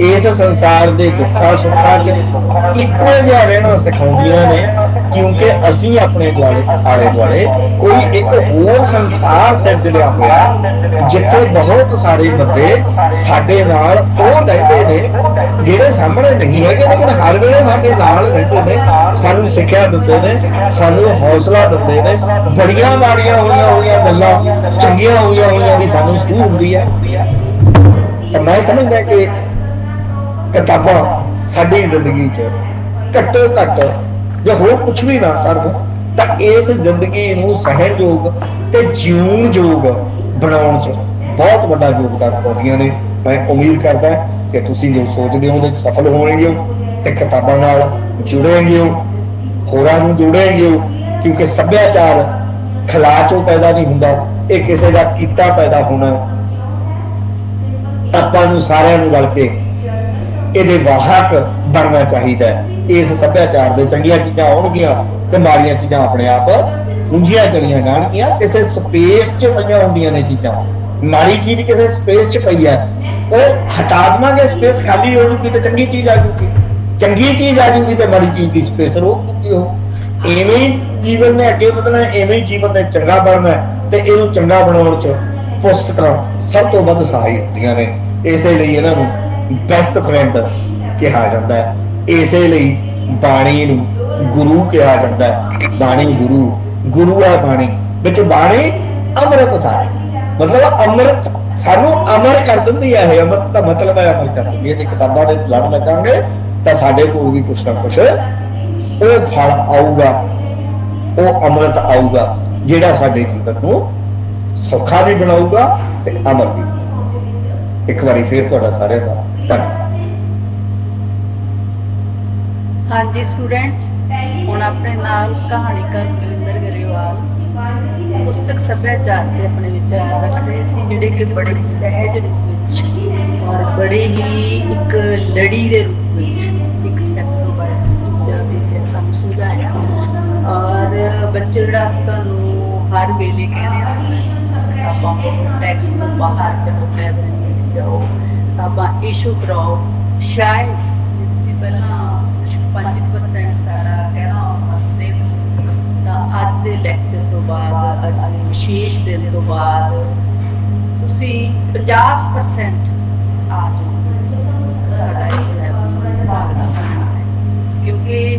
ਇਸ ਸੰਸਾਰ ਦੇ ਦੁੱਖਾਂ ਸੁੱਖਾਂ 'ਚ ਇੱਕੋ ਜਿਹਾ ਰਹਿਣਾ ਸਿਖਾਉਂਦੀਆਂ ਨੇ, ਕਿਉਂਕਿ ਅਸੀਂ ਆਪਣੇ ਆਲੇ ਦੁਆਲੇ ਕੋਈ ਇੱਕ ਹੋਰ ਸੰਸਾਰ ਸਿਰਜਿਆ ਹੋਇਆ ਜਿੱਥੇ ਬਹੁਤ ਸਾਰੇ ਬੰਦੇ ਸਾਡੇ ਨਾਲ ਉਹ ਰਹਿੰਦੇ ਨੇ ਜਿਹੜੇ ਸਾਹਮਣੇ ਨਹੀਂ ਹੈਗੇ, ਲੇਕਿਨ ਹਰ ਵੇਲੇ ਸਾਡੇ ਨਾਲ ਰਹਿੰਦੇ ਨੇ, ਸਾਨੂੰ ਸਿੱਖਿਆ ਦਿੰਦੇ ਨੇ, ਸਾਨੂੰ ਹੌਸਲਾ ਦਿੰਦੇ ਨੇ। ਬੜੀਆਂ ਮਾੜੀਆਂ ਹੋਈਆਂ ਗੱਲਾਂ, ਚੰਗੀਆਂ ਹੋਈਆਂ ਵੀ ਸਾਨੂੰ ਸੂਹ ਹੁੰਦੀ ਹੈ। ਤਾਂ ਮੈਂ ਸਮਝਦਾ ਕਿ ਕਿਤਾਬਾਂ ਸਾਡੀ ਜ਼ਿੰਦਗੀ 'ਚ ਘੱਟੋ ਘੱਟ ਜੇ ਹੋਰ ਕੁਛ ਵੀ ਨਾ ਕਰਨ ਤਾਂ ਇਸ ਜ਼ਿੰਦਗੀ ਨੂੰ ਸਹਿਣਯੋਗ ਤੇ ਜਿਉਣਯੋਗ ਬਣਾਉਣ 'ਚ ਬਹੁਤ ਵੱਡਾ ਯੋਗਦਾਨ ਪਾਉਂਦੀਆਂ ਨੇ। ਮੈਂ ਉਮੀਦ ਕਰਦਾ ਕਿ ਤੁਸੀਂ ਜੋ ਸੋਚਦੇ ਹੋ ਉਹਦੇ 'ਚ ਸਫਲ ਹੋਣਗੇ ਤੇ ਕਿਤਾਬਾਂ ਨਾਲ ਜੁੜੇਗੇ, ਹੋਰਾਂ ਨੂੰ ਜੋੜੇਗੇ, ਕਿਉਂਕਿ ਸੱਭਿਆਚਾਰ ਖਲਾ 'ਚੋਂ ਪੈਦਾ ਨਹੀਂ ਹੁੰਦਾ, ਇਹ ਕਿਸੇ ਦਾ ਕੀਤਾ ਪੈਦਾ ਹੋਣਾ। ਆਪਾਂ ਨੂੰ ਸਾਰਿਆਂ ਨੂੰ ਰਲ ਕੇ ਇਹਦੇ ਵਾਹਕ ਬਣਨਾ ਚਾਹੀਦਾ ਹੈ। ਇਸ ਸੱਭਿਆਚਾਰ ਦੇ ਚੰਗੀਆਂ ਚੀਜ਼ਾਂ ਆਉਣਗੀਆਂ ਤੇ ਮਾੜੀਆਂ ਚੀਜ਼ਾਂ ਆਪਣੇ ਆਪ ਹੁੰਜੀਆਂ ਚਲੀਆਂ ਜਾਣਗੀਆਂ। ਕਿਸੇ ਸਪੇਸ 'ਚ ਪਈਆਂ ਹੁੰਦੀਆਂ ਨੇ ਚੀਜ਼ਾਂ, ਮਾੜੀ ਚੀਜ਼ ਕਿਸੇ ਸਪੇਸ 'ਚ ਪਈ ਹੈ, ਉਹ ਹਟਾ ਦੇਵਾਂਗੇ, ਸਪੇਸ ਖਾਲੀ ਹੋ ਜੂਗੀ ਤੇ ਚੰਗੀ ਚੀਜ਼ ਆ ਜੂਗੀ, ਚੰਗੀ ਚੀਜ਼ ਆ ਜੂਗੀ ਤੇ ਮਾੜੀ ਚੀਜ਼ ਦੀ ਸਪੇਸ ਰੋਕੂਗੀ। ਉਹ ਐਵੇਂ ਹੀ ਜੀਵਨ ਨੇ ਅੱਗੇ ਵਧਣਾ, ਐਵੇਂ ਹੀ ਜੀਵਨ ਨੇ ਚੰਗਾ ਬਣਨਾ ਤੇ ਇਹਨੂੰ ਚੰਗਾ ਬਣਾਉਣ 'ਚ ਪੁਸਤਕਾਂ ਸਭ ਤੋਂ ਵੱਧ ਸਹਾਈ ਹੁੰਦੀਆਂ ਨੇ। ਇਸੇ ਲਈ ਇਹਨਾਂ ਨੂੰ ਬੈਸਟ ਫਰੈਂਡ ਕਿਹਾ ਜਾਂਦਾ ਹੈ, ਇਸੇ ਲਈ ਬਾਣੀ ਨੂੰ ਗੁਰੂ ਕਿਹਾ ਜਾਂਦਾ ਹੈ। ਬਾਣੀ ਗੁਰੂ ਹੈ ਬਾਣੀ, ਵਿੱਚ ਬਾਣੀ ਅੰਮ੍ਰਿਤ ਸਾਹਿਬ, ਮਤਲਬ ਅੰਮ੍ਰਿਤ ਸਾਨੂੰ ਅਮਰ ਕਰ ਦਿੰਦੀ ਹੈ। ਇਹ ਅੰਮ੍ਰਿਤ ਦਾ ਮਤਲਬ ਹੈ ਅਮਰ ਕਰ ਦਿੰਦੀ ਹੈ। ਜੇ ਕਿਤਾਬਾਂ ਦੇ ਲੜ ਲੱਗਾਂਗੇ ਤਾਂ ਸਾਡੇ ਕੋਲ ਵੀ ਕੁਛ ਨਾ ਕੁਛ ਉਹ ਫਲ ਆਊਗਾ, ਉਹ ਅੰਮ੍ਰਿਤ ਆਊਗਾ ਜਿਹੜਾ ਸਾਡੇ ਜੀਵਨ ਨੂੰ ਸੌਖਾ ਵੀ ਬਣਾਊਗਾ ਤੇ ਅਮਰ ਵੀ। ਇੱਕ ਵਾਰੀ ਫੇਰ ਤੁਹਾਡਾ ਸਾਰਿਆਂ ਦਾ ਧੰਨਵਾਦ। ਹਾਂਜੀ ਸਟੂਡੈਂਟਸ, ਹੁਣ ਆਪਣੇ ਨਾਲ ਕਹਾਣੀਕਾਰ ਮਨਿੰਦਰ ਗਰੇਵਾਲ ਪੁਸਤਕ ਸੱਭਿਆਚਾਰ ਤੇ ਆਪਣੇ ਵਿਚਾਰ ਰੱਖ ਰਹੇ ਸੀ, ਜਿਹੜੇ ਕਿ ਬੜੇ ਸਹਿਜ ਰੂਪ ਵਿੱਚ ਔਰ ਬੜੇ ਹੀ ਇੱਕ ਲੜੀ ਦੇ ਰੂਪ ਵਿੱਚ ਇੱਕ ਸਟੈਪ ਤੋਂ ਬਾਅਦ ਦੂਜਾ ਤੀਜਾ ਸਾਨੂੰ ਸਮਝਾਇਆ। ਔਰ ਬੱਚੇ ਜਿਹੜਾ ਤੁਹਾਨੂੰ ਹਰ ਵੇਲੇ ਕਹਿੰਦੇ ਆ ਕਿਤਾਬਾਂ ਟੈਕਸਟ ਤੋਂ ਬਾਹਰ ਜਾਓ, ਲਾਇਬ੍ਰੇਰੀ ਵਿੱਚ ਜਾਓ, ਕਿਤਾਬਾਂ ਇਸ਼ੂ ਕਰਾਓ। ਸ਼ਾਇਦ ਜੇ ਤੁਸੀਂ ਪਹਿਲਾਂ 5% ਸਾਡਾ ਕਹਿਣਾ ਮੰਨਦੇ ਤਾਂ ਅੱਜ ਦੇ ਲੈਕਚਰ ਤੋਂ ਬਾਅਦ, ਅੱਜ ਦੇ ਵਿਸ਼ੇਸ਼ ਦਿਨ ਤੋਂ ਬਾਅਦ ਤੁਸੀਂ 50% ਆ ਜਾਓਗੇ। ਸਾਡਾ ਇਹ ਭਾਗ ਦਾ ਬਣਨਾ ਹੈ, ਕਿਉਂਕਿ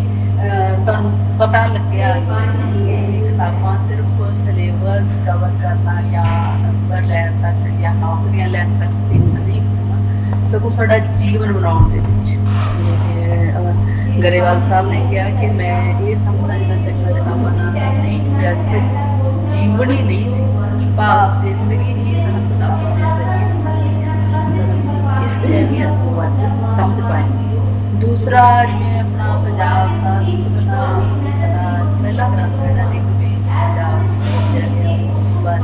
ਤੁਹਾਨੂੰ ਪਤਾ ਲੱਗਿਆ ਕਿ ਕਿਤਾਬਾਂ ਸਿਰਫ ਸਿਲੇਬਸ ਕਵਰ ਕਰਨਾ ਜਾਂ ਨੰਬਰ ਲੈਣ ਤੱਕ ਜਾਂ ਨੌਕਰੀਆਂ ਲੈਣ ਤੱਕ ਸੀਮਿਤ ਨਹੀਂ ਹੋਣਾ, ਸਗੋਂ ਸਾਡਾ ਜੀਵਨ ਬਣਾਉਣ ਦੇ ਵਿੱਚ। ਗਰੇਵਾਲ ਸਾਹਿਬ ਨੇ ਕਿਹਾ ਕਿ ਮੈਂ ਇਹ ਸਮਝਦਾ ਜਿਹੜਾ ਚੰਗਾ ਕਿਤਾਬਾਂ ਨਾਲ ਨਹੀਂ ਜੁੜਿਆ ਸੀ ਤੇ ਜੀਵਨ ਹੀ ਨਹੀਂ ਸੀ, ਭਾਵ ਜ਼ਿੰਦਗੀ ਹੀ ਸਾਨੂੰ ਕਿਤਾਬਾਂ ਦੇ ਜ਼ਰੀਏ ਤਾਂ ਤੁਸੀਂ ਇਸ ਅਹਿਮੀਅਤ ਨੂੰ ਅੱਜ ਸਮਝ ਪਾਏਂਗੇ। ਦੂਸਰਾ, ਜਿਵੇਂ ਆਪਣਾ ਪੰਜਾਬ ਦਾ ਸਭ ਤੋਂ ਪਹਿਲਾਂ ਸਾਡਾ ਪਹਿਲਾ ਗ੍ਰੰਥ ਜਿਹੜਾ ਰਿਗਵੇਦ ਪੰਜਾਬ ਰਚਿਆ ਗਿਆ, ਉਸ ਬਾਰੇ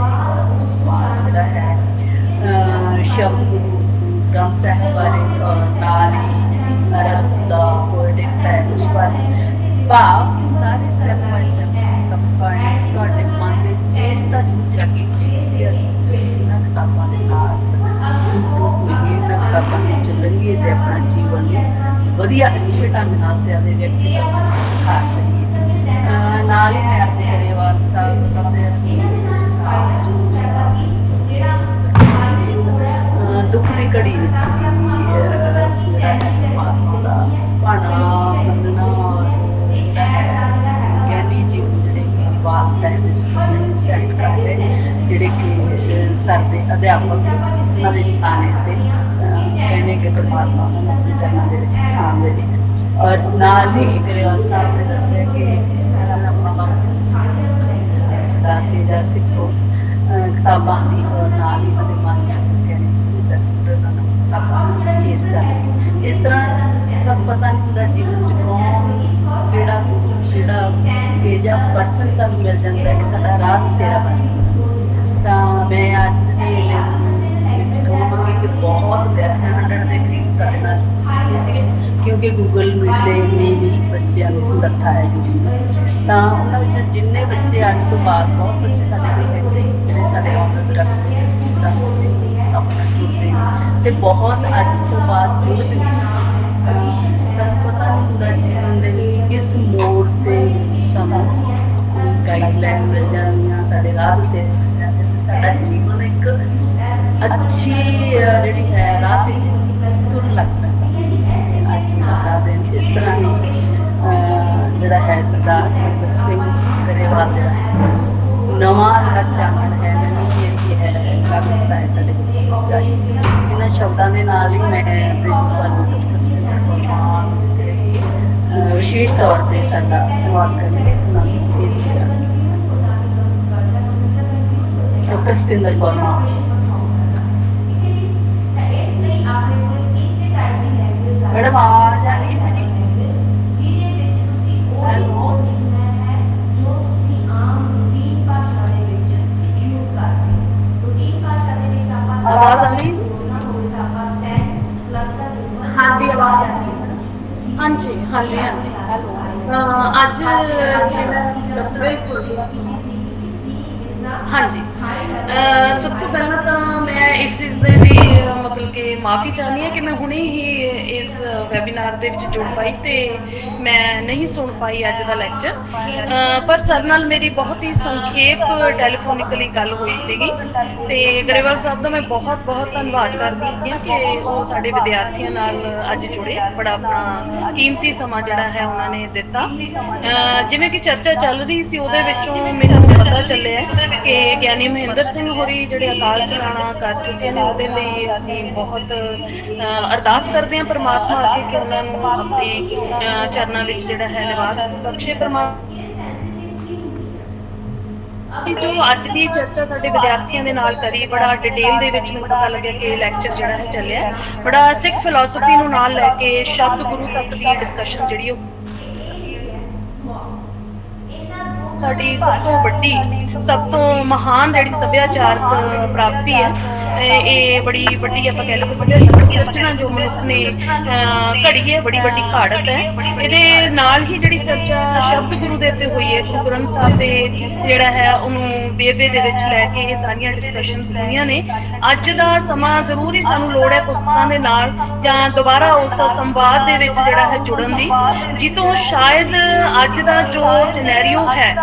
ਸਵਾਲ ਜਿਹੜਾ ਹੈ ਸ਼ਬਦ ਗੁਰੂ ਗ੍ਰੰਥ ਸਾਹਿਬ ਬਾਰੇ, ਔਰ ਨਾਲ ਹੀ ਅਰਸਤੂ ਦਾ ਪੋਇਟਿਕਸ ਹੈ ਉਸ ਬਾਰੇ। ਭਾਵ ਸਾਰੇ ਸਟੈਪ ਬਾਏ ਸਟੈਪ ਤੁਸੀਂ ਸਮਝ ਪਾਏ, ਤੁਹਾਡੇ ਮਨ ਦੇ ਚੇਸਟਾ ਜ਼ਰੂਰ ਜਾਗੀ ਹੋਏਗੀ ਕਿ ਅਸੀਂ ਇਹਨਾਂ ਕਿਤਾਬਾਂ ਦੇ ਨਾਲ ਹੋਈਏ, ਇਹਨਾਂ ਕਿਤਾਬਾਂ ਵਿੱਚ ਲੰਘੀਏ ਤੇ ਆਪਣਾ ਜੀਵਨ ਨੂੰ ਵਧੀਆ ਅੱਛੇ ਢੰਗ ਨਾਲ ਤੇ ਆਪਦੇ ਵਿਅਕਤੀਤਵ ਨੂੰ ਨਿਖਾਰ ਸਕੀਏ। ਨਾਲ ਹੀ ਮੈਂ ਅਰਜ ਗਰੇਵਾਲ ਸਾਹਿਬ ਕਰਦੇ ਅਸੀਂ ਦੁੱਖ ਦੀ ਘੜੀ ਵਿੱਚ ਜਿਹੜਾ ਹੈ ਪਰਮਾਤਮਾ ਦਾ ਭਾਣਾ ਮੰਨਣਾ, ਔਰ ਜਿਹੜਾ ਹੈ ਗਿਆਨੀ ਜੀ ਜਿਹੜੇ ਕਿ ਵਾਲ ਸਾਹਿਬ ਦੇ ਸਟੂਡੈਂਟ ਸੈੱਟ ਕਰ ਰਹੇ, ਜਿਹੜੇ ਕਿ ਸਾਡੇ ਅਧਿਆਪਕ ਉਹਨਾਂ ਦੇ ਠਿਕਾਣੇ ਤੇ ਕਹਿੰਦੇ ਕਿ ਪਰਮਾਤਮਾ ਉਹਨਾਂ ਨੂੰ ਆਪਣੇ ਚਰਨਾਂ ਦੇ ਵਿੱਚ ਸਥਾਨ ਦੇਵੇ। ਔਰ ਨਾਲ ਹੀ ਗਰੇਵਾਲ ਸਾਹਿਬ ਨੇ ਦੱਸਿਆ ਕਿ ਆਪਣਾ ਬਾਪੂ ਸਰਦਾਰ ਤੇਜਾ ਸਿੰਘ ਤੋਂ ਕਿਤਾਬਾਂ ਦੀ, ਔਰ ਨਾਲ ਹੀ ਉਹਨਾਂ ਦੇ ਮਾਸਟਰ ਚੇਸ ਕਰ। ਇਸ ਤਰ੍ਹਾਂ ਸਭ ਪਤਾ ਨਹੀਂ ਹੁੰਦਾ ਜੀਵਨ 'ਚ ਕੌਣ ਕਿਹੜਾ ਇਹ ਜਿਹਾ ਪਰਸਨ ਸਾਨੂੰ ਮਿਲ ਜਾਂਦਾ ਕਿ ਸਾਡਾ ਰਾਹ ਸੇਰਾ ਬਣ ਜਾਂਦਾ। ਤਾਂ ਮੈਂ ਅੱਜ ਦੀ ਦਿਨ ਵਿੱਚ ਕਹਾਂਗੀ ਕਿ ਬਹੁਤ ਵਿਦਿਆਰਥੀ 100 ਦੇ ਕਰੀਬ ਸਾਡੇ ਨਾਲ ਸੀਗੇ, ਕਿਉਂਕਿ ਕਿਉਂਕਿ ਗੂਗਲ ਮੀਟ ਦੇ ਇੰਨੀ ਵੀ ਬੱਚਿਆਂ ਦੀ ਸਮਰੱਥਾ ਹੈ ਜਿਹੜੀ, ਤਾਂ ਉਹਨਾਂ ਵਿੱਚੋਂ ਜਿੰਨੇ ਬੱਚੇ ਅੱਜ ਤੋਂ ਬਾਅਦ ਬਹੁਤ ਬੱਚੇ ਸਾਡੇ ਕੋਲ ਹੈਗੇ ਜਿਹੜੇ ਸਾਡੇ ਆਨਰਸ ਰੱਖਦੇ ਆਪਣਾ ਜੁੜਦੇ ਨੇ ਤੇ ਬਹੁਤ ਅੱਜ ਤੋਂ ਬਾਅਦ ਜੁੜਦੇ ਨੇ। ਸਾਨੂੰ ਪਤਾ ਨਹੀਂ ਹੁੰਦਾ ਜੀਵਨ ਦੇ ਵਿੱਚ ਕਿਸ ਮੋੜ ਤੇ ਸਾਨੂੰ ਗਾਈਡਲਾਈਨ ਮਿਲ ਜਾਂਦੀਆਂ, ਸਾਡੇ ਰਾਹ ਦੱਸੇ ਮਿਲ ਜਾਂਦੇ ਤੇ ਸਾਡਾ ਜੀਵਨ ਇੱਕ ਅੱਛੀ ਜਿਹੜੀ ਹੈ ਰਾਹ ਤੇ ਤੁਰਨ ਲੱਗ ਪੈਂਦਾ। ਅੱਜ ਸਾਡਾ ਦਿਨ ਇਸ ਤਰ੍ਹਾਂ ਹੀ ਜਿਹੜਾ ਹੈ ਸਰਦਾਰ ਭਗਤ ਸਿੰਘ ਗਰੇਵਾਲ ਜਿਹੜਾ ਹੈ ਨਵਾਂ ਜਿਹੜਾ ਚਾਨਣ ਹੈ, ਨਵੀਂ ਜਿਹੜੀ ਹੈ ਜਾਗਰੂਕਤਾ ਹੈ ਸਾਡੇ ਬੱਚਿਆਂ ਨੂੰ ਚਾਹੀਦੀ। ਇਹਨਾਂ ਸ਼ਬਦਾਂ ਦੇ ਨਾਲ ਹੀ ਮੈਂ ਪ੍ਰਿੰਸੀਪਲ ਡਾਕਟਰ ਸਤਿੰਦਰ ਕੌਰ ਮਾਨ ਜਿਹੜੇ ਕਿ ਵਿਸ਼ੇਸ਼ ਤੌਰ ਤੇ ਸਾਡਾ ਧੰਨਵਾਦ ਕਰਨਗੇ, ਉਹਨਾਂ ਨੂੰ ਬੇਨਤੀ ਕਰਾਂਗੀ। ਡਾਕਟਰ ਸਤਿੰਦਰ ਕੌਰ ਮਾਨ। मैडम आवाज आ रही है मेरी? हेलो, आवाज आ रही? हाँ जी आवाज आ रही है। हाँ जी हाँ जी हाँ जी। ਅੱਜ हाँ जी, सब तो पहला तो मैं इस चीज़ ਦੀ मतलब कि माफ़ी चाहनी है कि मैं ਹੁਣੇ ਹੀ ਇਸ ਵੈਬੀਨਾਰ ਦੇ ਵਿੱਚ ਜੁੜ ਪਾਈ ਤੇ ਮੈਂ ਨਹੀਂ ਸੁਣ ਪਾਈ ਅੱਜ ਦਾ ਲੈਕਚਰ, ਪਰ ਸਰ ਨਾਲ ਮੇਰੀ ਬਹੁਤ ਹੀ ਸੰਖੇਪ ਟੈਲੀਫੋਨਿਕਲੀ ਗੱਲ ਹੋਈ ਸੀਗੀ ਤੇ ਗਰੇਵਾਲ ਸਾਹਿਬ ਦਾ ਮੈਂ ਬਹੁਤ ਬਹੁਤ ਧੰਨਵਾਦ ਕਰਦੀ ਹਾਂ ਕਿ ਉਹ ਸਾਡੇ ਵਿਦਿਆਰਥੀਆਂ ਨਾਲ ਅੱਜ ਜੁੜੇ, ਬੜਾ ਆਪਣਾ ਕੀਮਤੀ ਸਮਾਂ ਜਿਹੜਾ ਹੈ ਉਹਨਾਂ ਨੇ ਦਿੱਤਾ। ਜਿਵੇਂ ਕਿ ਚਰਚਾ ਚੱਲ ਰਹੀ ਸੀ ਉਹਦੇ ਵਿੱਚੋਂ ਮੈਨੂੰ ਪਤਾ ਚੱਲਿਆ ਕਿ ਗਿਆਨੀ ਮਹਿੰਦਰ ਸਿੰਘ ਹੋਰੀ ਜਿਹੜੇ ਅਕਾਲ ਚਲਾਣਾ ਕਰ ਚੁੱਕੇ ਨੇ, ਉਹਦੇ ਲਈ ਅਸੀਂ ਬਹੁਤ ਅਰਦਾਸ ਕਰਦੇ ਹਾਂ ਪਰਮਾਤਮਾ ਅੱਗੇ ਕਿ ਉਹਨਾਂ ਨੂੰ ਆਪਣੇ ਚਰਨਾਂ ਵਿੱਚ ਜਿਹੜਾ ਹੈ ਨਿਵਾਸ ਬਖਸ਼ੇ ਪਰਮਾਤਮਾ। ਜੋ ਅੱਜ ਦੀ ਚਰਚਾ ਸਾਡੇ ਵਿਦਿਆਰਥੀਆਂ ਦੇ ਨਾਲ ਕਰੀ, ਬੜਾ ਡਿਟੇਲ ਦੇ ਵਿੱਚ ਮੈਨੂੰ ਪਤਾ ਲੱਗਿਆ ਕਿ ਲੈਕਚਰ ਜਿਹੜਾ ਹੈ ਚੱਲਿਆ ਬੜਾ ਸਿੱਖ ਫਿਲਾਸਫੀ ਨੂੰ ਨਾਲ ਲੈ ਕੇ ਸ਼ਬਦ ਗੁਰੂ ਤੱਕ ਦੀ ਡਿਸਕਸ਼ਨ ਜਿਹੜੀ ਉਹ ਸਾਡੀ ਸਭ ਤੋਂ ਵੱਡੀ, ਸਭ ਤੋਂ ਮਹਾਨ ਜਿਹੜੀ ਸੱਭਿਆਚਾਰਕ ਪ੍ਰਾਪਤੀ ਹੈ, ਇਹ ਬੜੀ ਵੱਡੀ ਆਪਾਂ ਕਹਿ ਲਓ ਕਿ ਸੱਭਿਆਚਾਰਕ ਸਿਰਜਣਾ ਜੋ ਮਨੁੱਖ ਨੇ ਘੜੀ ਹੈ, ਬੜੀ ਵੱਡੀ ਘਾੜਤ ਹੈ। ਇਹਦੇ ਨਾਲ ਹੀ ਜਿਹੜੀ ਚਰਚਾ ਸ਼ਬਦ ਗੁਰੂ ਦੇ ਉੱਤੇ ਹੋਈ ਹੈ, ਗੁਰੂ ਗ੍ਰੰਥ ਸਾਹਿਬ ਦੇ ਜਿਹੜਾ ਹੈ ਉਹਨੂੰ ਵੇਰਵੇ ਦੇ ਵਿੱਚ ਲੈ ਕੇ ਇਹ ਸਾਰੀਆਂ ਡਿਸਕਸ਼ਨਸ ਹੋਈਆਂ ਨੇ। ਅੱਜ ਦਾ ਸਮਾਂ ਜ਼ਰੂਰ ਹੀ ਸਾਨੂੰ ਲੋੜ ਹੈ ਪੁਸਤਕਾਂ ਦੇ ਨਾਲ ਜਾਂ ਦੁਬਾਰਾ ਉਸ ਸੰਵਾਦ ਦੇ ਵਿੱਚ ਜਿਹੜਾ ਹੈ ਜੁੜਨ ਦੀ, ਜਿੱਤੋਂ ਸ਼ਾਇਦ ਅੱਜ ਦਾ ਜੋ ਸਿਨੈਰੀਓ ਹੈ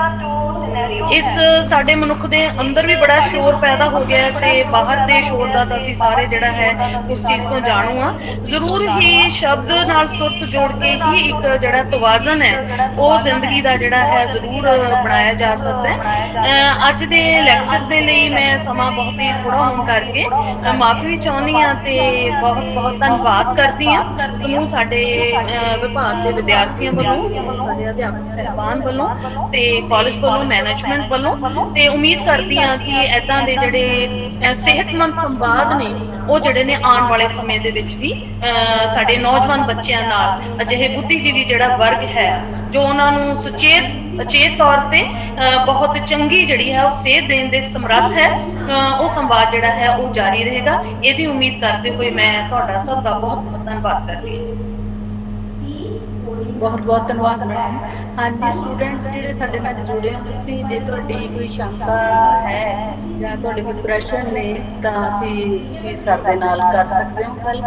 ਇਸ ਸਾਡੇ ਮਨੁੱਖ ਦੇ ਅੰਦਰ ਵੀ ਬੜਾ ਸ਼ੋਰ ਪੈਦਾ ਹੋ ਗਿਆ ਤੇ ਬਾਹਰ ਦੇ ਸ਼ੋਰ ਦਾ ਤਾਂ ਅਸੀਂ ਸਾਰੇ ਜਿਹੜਾ ਹੈ ਉਸ ਚੀਜ਼ ਤੋਂ ਜਾਣੂ ਆ। ਜ਼ਰੂਰ ਹੀ ਸ਼ਬਦ ਨਾਲ ਸੁਰਤ ਜੋੜ ਕੇ ਹੀ ਇੱਕ ਜਿਹੜਾ ਤਵਾਜ਼ਨ ਹੈ ਉਹ ਜ਼ਿੰਦਗੀ ਦਾ ਜਿਹੜਾ ਹੈ ਜ਼ਰੂਰ ਬਣਾਇਆ ਜਾ ਸਕਦਾ ਹੈ। ਅੱਜ ਦੇ ਲੈਕਚਰ ਦੇ ਲਈ ਮੈਂ ਸਮਾਂ ਬਹੁਤ ਹੀ ਥੋੜਾ ਹੋਣ ਕਰਕੇ ਮਾਫੀ ਵੀ ਚਾਹੁੰਦੀ ਹਾਂ ਤੇ ਬਹੁਤ ਬਹੁਤ ਧੰਨਵਾਦ ਕਰਦੀ ਹਾਂ ਸਮੂਹ ਸਾਡੇ ਵਿਭਾਗ ਦੇ ਵਿਦਿਆਰਥੀਆਂ ਵੱਲੋਂ, ਸਮੂਹ ਸਾਡੇ ਅਧਿਆਪਕ ਸਹਿਬਾਨ ਵੱਲੋਂ ਤੇ ਕਾਲਜ ਵੱਲੋਂ, ਮੈਨੇਜਮੈਂਟ ਵੱਲੋਂ, ਤੇ ਉਮੀਦ ਕਰਦੀ ਹਾਂ ਕਿ ਏਦਾਂ ਦੇ ਜਿਹੜੇ ਸਿਹਤਮੰਦ ਸੰਵਾਦ ਨੇ ਉਹ ਜਿਹੜੇ ਨੇ ਆਉਣ ਵਾਲੇ ਸਮੇਂ ਦੇ ਵਿੱਚ ਵੀ ਸਾਡੇ ਨੌਜਵਾਨ ਬੱਚਿਆਂ ਨਾਲ, ਅਜਿਹੇ ਬੁੱਧੀਜੀਵੀ ਜਿਹੜਾ ਵਰਗ ਹੈ ਜੋ ਉਹਨਾਂ ਨੂੰ ਅਚੇਤ ਤੌਰ ਤੇ ਬਹੁਤ ਚੰਗੀ ਜਿਹੜੀ ਹੈ ਉਹ ਸੇਧ ਦੇਣ ਦੇ ਸਮਰੱਥ ਹੈ, ਉਹ ਸੰਵਾਦ ਜਿਹੜਾ ਹੈ ਉਹ ਜਾਰੀ ਰਹੇਗਾ। ਇਹਦੀ ਉਮੀਦ ਕਰਦੇ ਹੋਏ ਮੈਂ ਤੁਹਾਡਾ ਸਭ ਦਾ ਬਹੁਤ ਬਹੁਤ ਧੰਨਵਾਦ ਕਰਦੀ ਹਾਂ। ਬਹੁਤ ਬਹੁਤ ਧੰਨਵਾਦ ਮੈਡਮ। ਹਾਂਜੀ ਸਟੂਡੈਂਟਸ ਜਿਹੜੇ ਸਾਡੇ ਨਾਲ ਜੁੜੇ ਹੋ ਤੁਸੀਂ, ਜੇ ਤੁਹਾਡੀ ਕੋਈ ਸ਼ੰਕਾ ਹੈ ਜਾਂ ਤੁਹਾਡੇ ਕੋਈ ਪ੍ਰਸ਼ਨ ਨੇ ਤਾਂ ਤੁਸੀਂ ਸਰ ਦੇ ਨਾਲ ਕਰ ਸਕਦੇ ਹੋ ਗੱਲ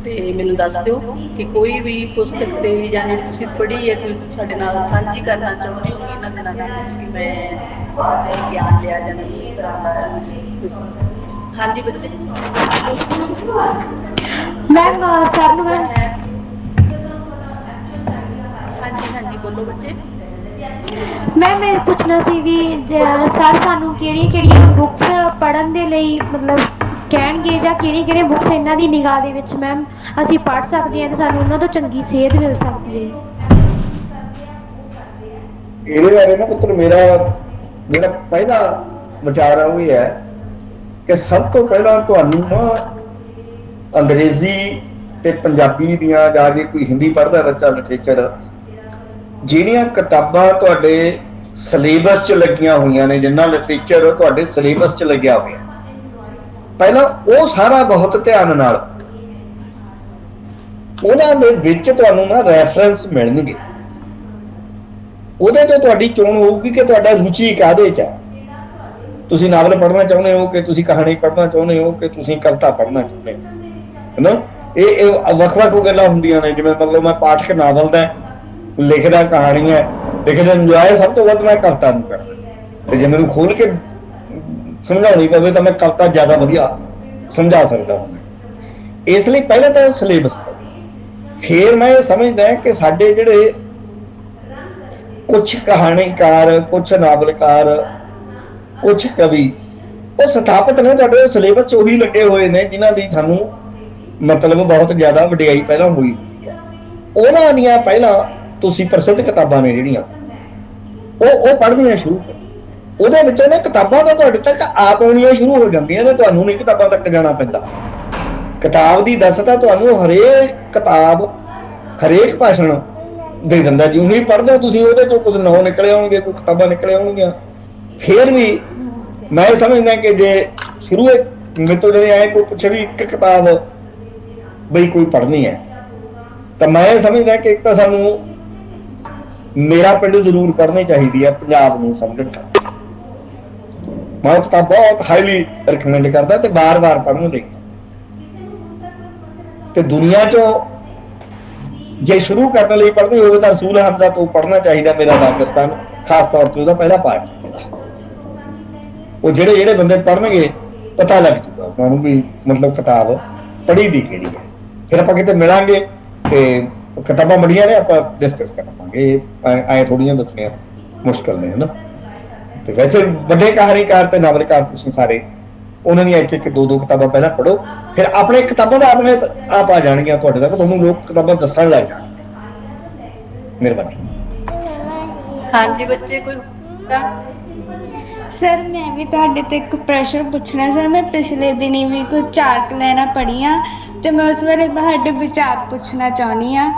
ਤੇ ਮੈਨੂੰ ਦੱਸ ਦਿਓ ਕਿ ਕੋਈ ਵੀ ਪੁਸਤਕ ਤੇ ਜਾਂ ਜਿਹੜੀ ਤੁਸੀਂ ਪੜ੍ਹੀ ਹੈ ਕੋਈ ਸਾਡੇ ਨਾਲ ਸਾਂਝੀ ਕਰਨਾ ਚਾਹੁੰਦੇ ਹੋ ਇਹਨਾਂ ਦੇ ਨਾਲ ਵਿੱਚ ਕਿ ਮੈਂ ਗਿਆਨ ਲਿਆ ਜਾਂ ਮੈਨੂੰ ਇਸ ਤਰ੍ਹਾਂ ਦਾ। ਹਾਂਜੀ ਬੱਚੇ। ਮੈਮ ਸਰ ਨੂੰ ਮੈਂ ਹਾਂਜੀ ਬੋਲੋ ਬੱਚੇ। ਮੈਮ ਮੈਂ ਪੁੱਛਣਾ ਸੀ ਵੀ ਸਰ ਸਾਨੂੰ ਕਿਹੜੀਆਂ ਬੁੱਕਸ ਪੜ੍ਹਨ ਦੇ ਲਈ ਮਤਲਬ ਕਹਿਣਗੇ ਜਾਂ ਕਿਹੜੀਆਂ ਬੁੱਕਸ ਇਹਨਾਂ ਦੀ ਨਿਗਾਹ ਦੇ ਵਿੱਚ ਮੈਮ ਅਸੀਂ ਪੜ੍ਹ ਸਕਦੇ ਹਾਂ ਤੇ ਸਾਨੂੰ ਉਹਨਾਂ ਤੋਂ ਚੰਗੀ ਸੇਧ ਮਿਲ ਸਕਦੀ ਹੈ। ਇਹਦੇ ਬਾਰੇ ਨਾ ਪੁੱਤਰ ਮੇਰਾ ਜਿਹੜਾ ਪਹਿਲਾ ਵਿਚਾਰ ਆ ਉਹ ਇਹ ਹੈ ਕਿ ਸਭ ਤੋਂ ਪਹਿਲਾਂ ਤੁਹਾਨੂੰ ਨਾ ਅੰਗਰੇਜ਼ੀ ਤੇ ਪੰਜਾਬੀ ਦੀਆਂ ਜਾਂ ਜੇ ਕੋਈ ਹਿੰਦੀ ਪੜ੍ਹਦਾ ਬੱਚਾ ਲਿਟਰੇਚਰ, ਜਿਹੜੀਆਂ ਕਿਤਾਬਾਂ ਤੁਹਾਡੇ ਸਿਲੇਬਸ 'ਚ ਲੱਗੀਆਂ ਹੋਈਆਂ ਨੇ, ਜਿੰਨਾ ਲਿਟਰੇਚਰ ਤੁਹਾਡੇ ਸਿਲੇਬਸ 'ਚ ਲੱਗਿਆ ਹੋਇਆ, ਪਹਿਲਾਂ ਉਹ ਸਾਰਾ ਬਹੁਤ ਧਿਆਨ ਨਾਲ ਉਹਨਾਂ ਦੇ ਵਿੱਚ ਤੁਹਾਨੂੰ ਨਾ ਰੈਫਰੈਂਸ ਮਿਲਣਗੇ, ਉਹਦੇ ਤੋਂ ਤੁਹਾਡੀ ਚੋਣ ਹੋਊਗੀ ਕਿ ਤੁਹਾਡਾ ਰੁਚੀ ਕਾਹਦੇ 'ਚ ਹੈ। ਤੁਸੀਂ ਨਾਵਲ ਪੜ੍ਹਨਾ ਚਾਹੁੰਦੇ ਹੋ, ਕਿ ਤੁਸੀਂ ਕਹਾਣੀ ਪੜ੍ਹਨਾ ਚਾਹੁੰਦੇ ਹੋ, ਕਿ ਤੁਸੀਂ ਕਵਿਤਾ ਪੜ੍ਹਨਾ ਚਾਹੁੰਦੇ ਹੋ, ਹੈ ਨਾ। ਇਹ ਵੱਖ-ਵੱਖ ਗੱਲਾਂ ਹੁੰਦੀਆਂ ਨੇ। ਜਿਵੇਂ ਮਤਲਬ ਮੈਂ ਪਾਠਕ ਨਾਵਲ ਦਾ ਲਿਖਦਾ, ਕਹਾਣੀ ਹੈ ਲੇਕਿਨ ਇੰਜੋਏ ਸਭ ਤੋਂ ਵੱਧ ਮੈਂ ਕਵਿਤਾ ਨੂੰ ਕਰਦਾ, ਤੇ ਜੇ ਮੈਨੂੰ ਖੋਲ ਕੇ ਸਮਝਾਉਣੀ ਪਵੇ ਤਾਂ ਮੈਂ ਕਵਿਤਾ ਜ਼ਿਆਦਾ ਵਧੀਆ ਸਮਝਾ ਸਕਦਾ ਹਾਂ। ਇਸ ਲਈ ਪਹਿਲਾਂ ਤਾਂ ਸਿਲੇਬਸ, ਫਿਰ ਮੈਂ ਇਹ ਸਮਝਦਾ ਕਿ ਸਾਡੇ ਜਿਹੜੇ ਕੁਛ ਕਹਾਣੀਕਾਰ, ਕੁਛ ਨਾਵਲਕਾਰ, ਕੁਛ ਕਵੀ, ਉਹ ਸਥਾਪਿਤ ਨੇ ਤੁਹਾਡੇ ਸਿਲੇਬਸ 'ਚ ਉਹੀ ਲੱਗੇ ਹੋਏ ਨੇ ਜਿਨ੍ਹਾਂ ਦੀ ਸਾਨੂੰ ਮਤਲਬ ਬਹੁਤ ਜ਼ਿਆਦਾ ਵਡਿਆਈ ਪਹਿਲਾਂ ਹੋਈ ਹੁੰਦੀ ਹੈ। ਉਹਨਾਂ ਦੀਆਂ ਪਹਿਲਾਂ ਤੁਸੀਂ ਪ੍ਰਸਿੱਧ ਕਿਤਾਬਾਂ ਨੇ ਜਿਹੜੀਆਂ ਉਹ ਪੜ੍ਹਨੀਆਂ ਸ਼ੁਰੂ ਕਰੋ। ਉਹਦੇ ਵਿੱਚੋਂ ਨਾ ਕਿਤਾਬਾਂ ਤਾਂ ਤੁਹਾਡੇ ਤੱਕ ਆਪ ਆਉਣੀਆਂ ਸ਼ੁਰੂ ਹੋ ਜਾਂਦੀਆਂ ਨੇ, ਤੁਹਾਨੂੰ ਨਹੀਂ ਕਿਤਾਬਾਂ ਤੱਕ ਜਾਣਾ ਪੈਂਦਾ। ਕਿਤਾਬ ਦੀ ਦੱਸਦਾ ਤੁਹਾਨੂੰ ਹਰੇਕ ਕਿਤਾਬ, ਹਰੇਕ ਭਾਸ਼ਣ ਦੇ ਦਿੰਦਾ। ਜਿਉਂ ਹੀ ਪੜ੍ਹਦੇ ਤੁਸੀਂ ਉਹਦੇ ਚੋਂ ਕੁਝ ਨਾਂ ਨਿਕਲੇ ਆਉਣਗੇ, ਕੋਈ ਕਿਤਾਬਾਂ ਨਿਕਲੇ ਆਉਣਗੀਆਂ। ਫਿਰ ਵੀ ਮੈਂ ਸਮਝਦਾ ਕਿ ਜੇ ਸ਼ੁਰੂ ਮੇਰੇ ਤੋਂ ਜਿਹੜੇ ਆਏ ਕੋਈ ਪੁੱਛੇ ਵੀ ਇੱਕ ਕਿਤਾਬ ਬਈ ਕੋਈ ਪੜ੍ਹਨੀ ਹੈ, ਤਾਂ ਮੈਂ ਸਮਝਦਾ ਕਿ ਇੱਕ ਤਾਂ ਸਾਨੂੰ ਮੇਰਾ ਪਿੰਡ ਜ਼ਰੂਰ ਪੜ੍ਹਨੀ ਚਾਹੀਦੀ ਹੈ ਪੰਜਾਬ ਨੂੰ ਸਮਝਣ ਖਾਤਰ। ਮੈਂ ਉਹ ਕਿਤਾਬ ਬਹੁਤ ਹਾਈਲੀ ਰਿਕਮੈਂਡ ਕਰਦਾ ਤੇ ਬਾਰ-ਬਾਰ ਪੜ੍ਹਨ ਲਈ। ਤੇ ਦੁਨੀਆ 'ਚੋਂ ਜੇ ਸ਼ੁਰੂ ਕਰਨ ਲਈ ਪੜ੍ਹਨੀ ਹੋਵੇ ਤਾਂ ਰਸੂਲ ਹਮਜ਼ਾ ਤੋਂ ਪੜ੍ਹਨਾ ਚਾਹੀਦਾ ਮੇਰਾ ਪਾਕਿਸਤਾਨ, ਖਾਸ ਤੌਰ ਤੇ ਉਹਦਾ ਪਹਿਲਾ ਪਾਰਟ। ਉਹ ਜਿਹੜੇ ਬੰਦੇ ਪੜ੍ਹਨਗੇ ਪਤਾ ਲੱਗ ਜੂਗਾ ਉਹਨਾਂ ਨੂੰ ਵੀ ਮਤਲਬ ਕਿਤਾਬ ਪੜ੍ਹੀ ਦੀ ਕਿਹੜੀ ਹੈ। ਫਿਰ ਆਪਾਂ ਕਿਤੇ ਮਿਲਾਂਗੇ ਤੇ ਕਿਤਾਬਾਂ ਬੜੀਆਂ ਨੇ, ਆਪਾਂ ਡਿਸਕਸ ਕਰਾਂਗੇ। ਐ ਥੋੜੀਆਂ ਦੱਸਣੀਆਂ ਮੁਸ਼ਕਲ ਨੇ, ਹਨਾ। ਤੇ ਵੈਸੇ ਵੱਡੇ ਕਹਾਣੀਕਾਰ ਤੇ ਨਾਵਲਕਾਰ ਤੁਸੀਂ ਸਾਰੇ ਉਹਨਾਂ ਦੀਆਂ ਇੱਕ ਦੋ ਕਿਤਾਬਾਂ ਪਹਿਲਾਂ ਪੜ੍ਹੋ, ਫਿਰ ਆਪਣੇ ਕਿਤਾਬਾਂ ਦਾ ਆਪਣੇ ਆਪ ਆ ਜਾਣਗੀਆਂ ਤੁਹਾਡੇ ਤੱਕ, ਤੁਹਾਨੂੰ ਲੋਕ ਕਿਤਾਬਾਂ ਦੱਸਣ ਲੱਗ ਜਾਣਗੇ। ਮਿਹਰਬਾਨੀ। ਹਾਂਜੀ ਬੱਚੇ, ਕੋਈ ਸਰ ਮੈਂ ਵੀ ਤੁਹਾਡੇ ਤੋਂ ਇੱਕ ਪ੍ਰਸ਼ਨ ਪੁੱਛਣਾ। ਸਰ ਮੈਂ ਪਿਛਲੇ ਦਿਨੀ ਵੀ ਕੁਝ 4 ਲਾਈਨਾਂ ਪੜ੍ਹੀਆਂ ਤੇ ਮੈਂ ਉਸ ਬਾਰੇ ਤੁਹਾਡੇ ਵਿਚਾਰ ਪੁੱਛਣਾ ਚਾਹੁੰਦੀ ਹਾਂ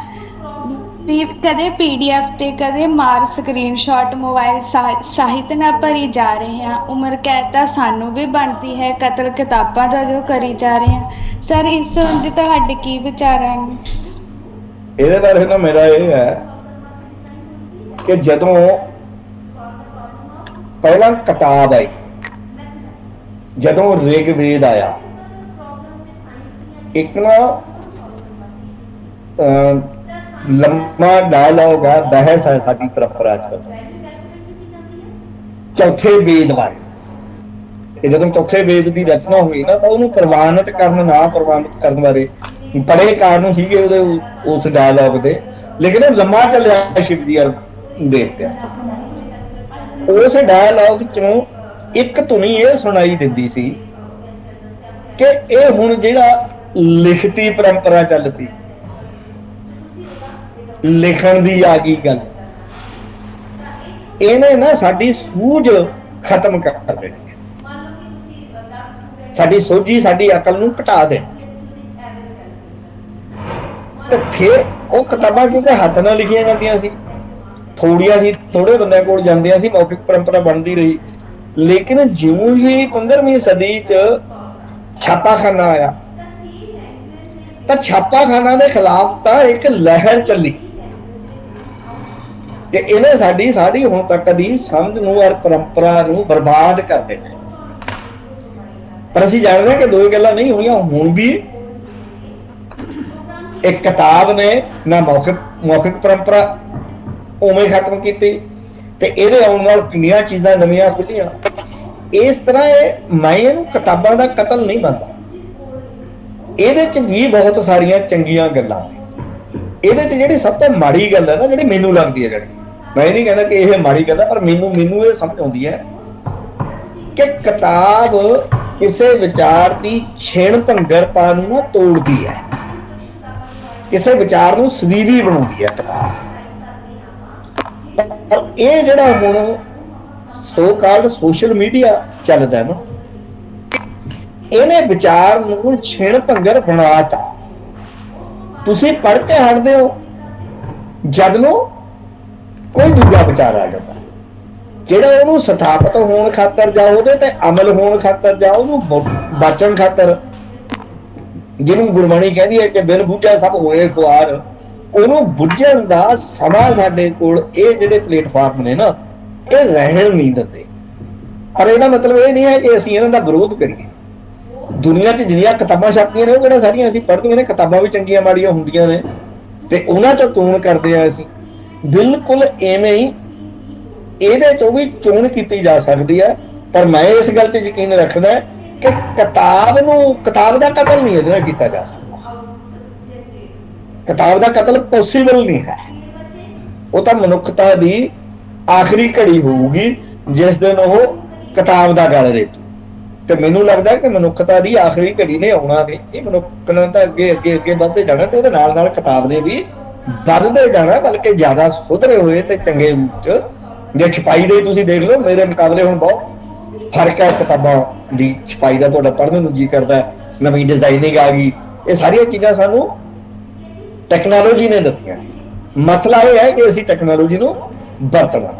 ਵੀ ਕਦੇ PDF ਤੇ ਕਦੇ ਮਾਰ ਸਕਰੀਨਸ਼ਾਟ ਮੋਬਾਈਲ ਸਾਹਿਤ ਨਾਲ ਭਰੀ ਜਾ ਰਹੇ ਹਾਂ। ਉਮਰ ਕੈਦ ਤਾਂ ਸਾਨੂੰ ਵੀ ਬਣਦੀ ਹੈ, ਕਤਲ ਕਿਤਾਬਾਂ ਦਾ ਜੋ ਕਰੀ ਜਾ ਰਹੇ ਹਾਂ। ਸਰ ਇਸ ਸੰਬੰਧੀ ਤੁਹਾਡੇ ਕੀ ਵਿਚਾਰ ਹਨ? ਇਹਦੇ ਬਾਰੇ ਨਾ ਮੇਰਾ ਇਹ ਹੈ ਕਿ ਜਦੋਂ ਪਹਿਲਾਂ ਕਿਤਾਬ ਆਈ, ਜਦੋਂ ਰਿਗਵੇਦ ਆਇਆ, ਇੱਕ ਨਾ ਲੰਮਾ ਡਾਇਲੌਗ ਹੈ, ਬਹਿਸ ਹੈ ਸਾਡੀ ਪਰੰਪਰਾ 'ਚ ਚੌਥੇ ਵੇਦ ਬਾਰੇ। ਤੇ ਜਦੋਂ ਚੌਥੇ ਵੇਦ ਦੀ ਰਚਨਾ ਹੋਈ ਨਾ ਤਾਂ ਉਹਨੂੰ ਪ੍ਰਵਾਨਿਤ ਕਰਨ, ਨਾ ਪ੍ਰਵਾਨਿਤ ਕਰਨ ਬਾਰੇ ਬੜੇ ਕਾਰਨ ਸੀਗੇ ਉਹਦੇ ਉਸ ਡਾਇਲੌਗ ਦੇ, ਲੇਕਿਨ ਉਹ ਲੰਮਾ ਚੱਲਿਆ ਸ਼ਿਵਜੀ ਦੇਖਦੇ। ਉਸ ਡਾਇਲੌਗ ਚੋਂ ਇੱਕ ਧੁਨੀ ਇਹ ਸੁਣਾਈ ਦਿੰਦੀ ਸੀ ਕਿ ਇਹ ਹੁਣ ਜਿਹੜਾ ਲਿਖਤੀ ਪਰੰਪਰਾ ਚੱਲ ਪਈ, ਲਿਖਣ ਦੀ ਆ ਗਈ ਗੱਲ, ਇਹਨੇ ਨਾ ਸਾਡੀ ਸੂਝ ਖਤਮ ਕਰ ਦੇਣੀ ਹੈ, ਸਾਡੀ ਸੋਝੀ, ਸਾਡੀ ਅਕਲ ਨੂੰ ਘਟਾ ਦੇਣੀ। ਤੇ ਫਿਰ ਉਹ ਕਿਤਾਬਾਂ ਕਿਉਂਕਿ ਹੱਥ ਨਾਲ ਲਿਖੀਆਂ ਜਾਂਦੀਆਂ ਸੀ, ਥੋੜੀਆਂ ਸੀ, ਥੋੜੇ ਬੰਦਿਆਂ ਕੋਲ ਜਾਂਦੀਆਂ ਸੀ, ਮੌਖਿਕ ਪਰੰਪਰਾ ਬਣਦੀ ਰਹੀ। ਲੇਕਿਨ ਜਿਉਂ ਹੀ 15ਵੀਂ ਸਦੀ 'ਚ ਛਾਪਾਖਾਨਾ ਆਇਆ ਤਾਂ ਛਾਪਾਖਾਨਾ ਦੇ ਖਿਲਾਫ ਤਾਂ ਇੱਕ ਲਹਿਰ ਚੱਲੀ ਕਿ ਇਹਨੇ ਸਾਡੀ ਹੁਣ ਤੱਕ ਦੀ ਸਮਝ ਨੂੰ ਔਰ ਪਰੰਪਰਾ ਨੂੰ ਬਰਬਾਦ ਕਰ ਦੇਣਾ। ਪਰ ਅਸੀਂ ਜਾਣਦੇ ਹਾਂ ਕਿ ਦੋ ਗੱਲਾਂ ਨਹੀਂ ਹੋਈਆਂ। ਹੁਣ ਵੀ ਇੱਕ ਕਿਤਾਬ ਨੇ ਨਾ ਮੌਖਿਕ ਪਰੰਪਰਾ ਉਵੇਂ ਖਤਮ ਕੀਤੀ ਤੇ ਇਹਦੇ ਆਉਣ ਨਾਲ ਕਿੰਨੀਆਂ ਚੀਜ਼ਾਂ ਨਵੀਆਂ ਖੁੱਲੀਆਂ। ਇਸ ਤਰ੍ਹਾਂ ਮੈਂ ਇਹਨੂੰ ਕਿਤਾਬਾਂ ਦਾ ਕਤਲ ਨਹੀਂ ਮੰਨਦਾ। ਇਹਦੇ 'ਚ ਵੀ ਬਹੁਤ ਸਾਰੀਆਂ ਚੰਗੀਆਂ ਗੱਲਾਂ ਨੇ। ਇਹਦੇ 'ਚ ਜਿਹੜੀ ਸਭ ਤੋਂ ਮਾੜੀ ਗੱਲ ਹੈ ਨਾ, ਜਿਹੜੀ ਮੈਨੂੰ ਲੱਗਦੀ ਹੈ, ਜਿਹੜੀ ਮੈਂ ਇਹ ਨਹੀਂ ਕਹਿੰਦਾ ਕਿ ਇਹ ਮਾੜੀ ਗੱਲ ਹੈ, ਪਰ ਮੈਨੂੰ ਇਹ ਸਮਝ ਆਉਂਦੀ ਹੈ ਕਿ ਕਿਤਾਬ ਕਿਸੇ ਵਿਚਾਰ ਦੀ ਛਿਣ ਭੰਗਰਤਾ ਨੂੰ ਨਾ ਤੋੜਦੀ ਹੈ, ਕਿਸੇ ਵਿਚਾਰ ਨੂੰ ਸਦੀਵੀ ਬਣਾਉਂਦੀ ਹੈ ਕਿਤਾਬ। ਪਰ ਇਹ ਜਿਹੜਾ ਹੁਣ ਸੋ ਕਾਲਡ ਸੋਸ਼ਲ ਮੀਡੀਆ ਚੱਲਦਾ ਨਾ, ਇਹਨੇ ਵਿਚਾਰ ਨੂੰ ਛਿਣ ਭੰਗਰ ਬਣਾਤਾ। ਤੁਸੀਂ ਪੜ੍ਹ ਕੇ ਹਟਦੇ ਹੋ, ਜਦ ਨੂੰ ਕੋਈ ਦੂਜਾ ਵਿਚਾਰ ਆ ਜਾਂਦਾ ਜਿਹੜਾ ਉਹਨੂੰ ਸਥਾਪਿਤ ਹੋਣ ਖਾਤਰ ਜਾਂ ਉਹਦੇ ਤੇ ਅਮਲ ਹੋਣ ਖਾਤਰ ਜਾਂ ਉਹਨੂੰ ਬਚਣ ਖਾਤਰ ਜਿਹਨੂੰ ਗੁਰਬਾਣੀ ਕਹਿੰਦੀ ਹੈ ਕਿ ਬਿਨ ਬੁੱਝਾ ਸਭ ਹੋਏ ਖੁਆਰ, ਉਹਨੂੰ ਬੁੱਝਣ ਦਾ ਸਮਾਂ ਸਾਡੇ ਕੋਲ ਇਹ ਜਿਹੜੇ ਪਲੇਟਫਾਰਮ ਨੇ ਨਾ, ਇਹ ਰਹਿਣ ਨਹੀਂ ਦਿੰਦੇ। ਪਰ ਇਹਦਾ ਮਤਲਬ ਇਹ ਨਹੀਂ ਹੈ ਕਿ ਅਸੀਂ ਇਹਨਾਂ ਦਾ ਵਿਰੋਧ ਕਰੀਏ। ਦੁਨੀਆ 'ਚ ਜਿੰਨੀਆਂ ਕਿਤਾਬਾਂ ਛਪਦੀਆਂ ਨੇ ਉਹ ਕਿਹੜਾ ਸਾਰੀਆਂ ਅਸੀਂ ਪੜ੍ਹਦੀਆਂ ਨੇ, ਕਿਤਾਬਾਂ ਵੀ ਚੰਗੀਆਂ ਮਾੜੀਆਂ ਹੁੰਦੀਆਂ ਨੇ ਤੇ ਉਹਨਾਂ ਤੋਂ ਚੋਣ ਕਰਦੇ ਆ ਅਸੀਂ। ਬਿਲਕੁਲ ਐਵੇਂ ਹੀ ਇਹਦੇ ਤੋਂ ਵੀ ਚੋਣ ਕੀਤੀ ਜਾ ਸਕਦੀ ਹੈ। ਪਰ ਮੈਂ ਇਸ ਗੱਲ 'ਚ ਯਕੀਨ ਰੱਖਦਾ ਕਿ ਕਿਤਾਬ ਦਾ ਕਤਲ ਨਹੀਂ ਇਹਦੇ ਨਾਲ ਕੀਤਾ ਜਾ ਸਕਦਾ। ਕਿਤਾਬ ਦਾ ਕਤਲ ਪੋਸੀਬਲ ਨਹੀਂ ਹੈ। ਉਹ ਤਾਂ ਮਨੁੱਖਤਾ ਦੀ ਆਖਰੀ ਘੜੀ ਹੋਊਗੀ ਜਿਸ ਦਿਨ ਉਹ ਕਿਤਾਬ ਦਾ ਗਲ ਰੇਤੂ। ਤੇ ਮੈਨੂੰ ਲੱਗਦਾ ਕਿ ਮਨੁੱਖਤਾ ਦੀ ਆਖਰੀ ਘੜੀ ਨੇ ਆਉਣਾ ਨਹੀਂ। ਇਹ ਮਨੁੱਖ ਨੇ ਤਾਂ ਅੱਗੇ ਵੱਧਦੇ ਜਾਣਾ ਤੇ ਉਹਦੇ ਨਾਲ ਕਿਤਾਬ ਨੇ ਵੀ ਵੱਧਦੇ ਜਾਣਾ, ਬਲਕਿ ਜ਼ਿਆਦਾ ਸੁਧਰੇ ਹੋਏ ਤੇ ਚੰਗੇ ਰੂਪ 'ਚ। ਜੇ ਛਪਾਈ ਦੇ ਤੁਸੀਂ ਦੇਖ ਲਓ, ਮੇਰੇ ਮੁਕਾਬਲੇ ਹੁਣ ਬਹੁਤ ਫਰਕ ਹੈ ਕਿਤਾਬਾਂ ਦੀ ਛਪਾਈ ਦਾ। ਤੁਹਾਡਾ ਪੜ੍ਹਨ ਨੂੰ ਜੀ ਕਰਦਾ, ਨਵੀਂ ਡਿਜ਼ਾਈਨਿੰਗ ਆ ਗਈ। ਇਹ ਸਾਰੀਆਂ ਚੀਜ਼ਾਂ ਸਾਨੂੰ ਟੈਕਨੋਲੋਜੀ ਨੇ ਦਿੱਤੀਆਂ। ਮਸਲਾ ਇਹ ਹੈ ਕਿ ਅਸੀਂ ਟੈਕਨੋਲੋਜੀ ਨੂੰ ਵਰਤਣਾ।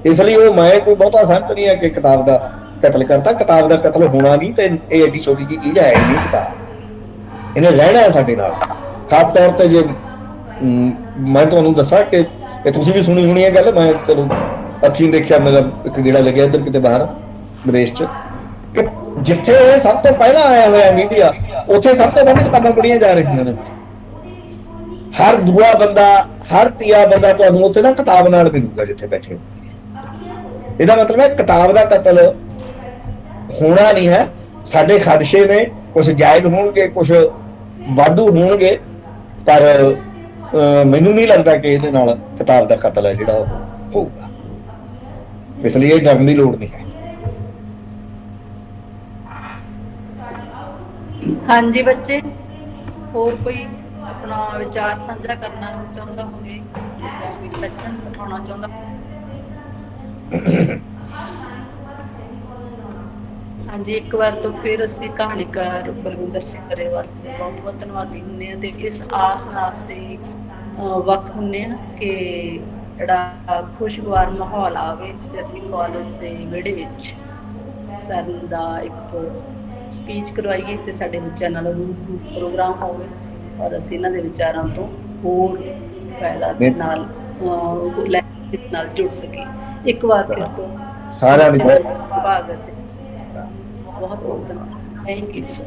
ਇਸ ਲਈ ਉਹ ਮੈਂ ਕੋਈ ਬਹੁਤਾ ਸਹਿਮਤ ਨਹੀਂ ਹੈ ਕਿ ਕਿਤਾਬ ਦਾ ਕਤਲ ਕਰਤਾ। ਕਿਤਾਬ ਦਾ ਕਤਲ ਹੋਣਾ ਨਹੀਂ ਤੇ ਇਹ ਐਡੀ ਛੋਟੀ ਜਿਹੀ ਚੀਜ਼ ਹੈ ਨਹੀਂ। ਕਿਤਾਬ ਇਹਨੇ ਰਹਿਣਾ ਹੈ ਸਾਡੇ ਨਾਲ। ਖਾਸ ਤੌਰ ਤੇ ਜੇ ਮੈਂ ਤੁਹਾਨੂੰ ਦੱਸਾਂ ਕਿ ਤੁਸੀਂ ਵੀ ਸੁਣੀ ਹੋਣੀ ਹੈ ਗੱਲ, ਮੈਂ ਚਲੋ ਅੱਖੀਂ ਦੇਖਿਆ, ਮਤਲਬ ਇੱਕ ਗੇੜਾ ਲੱਗਿਆ ਇੱਧਰ ਕਿਤੇ ਬਾਹਰ ਵਿਦੇਸ਼ 'ਚ, ਕਿ ਜਿੱਥੇ ਇਹ ਸਭ ਤੋਂ ਪਹਿਲਾਂ ਆਇਆ ਹੋਇਆ ਮੀਡੀਆ, ਉੱਥੇ ਸਭ ਤੋਂ ਵੱਧ ਕਿਤਾਬਾਂ ਪੜ੍ਹੀਆਂ ਜਾ ਰਹੀਆਂ ਨੇ। ਹਰ ਦੂਆ ਬੰਦਾ, ਹਰ ਤੀਆ ਬੰਦਾ ਤੁਹਾਨੂੰ ਉੱਥੇ ਨਾ ਕਿਤਾਬ ਨਾਲ ਮਿਲੂਗਾ ਜਿੱਥੇ ਬੈਠੇ ਹੋ। ਇਹਦਾ ਮਤਲਬ ਹੈ ਕਿਤਾਬ ਦਾ ਕਤਲ ਹੋਣਾ ਨਹੀਂ ਹੈ। ਸਾਡੇ ਖਦਸ਼ੇ ਨੇ, ਕੁਛ ਜਾਇਜ਼ ਹੋਣਗੇ, ਕੁਛ ਵਾਧੂ ਹੋਣਗੇ, ਪਰ ਮੈਨੂੰ ਨਹੀਂ ਲੱਗਦਾ ਕਿ ਇਹਦੇ ਨਾਲ ਕਿਤਾਬ ਦਾ ਕਤਲ ਹੈ ਜਿਹੜਾ ਉਹ ਹੋਊਗਾ। ਇਸ ਲਈ ਇਹ ਡਰਨ ਦੀ ਲੋੜ ਨਹੀਂ ਹੈ। ਹਾਂਜੀ ਬੱਚੇ, ਹੋਰ ਕੋਈ ਆਪਣਾ ਵਿਚਾਰ ਸਾਂਝਾ ਕਰਨਾ ਚਾਹੁੰਦਾ ਹੋਵੇ ਜਾਂ ਕੋਈ ਪ੍ਰਸ਼ਨ ਉਠਾਉਣਾ ਚਾਹੁੰਦਾ? ਹਾਂਜੀ, ਇੱਕ ਵਾਰ ਤੋਂ ਫਿਰ ਅਸੀਂ ਕਹਾਣੀਕਾਰ ਬਲਵਿੰਦਰ ਸਿੰਘ ਗਰੇਵਾਲ ਦੇ ਬਹੁਤ ਬਹੁਤ ਧੰਨਵਾਦੀ ਹੁੰਦੇ ਹਾਂ ਤੇ ਇਸ ਆਸ ਨਾਲ ਅਸੀਂ ਵੱਖ ਹੁੰਦੇ ਹਾਂ ਕਿ ਜਿਹੜਾ ਖੁਸ਼ਗਵਾਰ ਮਾਹੌਲ ਆਵੇ ਤੇ ਅਸੀਂ ਕਾਲਜ ਦੇ ਵਿਹੜੇ ਵਿੱਚ ਸਰ ਦਾ ਇੱਕ ਸਪੀਚ ਕਰਵਾਈਏ ਤੇ ਸਾਡੇ ਬੱਚਿਆਂ ਨਾਲ ਰੂਬਰੂ ਪ੍ਰੋਗਰਾਮ ਹੋਵੇ ਔਰ ਅਸੀਂ ਇਹਨਾਂ ਦੇ ਵਿਚਾਰਾਂ ਤੋਂ ਹੋਰ ਫਾਇਦਾ ਦੇ ਨਾਲ ਜੁੜ ਸਕੇ। ਇੱਕ ਵਾਰ ਫਿਰ ਤੋਂ ਸਾਰਿਆਂ ਦੀ ਵਿਭਾਗ ਅਤੇ ਬਹੁਤ ਬਹੁਤ ਧੰਨਵਾਦ। Thank you sir.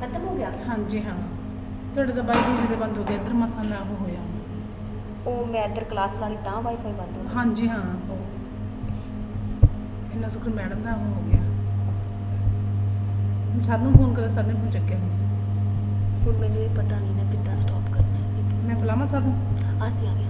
खत्म हो गया? हाँ जी हाँ, ਤੁਹਾਡੇ ਤਾਂ ਵਾਈਫਾਈ ਦੇ ਬੰਦ ਹੋ ਗਿਆ ਇੱਧਰ ਮਸਾਂ ਨਾ ਉਹ ਹੋਇਆ। ਉਹ ਮੈਂ ਇੱਧਰ ਕਲਾਸ ਵਾਲੀ ਤਾਂ ਵਾਈਫਾਈ ਬੰਦ ਹੋ ਗਿਆ। हाँ जी हाँ, ਇੰਨਾ ਸ਼ੁਕਰ ਮੈਡਮ ਦਾ ਉਹ ਹੋ ਗਿਆ। ਸਰ ਨੂੰ ਫੋਨ ਕਰਿਆ, ਸਰ ਨੇ ਫੋਨ ਚੱਕਿਆ ਨਹੀਂ। ਹੁਣ ਮੈਨੂੰ ਇਹ ਪਤਾ ਨਹੀਂ ਨਾ ਕਿੱਦਾਂ ਸਟਾਪ ਕਰਨਾ ਹੈ। ਮੈਂ ਬੁਲਾਵਾਂ ਸਰ ਨੂੰ? ਅਸੀਂ ਆ ਗਏ।